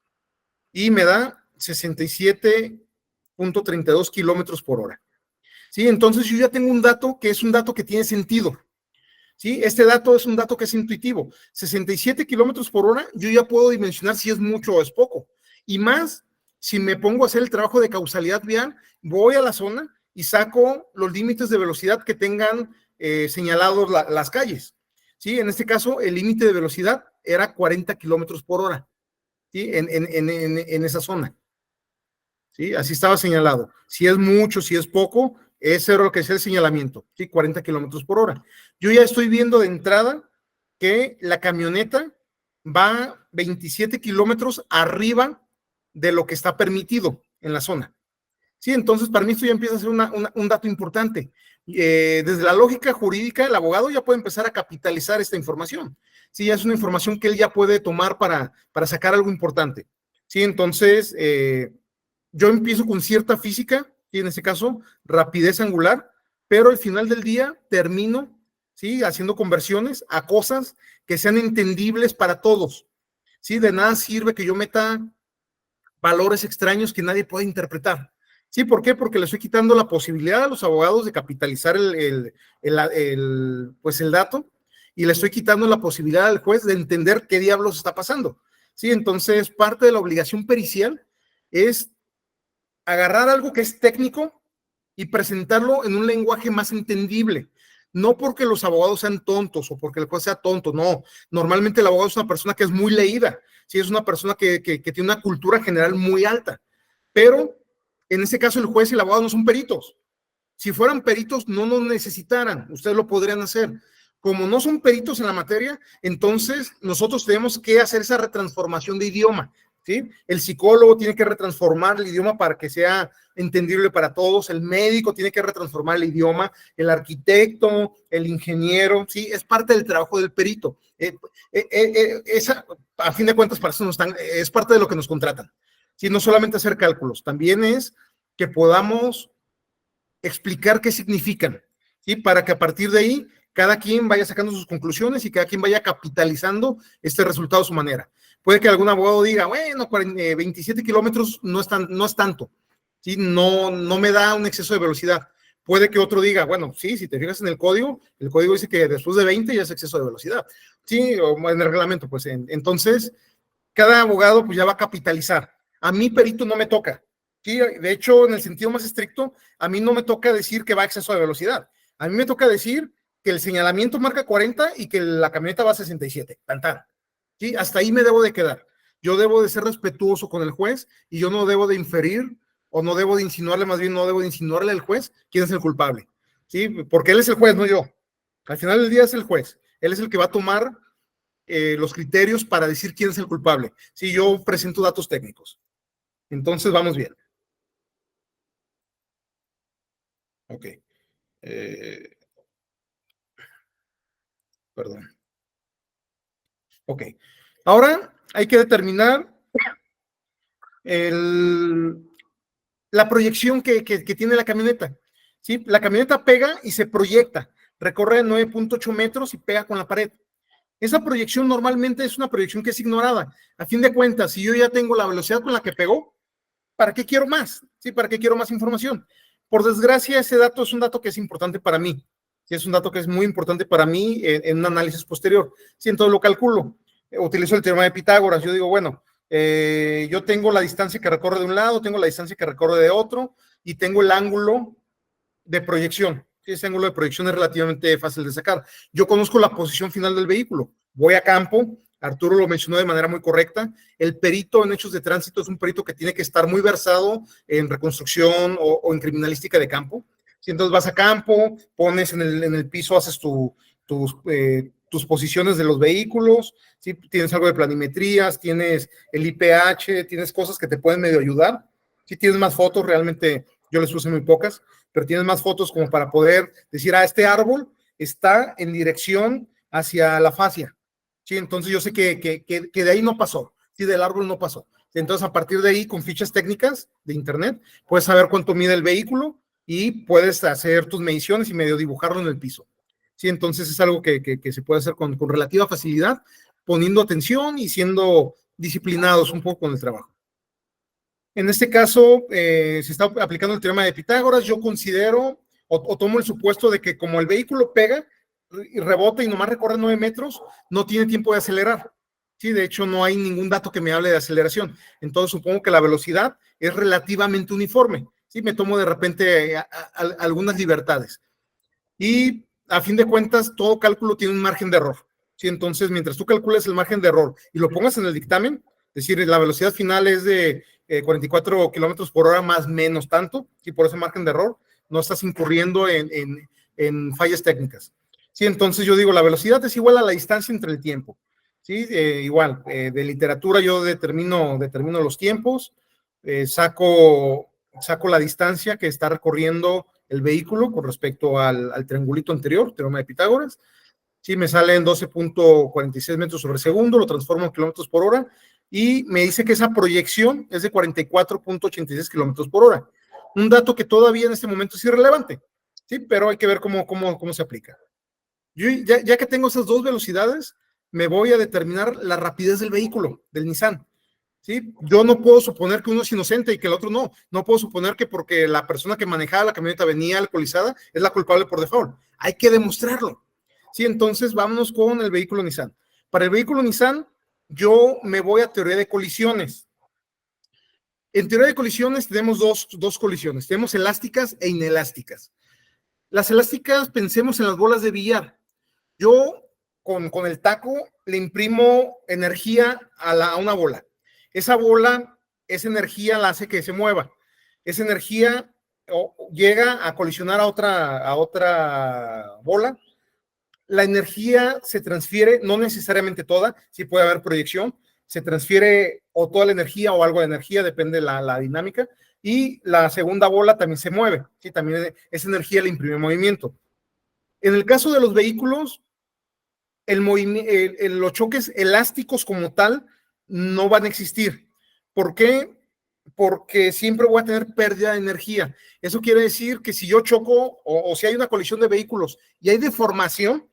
y me da 67.32 kilómetros por hora. ¿Sí? Entonces yo ya tengo un dato que es un dato que tiene sentido. ¿Sí? Este dato es un dato que es intuitivo. 67 kilómetros por hora, yo ya puedo dimensionar si es mucho o es poco. Y más Si me pongo a hacer el trabajo de causalidad vial, voy a la zona y saco los límites de velocidad que tengan señalados las calles. ¿Sí? En este caso, el límite de velocidad era 40 kilómetros por hora, ¿sí? En esa zona. ¿Sí? Así estaba señalado. Si es mucho, si es poco, ese era lo que es el señalamiento, ¿sí? 40 kilómetros por hora. Yo ya estoy viendo de entrada que la camioneta va 27 kilómetros arriba de lo que está permitido en la zona. Sí, entonces para mí esto ya empieza a ser un dato importante. Desde la lógica jurídica, el abogado ya puede empezar a capitalizar esta información. Sí, ya es una información que él ya puede tomar para sacar algo importante. Sí, entonces yo empiezo con cierta física, y en este caso rapidez angular, pero al final del día termino, ¿sí? Haciendo conversiones a cosas que sean entendibles para todos. ¿Sí? De nada sirve que yo meta valores extraños que nadie puede interpretar. ¿Sí? ¿Por qué? Porque le estoy quitando la posibilidad a los abogados de capitalizar pues el dato, y le estoy quitando la posibilidad al juez de entender qué diablos está pasando. ¿Sí? Entonces, parte de la obligación pericial es agarrar algo que es técnico y presentarlo en un lenguaje más entendible. No porque los abogados sean tontos o porque el juez sea tonto, no. Normalmente el abogado es una persona que es muy leída, sí, es una persona que tiene una cultura general muy alta, pero en este caso el juez y el abogado no son peritos. Si fueran peritos, no nos necesitaran, ustedes lo podrían hacer. Como no son peritos en la materia, entonces nosotros tenemos que hacer esa retransformación de idioma, ¿sí? El psicólogo tiene que retransformar el idioma para que sea entendible para todos, el médico tiene que retransformar el idioma, el arquitecto, el ingeniero, ¿sí? Es parte del trabajo del perito. Esa, a fin de cuentas, para eso es parte de lo que nos contratan. ¿Sí? No solamente hacer cálculos, también es que podamos explicar qué significan, ¿sí? Para que a partir de ahí cada quien vaya sacando sus conclusiones y cada quien vaya capitalizando este resultado a su manera. Puede que algún abogado diga, bueno, 27 kilómetros no es tanto, ¿sí? No me da un exceso de velocidad. Puede que otro diga, bueno, sí, si te fijas en el código dice que después de 20 ya es exceso de velocidad, ¿sí? O en el reglamento, pues entonces cada abogado pues ya va a capitalizar. A mí perito no me toca, ¿sí? De hecho, en el sentido más estricto, a mí no me toca decir que va a exceso de velocidad. A mí me toca decir que el señalamiento marca 40 y que la camioneta va a 67. Tantar. ¿Sí? Hasta ahí me debo de quedar. Yo debo de ser respetuoso con el juez y yo no debo de inferir o no debo de insinuarle, más bien no debo de insinuarle al juez quién es el culpable. ¿Sí? Porque él es el juez, no yo. Al final del día es el juez. Él es el que va a tomar los criterios para decir quién es el culpable. Sí, yo presento datos técnicos. Entonces, vamos bien. Ok. Perdón. Ok. Ahora hay que determinar la proyección que tiene la camioneta. ¿Sí? La camioneta pega y se proyecta. Recorre 9.8 metros y pega con la pared. Esa proyección normalmente es una proyección que es ignorada. A fin de cuentas, si yo ya tengo la velocidad con la que pegó, ¿para qué quiero más? ¿Sí? ¿Para qué quiero más información? Por desgracia, ese dato es un dato que es importante para mí. ¿Sí? Es un dato que es muy importante para mí en un análisis posterior. ¿Sí? Entonces lo calculo. Utilizo el teorema de Pitágoras. Yo digo, bueno, yo tengo la distancia que recorre de un lado, tengo la distancia que recorre de otro y tengo el ángulo de proyección. Ese ángulo de proyección es relativamente fácil de sacar. Yo conozco la posición final del vehículo. Voy a campo. Arturo lo mencionó de manera muy correcta. El perito en hechos de tránsito es un perito que tiene que estar muy versado en reconstrucción o en criminalística de campo. Si entonces vas a campo, pones en el piso, haces tus posiciones de los vehículos, ¿sí? Tienes algo de planimetrías, tienes el IPH, tienes cosas que te pueden medio ayudar. Si tienes más fotos, realmente yo les puse muy pocas, pero tienes más fotos como para poder decir, este árbol está en dirección hacia la fascia. Sí, entonces yo sé que de ahí no pasó, sí, del árbol no pasó. Entonces, a partir de ahí, con fichas técnicas de internet, puedes saber cuánto mide el vehículo y puedes hacer tus mediciones y medio dibujarlo en el piso. Sí, entonces es algo que se puede hacer con relativa facilidad, poniendo atención y siendo disciplinados un poco con el trabajo. En este caso, se está aplicando el teorema de Pitágoras. Yo considero o tomo el supuesto de que como el vehículo pega y rebota y nomás recorre 9 metros, no tiene tiempo de acelerar. Sí, de hecho no hay ningún dato que me hable de aceleración. Entonces supongo que la velocidad es relativamente uniforme. Sí, me tomo de repente algunas libertades. Y a fin de cuentas, todo cálculo tiene un margen de error. ¿Sí? Entonces, mientras tú calcules el margen de error y lo pongas en el dictamen, es decir, la velocidad final es de 44 kilómetros por hora más menos tanto, y por ese margen de error no estás incurriendo en fallas técnicas. Sí, entonces yo digo, la velocidad es igual a la distancia entre el tiempo. Sí, igual, de literatura yo determino los tiempos, saco la distancia que está recorriendo el vehículo con respecto al triangulito anterior, teorema de Pitágoras. Sí, me sale en 12.46 metros sobre segundo, lo transformo en kilómetros por hora y me dice que esa proyección es de 44.86 kilómetros por hora. Un dato que todavía en este momento es irrelevante, ¿sí? Pero hay que ver cómo se aplica. Yo ya que tengo esas dos velocidades, me voy a determinar la rapidez del vehículo, del Nissan. ¿Sí? Yo no puedo suponer que uno es inocente y que el otro no. No puedo suponer que porque la persona que manejaba la camioneta venía alcoholizada es la culpable por default. Hay que demostrarlo. ¿Sí? Entonces vámonos con el vehículo Nissan. Para el vehículo Nissan, yo me voy a teoría de colisiones. En teoría de colisiones tenemos dos colisiones. Tenemos elásticas e inelásticas. Las elásticas, pensemos en las bolas de billar. Yo con el taco le imprimo energía a una bola. Esa bola, esa energía la hace que se mueva. Esa energía llega a colisionar a otra bola. La energía se transfiere, no necesariamente toda, sí puede haber proyección, se transfiere o toda la energía o algo de energía, depende de la dinámica, y la segunda bola también se mueve, ¿sí? También esa energía le imprime movimiento. En el caso de los vehículos, los choques elásticos como tal no van a existir. ¿Por qué? Porque siempre voy a tener pérdida de energía. Eso quiere decir que si yo choco o si hay una colisión de vehículos y hay deformación,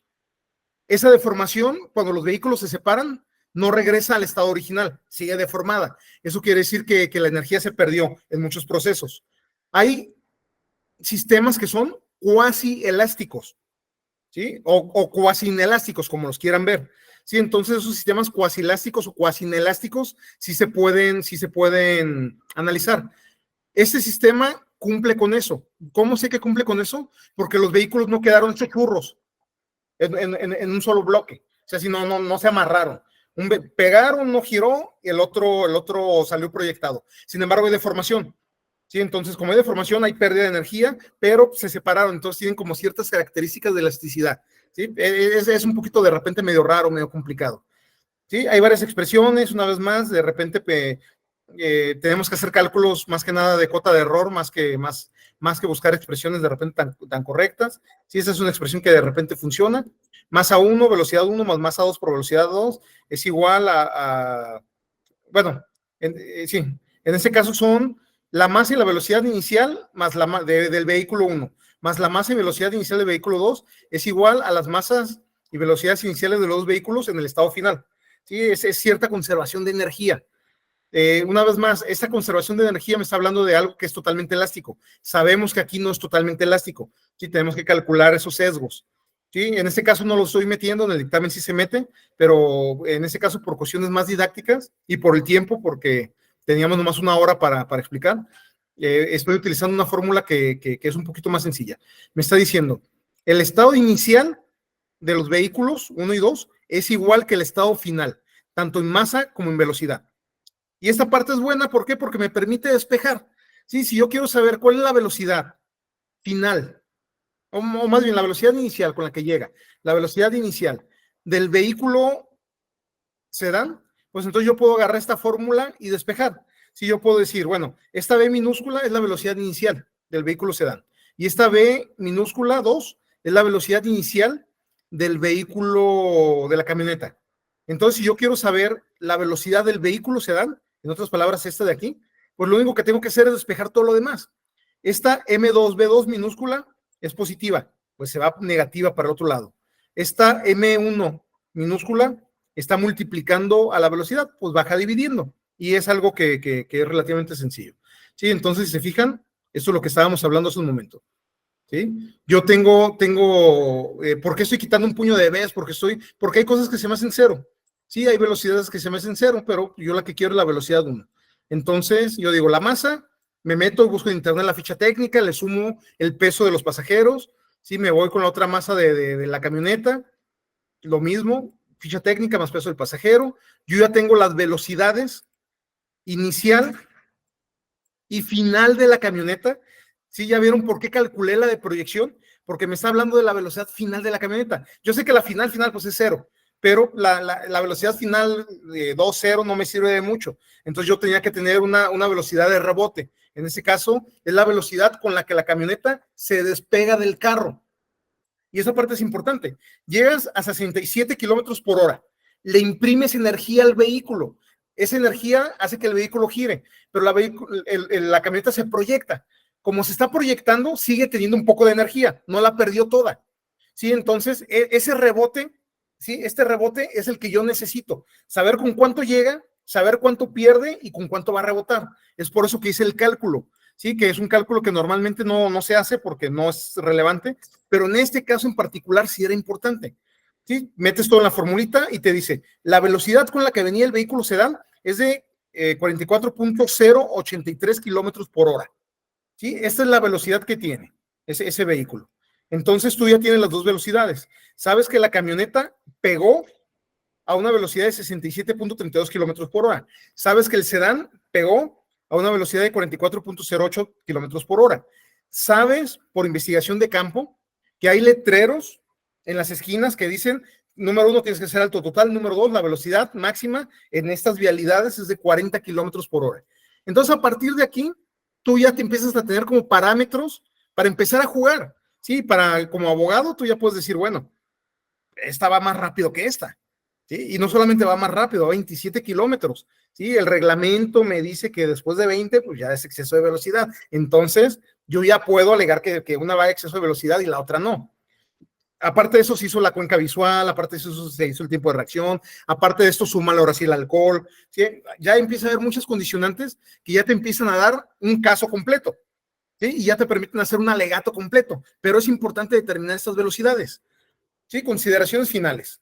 esa deformación, cuando los vehículos se separan, no regresa al estado original, sigue deformada. Eso quiere decir que la energía se perdió en muchos procesos. Hay sistemas que son cuasi elásticos, ¿sí? O cuasi inelásticos, como los quieran ver. Sí, entonces esos sistemas cuasi elásticos o cuasi inelásticos sí se pueden analizar. Este sistema cumple con eso. ¿Cómo sé que cumple con eso? Porque los vehículos no quedaron hechos churros en un solo bloque. O sea, si no se amarraron. Pegaron, no giró, y el otro salió proyectado. Sin embargo, hay deformación. ¿Sí? Entonces, como hay deformación, hay pérdida de energía, pero se separaron, entonces tienen como ciertas características de elasticidad. ¿Sí? Es un poquito de repente medio raro, medio complicado. ¿Sí? Hay varias expresiones, una vez más, de repente tenemos que hacer cálculos más que nada de cota de error, más que buscar expresiones de repente tan correctas. ¿Sí? Esa es una expresión que de repente funciona. Masa 1, velocidad 1 más masa 2 por velocidad 2 es igual bueno, sí, en este caso son la masa y la velocidad inicial más del vehículo 1, más la masa y velocidad inicial del vehículo 2 es igual a las masas y velocidades iniciales de los dos vehículos en el estado final. ¿Sí? Es cierta conservación de energía. Una vez más, esta conservación de energía me está hablando de algo que es totalmente elástico. Sabemos que aquí no es totalmente elástico. ¿Sí? Tenemos que calcular esos sesgos. ¿Sí? En este caso no lo estoy metiendo, en el dictamen sí se mete, pero en este caso por cuestiones más didácticas y por el tiempo, porque teníamos nomás una hora para explicar, estoy utilizando una fórmula que es un poquito más sencilla. Me está diciendo, el estado inicial de los vehículos 1 y 2 es igual que el estado final, tanto en masa como en velocidad. Y esta parte es buena, ¿por qué? Porque me permite despejar. ¿Sí? Si yo quiero saber cuál es la velocidad final, o más bien la velocidad inicial con la que llega, la velocidad inicial del vehículo sedán, pues entonces yo puedo agarrar esta fórmula y despejar. Si yo puedo decir, bueno, esta B minúscula es la velocidad inicial del vehículo sedán, y esta B minúscula 2 es la velocidad inicial del vehículo de la camioneta. Entonces, si yo quiero saber la velocidad del vehículo sedán, en otras palabras, esta de aquí, pues lo único que tengo que hacer es despejar todo lo demás. Esta M2B2 minúscula es positiva, pues se va negativa para el otro lado. Esta M1 minúscula está multiplicando a la velocidad, pues baja dividiendo, y es algo que es relativamente sencillo. ¿Sí? Entonces, si se fijan, esto es lo que estábamos hablando hace un momento. ¿Sí? Yo tengo ¿por qué estoy quitando un puño de Bs? Porque hay cosas que se me hacen cero. Sí, hay velocidades que se me hacen 0, pero yo la que quiero es la velocidad 1. Entonces, yo digo, la masa, me meto, busco en internet la ficha técnica, le sumo el peso de los pasajeros, sí, me voy con la otra masa de la camioneta, lo mismo, ficha técnica más peso del pasajero, yo ya tengo las velocidades inicial y final de la camioneta. Sí, ya vieron por qué calculé la de proyección, porque me está hablando de la velocidad final de la camioneta. Yo sé que la final pues es 0, pero la velocidad final de 2.0 no me sirve de mucho. Entonces yo tenía que tener una velocidad de rebote. En ese caso, es la velocidad con la que la camioneta se despega del carro. Y esa parte es importante. Llegas a 67 kilómetros por hora, le imprimes energía al vehículo. Esa energía hace que el vehículo gire, pero la camioneta se proyecta. Como se está proyectando, sigue teniendo un poco de energía, no la perdió toda. ¿Sí? Entonces, ese rebote, ¿sí? Este rebote es el que yo necesito. Saber con cuánto llega, saber cuánto pierde y con cuánto va a rebotar. Es por eso que hice el cálculo. Sí, que es un cálculo que normalmente no se hace porque no es relevante, pero en este caso en particular sí era importante. ¿Sí? Metes todo en la formulita y te dice, la velocidad con la que venía el vehículo sedán es de 44.083 kilómetros por hora. ¿Sí? Esta es la velocidad que tiene ese vehículo. Entonces tú ya tienes las dos velocidades. Sabes que la camioneta pegó a una velocidad de 67.32 kilómetros por hora. Sabes que el sedán pegó a una velocidad de 44.08 kilómetros por hora. Sabes, por investigación de campo, que hay letreros en las esquinas que dicen, número 1, tienes que ser alto total, número 2, la velocidad máxima en estas vialidades es de 40 kilómetros por hora. Entonces, a partir de aquí, tú ya te empiezas a tener como parámetros para empezar a jugar, ¿sí? Como abogado, tú ya puedes decir, bueno, esta va más rápido que esta, ¿sí? Y no solamente va más rápido, va a 27 kilómetros, ¿sí? El reglamento me dice que después de 20, pues ya es exceso de velocidad. Entonces, yo ya puedo alegar que una va a exceso de velocidad y la otra no. Aparte de eso, se hizo la cuenca visual, aparte de eso, se hizo el tiempo de reacción, aparte de esto, súmalo ahora sí el alcohol, ¿sí? Ya empieza a haber muchas condicionantes que ya te empiezan a dar un caso completo, ¿sí? Y ya te permiten hacer un alegato completo, pero es importante determinar estas velocidades, ¿sí? Consideraciones finales.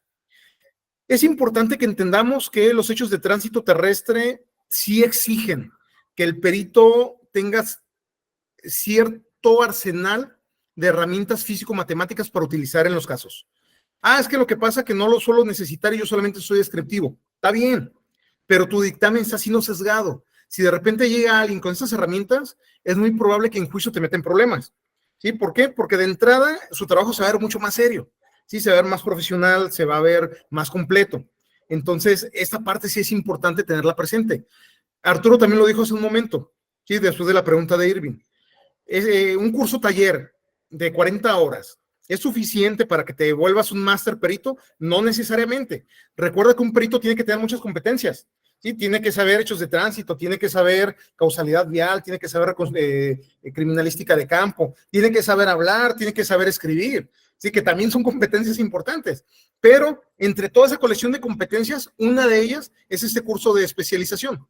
Es importante que entendamos que los hechos de tránsito terrestre sí exigen que el perito tenga cierto arsenal de herramientas físico-matemáticas para utilizar en los casos. Es que lo que pasa es que no lo suelo necesitar y yo solamente soy descriptivo. Está bien, pero tu dictamen está siendo sesgado. Si de repente llega alguien con estas herramientas, es muy probable que en juicio te meten problemas. ¿Sí? ¿Por qué? Porque de entrada su trabajo se va a ver mucho más serio. Sí, se va a ver más profesional, se va a ver más completo. Entonces, esta parte sí es importante tenerla presente. Arturo también lo dijo hace un momento, ¿sí? Después de la pregunta de Irving. Un curso taller de 40 horas, ¿es suficiente para que te vuelvas un máster perito? No necesariamente. Recuerda que un perito tiene que tener muchas competencias, ¿sí? Tiene que saber hechos de tránsito, tiene que saber causalidad vial, tiene que saber criminalística de campo, tiene que saber hablar, tiene que saber escribir, ¿sí? Que también son competencias importantes. Pero entre toda esa colección de competencias, una de ellas es este curso de especialización.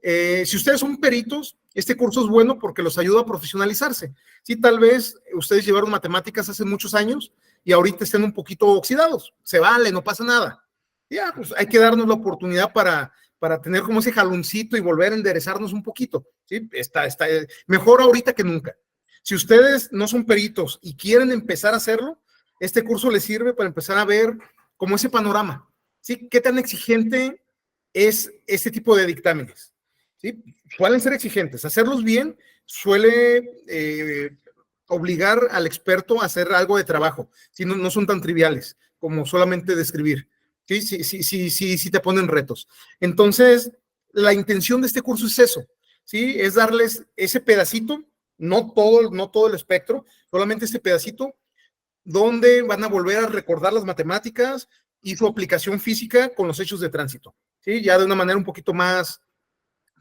Si ustedes son peritos, este curso es bueno porque los ayuda a profesionalizarse. Sí, tal vez ustedes llevaron matemáticas hace muchos años y ahorita estén un poquito oxidados. Se vale, no pasa nada. Ya, pues hay que darnos la oportunidad para tener como ese jaloncito y volver a enderezarnos un poquito. ¿Sí? Está mejor ahorita que nunca. Si ustedes no son peritos y quieren empezar a hacerlo, este curso les sirve para empezar a ver como ese panorama. ¿Sí? ¿Qué tan exigente es este tipo de dictámenes? ¿Sí? Suelen ser exigentes. Hacerlos bien suele obligar al experto a hacer algo de trabajo. ¿Sí? No son tan triviales como solamente describir. ¿Sí? Sí te ponen retos. Entonces, la intención de este curso es eso. ¿Sí? Es darles ese pedacito, no todo el espectro, solamente este pedacito donde van a volver a recordar las matemáticas y su aplicación física con los hechos de tránsito. ¿Sí? Ya de una manera un poquito más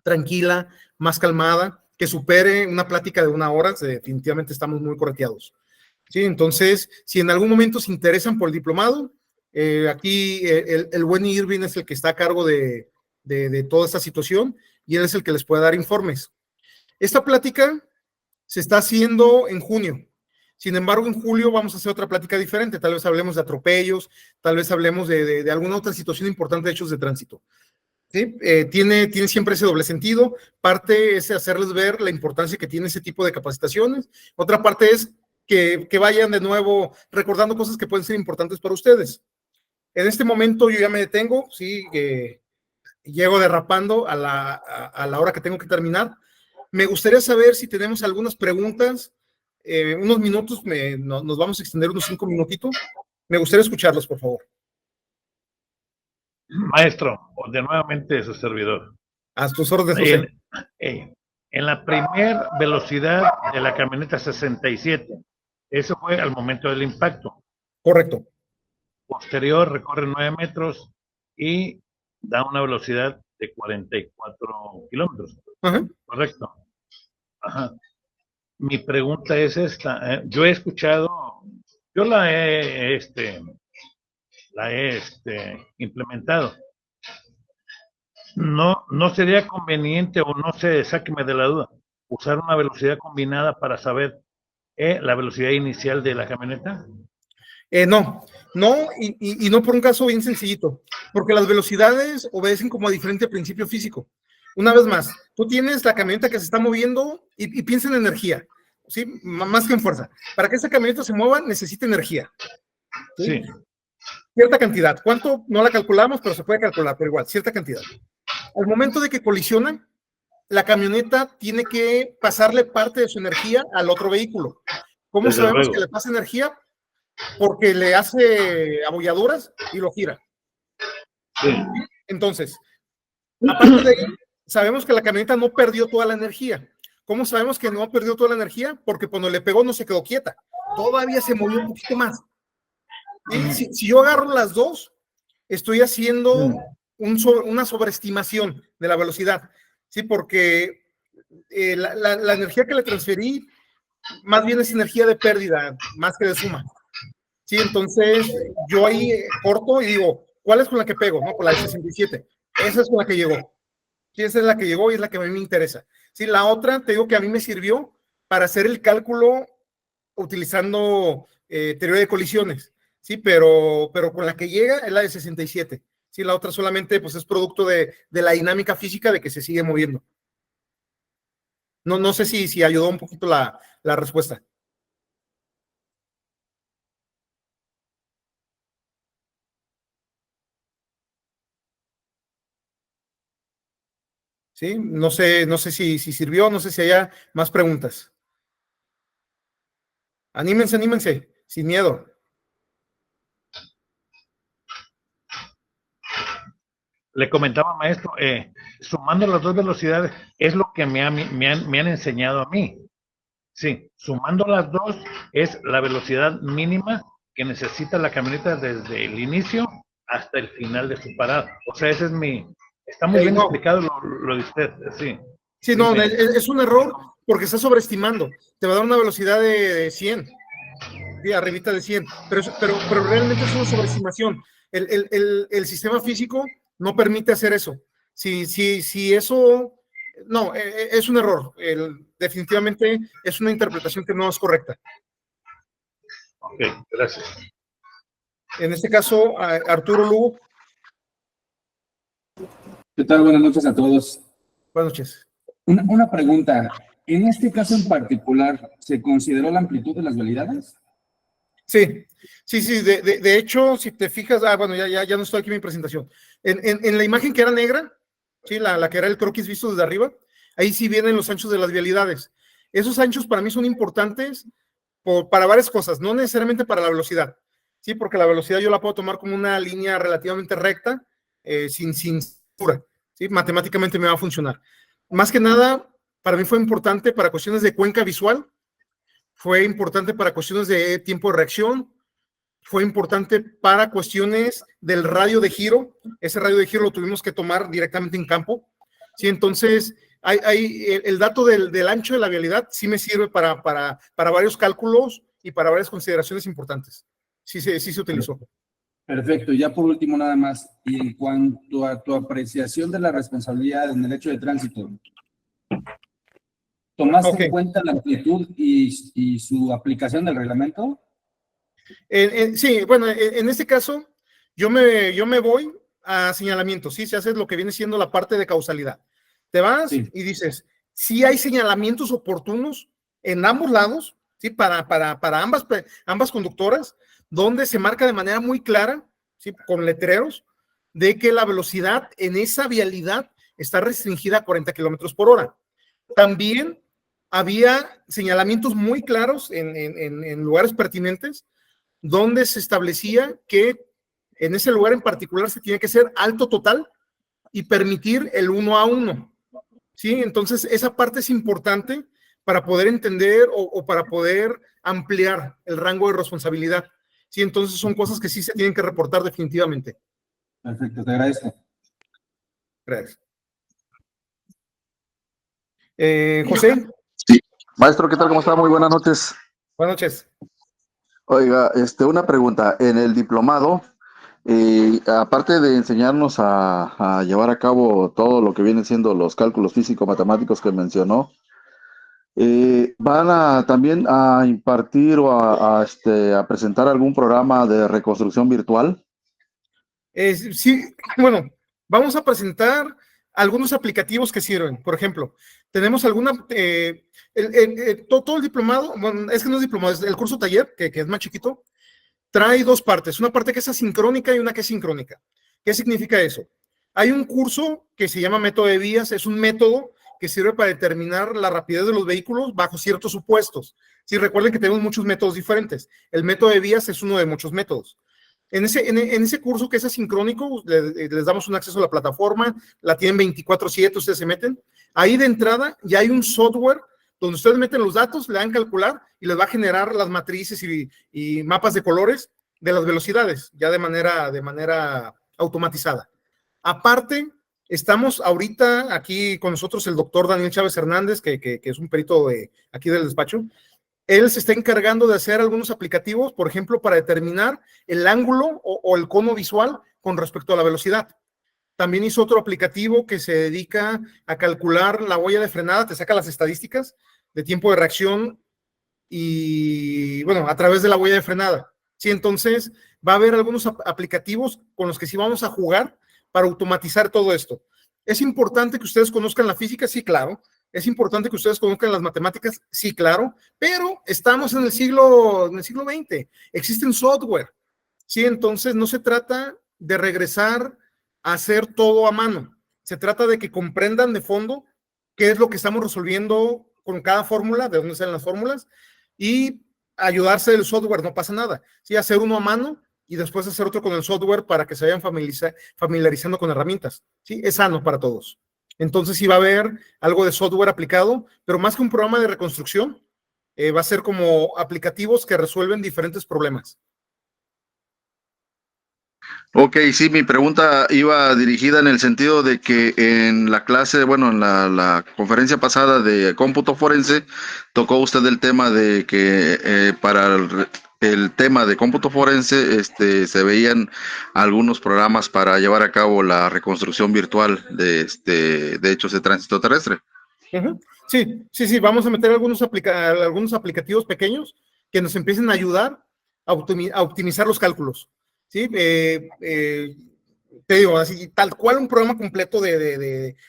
tranquila, más calmada, que supere una plática de 1 hora. Definitivamente estamos muy correteados. ¿Sí? Entonces, si en algún momento se interesan por el diplomado, aquí el buen Irving es el que está a cargo de toda esta situación y él es el que les puede dar informes. Esta plática se está haciendo en junio. Sin embargo, en julio vamos a hacer otra plática diferente. Tal vez hablemos de atropellos, tal vez hablemos de alguna otra situación importante de hechos de tránsito. ¿Sí? Tiene siempre ese doble sentido. Parte es hacerles ver la importancia que tiene ese tipo de capacitaciones. Otra parte es que vayan de nuevo recordando cosas que pueden ser importantes para ustedes. En este momento yo ya me detengo, ¿sí? Llego derrapando a la hora que tengo que terminar. Me gustaría saber si tenemos algunas preguntas. Unos minutos, nos vamos a extender unos 5 minutitos. Me gustaría escucharlos, por favor. Maestro, de nuevamente su servidor. A tus órdenes, José. En la primera velocidad de la camioneta 67, eso fue al momento del impacto. Correcto. Posterior recorre 9 metros y da una velocidad de 44 kilómetros. Ajá. Correcto. Ajá. Mi pregunta es esta. Yo he escuchado, yo la he implementado. No sería conveniente, o no sé, sáqueme de la duda, usar una velocidad combinada para saber la velocidad inicial de la camioneta. No, y no por un caso bien sencillito, porque las velocidades obedecen como a diferente principio físico. Una vez más, tú tienes la camioneta que se está moviendo y piensa en energía, ¿sí? Más que en fuerza. Para que esa camioneta se mueva, necesita energía. Sí. Cierta cantidad. ¿Cuánto? No la calculamos, pero se puede calcular, pero igual, cierta cantidad. Al momento de que colisionan, la camioneta tiene que pasarle parte de su energía al otro vehículo. ¿Cómo Desde sabemos luego que le pasa energía? Porque le hace abolladuras y lo gira. Sí. Entonces, aparte de ahí, sabemos que la camioneta no perdió toda la energía. ¿Cómo sabemos que no perdió toda la energía? Porque cuando le pegó no se quedó quieta. Todavía se movió un poquito más. Y si yo agarro las dos, estoy haciendo una sobreestimación de la velocidad. Sí, porque la energía que le transferí más bien es energía de pérdida, más que de suma. Sí, entonces yo ahí corto y digo, ¿cuál es con la que pego? No, con la de 67. Esa es con la que llegó. Sí, esa es la que llegó y es la que a mí me interesa. Sí, la otra, te digo que a mí me sirvió para hacer el cálculo utilizando teoría de colisiones. Sí, pero con la que llega es la de 67. Sí, la otra solamente pues es producto de la dinámica física de que se sigue moviendo. No sé si ayudó un poquito la respuesta. ¿Sí? No sé si sirvió, no sé si haya más preguntas. Anímense, sin miedo. Le comentaba, maestro, sumando las dos velocidades es lo que me han enseñado a mí. Sí, sumando las dos es la velocidad mínima que necesita la camioneta desde el inicio hasta el final de su parada. O sea, ese es está muy bien explicado lo de usted, sí. Sí, no, es un error porque está sobreestimando. Te va a dar una velocidad de 100, sí, arribita de 100, pero realmente es una sobreestimación. El sistema físico no permite hacer eso. Si eso, no, es un error. Definitivamente es una interpretación que no es correcta. Ok, gracias. En este caso, Arturo Lugo. ¿Qué tal? Buenas noches a todos. Buenas noches. Una pregunta. ¿En este caso en particular, se consideró la amplitud de las vialidades? Sí. De hecho, si te fijas, bueno, ya no estoy aquí en mi presentación. En la imagen que era negra, sí, la que era el croquis visto desde arriba, ahí sí vienen los anchos de las vialidades. Esos anchos para mí son importantes para varias cosas, no necesariamente para la velocidad, sí, porque la velocidad yo la puedo tomar como una línea relativamente recta, sin cintura, sí, matemáticamente me va a funcionar. Más que nada, para mí fue importante para cuestiones de cuenca visual, fue importante para cuestiones de tiempo de reacción, fue importante para cuestiones del radio de giro. Ese radio de giro lo tuvimos que tomar directamente en campo. Sí, entonces, el dato del ancho de la vialidad sí me sirve para varios cálculos y para varias consideraciones importantes. Sí se utilizó. Perfecto. Ya por último, nada más. Y en cuanto a tu apreciación de la responsabilidad en el hecho de tránsito, ¿Tomaste Ok. en cuenta la amplitud y su aplicación del reglamento? Sí, bueno, en este caso, yo me voy a señalamientos, ¿sí? Se hace lo que viene siendo la parte de causalidad. Te vas Sí. y dices, si hay señalamientos oportunos en ambos lados, ¿sí? Para ambas conductoras, donde se marca de manera muy clara, ¿sí? Con letreros, de que la velocidad en esa vialidad está restringida a 40 kilómetros por hora. También había señalamientos muy claros en lugares pertinentes donde se establecía que en ese lugar en particular se tiene que ser alto total y permitir el 1 a 1. ¿Sí? Entonces, esa parte es importante para poder entender o para poder ampliar el rango de responsabilidad. ¿Sí? Entonces, son cosas que sí se tienen que reportar definitivamente. Perfecto, te agradezco. Gracias. José, Sí. Maestro, ¿qué tal? ¿Cómo está? Muy buenas noches. buenas noches. Oiga, una pregunta. En el diplomado, aparte de enseñarnos a llevar a cabo todo lo que vienen siendo los cálculos físico-matemáticos que mencionó, ¿van a también a impartir o a presentar algún programa de reconstrucción virtual? Sí, bueno, vamos a presentar algunos aplicativos que sirven. Por ejemplo, tenemos todo el diplomado, bueno, es que no es diplomado, es el curso taller, que es más chiquito, trae dos partes, una parte que es asincrónica y una que es sincrónica. ¿Qué significa eso? Hay un curso que se llama método de vías, es un método que sirve para determinar la rapidez de los vehículos bajo ciertos supuestos. Si recuerden que tenemos muchos métodos diferentes, el método de vías es uno de muchos métodos. En ese curso que es asincrónico, les damos un acceso a la plataforma, la tienen 24/7, ustedes se meten. Ahí de entrada ya hay un software donde ustedes meten los datos, le dan calcular y les va a generar las matrices y mapas de colores de las velocidades, ya de manera automatizada. Aparte, estamos ahorita aquí con nosotros el doctor Daniel Chávez Hernández, que es un perito aquí del despacho. Él se está encargando de hacer algunos aplicativos, por ejemplo, para determinar el ángulo o el cono visual con respecto a la velocidad. También hizo otro aplicativo que se dedica a calcular la huella de frenada, te saca las estadísticas de tiempo de reacción y, bueno, a través de la huella de frenada. Sí, entonces va a haber algunos aplicativos con los que sí vamos a jugar para automatizar todo esto. ¿Es importante que ustedes conozcan la física? Sí, claro. ¿Es importante que ustedes conozcan las matemáticas? Sí, claro. Pero estamos en el siglo XX. Existen software. Sí, entonces no se trata de regresar a hacer todo a mano. Se trata de que comprendan de fondo qué es lo que estamos resolviendo con cada fórmula, de dónde salen las fórmulas, y ayudarse del software, no pasa nada. Sí, hacer uno a mano y después hacer otro con el software para que se vayan familiarizando con herramientas. Sí, es sano para todos. Entonces sí va a haber algo de software aplicado, pero más que un programa de reconstrucción, va a ser como aplicativos que resuelven diferentes problemas. Ok, sí, mi pregunta iba dirigida en el sentido de que en la clase, bueno, en la conferencia pasada de cómputo forense, tocó usted el tema de que para el tema de cómputo forense, se veían algunos programas para llevar a cabo la reconstrucción virtual de hechos de tránsito terrestre. Uh-huh. Sí, vamos a meter algunos aplicativos pequeños que nos empiecen a ayudar a optimizar los cálculos. ¿Sí? Te digo, así, tal cual un programa completo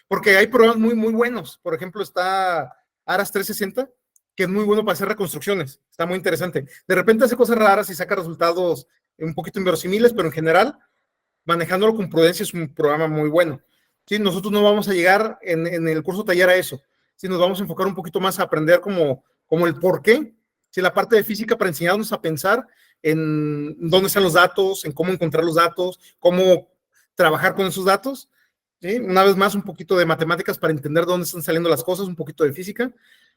porque hay programas muy, muy buenos. Por ejemplo, está Aras 360, que es muy bueno para hacer reconstrucciones. Está muy interesante. De repente hace cosas raras y saca resultados un poquito inverosímiles, pero en general, manejándolo con prudencia, es un programa muy bueno. ¿Sí? Nosotros no vamos a llegar en el curso taller a eso. Sí, nos vamos a enfocar un poquito más a aprender como el por qué. Sí, la parte de física para enseñarnos a pensar en dónde están los datos, en cómo encontrar los datos, cómo trabajar con esos datos. ¿Sí? Una vez más, un poquito de matemáticas para entender dónde están saliendo las cosas, un poquito de física,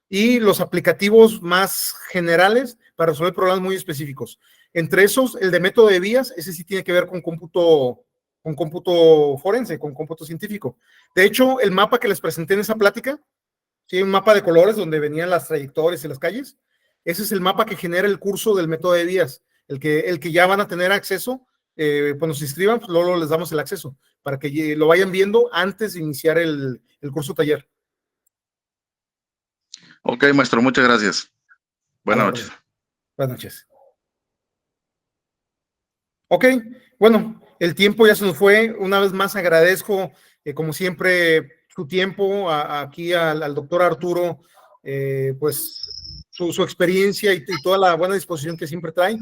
y los aplicativos más generales para resolver problemas muy específicos. Entre esos, el de método de vías, ese sí tiene que ver con cómputo forense, con cómputo científico. De hecho, el mapa que les presenté en esa plática, ¿sí? Un mapa de colores donde venían las trayectorias y las calles, ese es el mapa que genera el curso del método de vías, el que ya van a tener acceso, cuando se inscriban, pues luego les damos el acceso, para que lo vayan viendo antes de iniciar el curso taller. Ok, maestro, muchas gracias. Buenas noches. Buenas noches. Ok, bueno, el tiempo ya se nos fue. Una vez más agradezco, como siempre, su tiempo aquí al doctor Arturo, pues su experiencia y toda la buena disposición que siempre trae.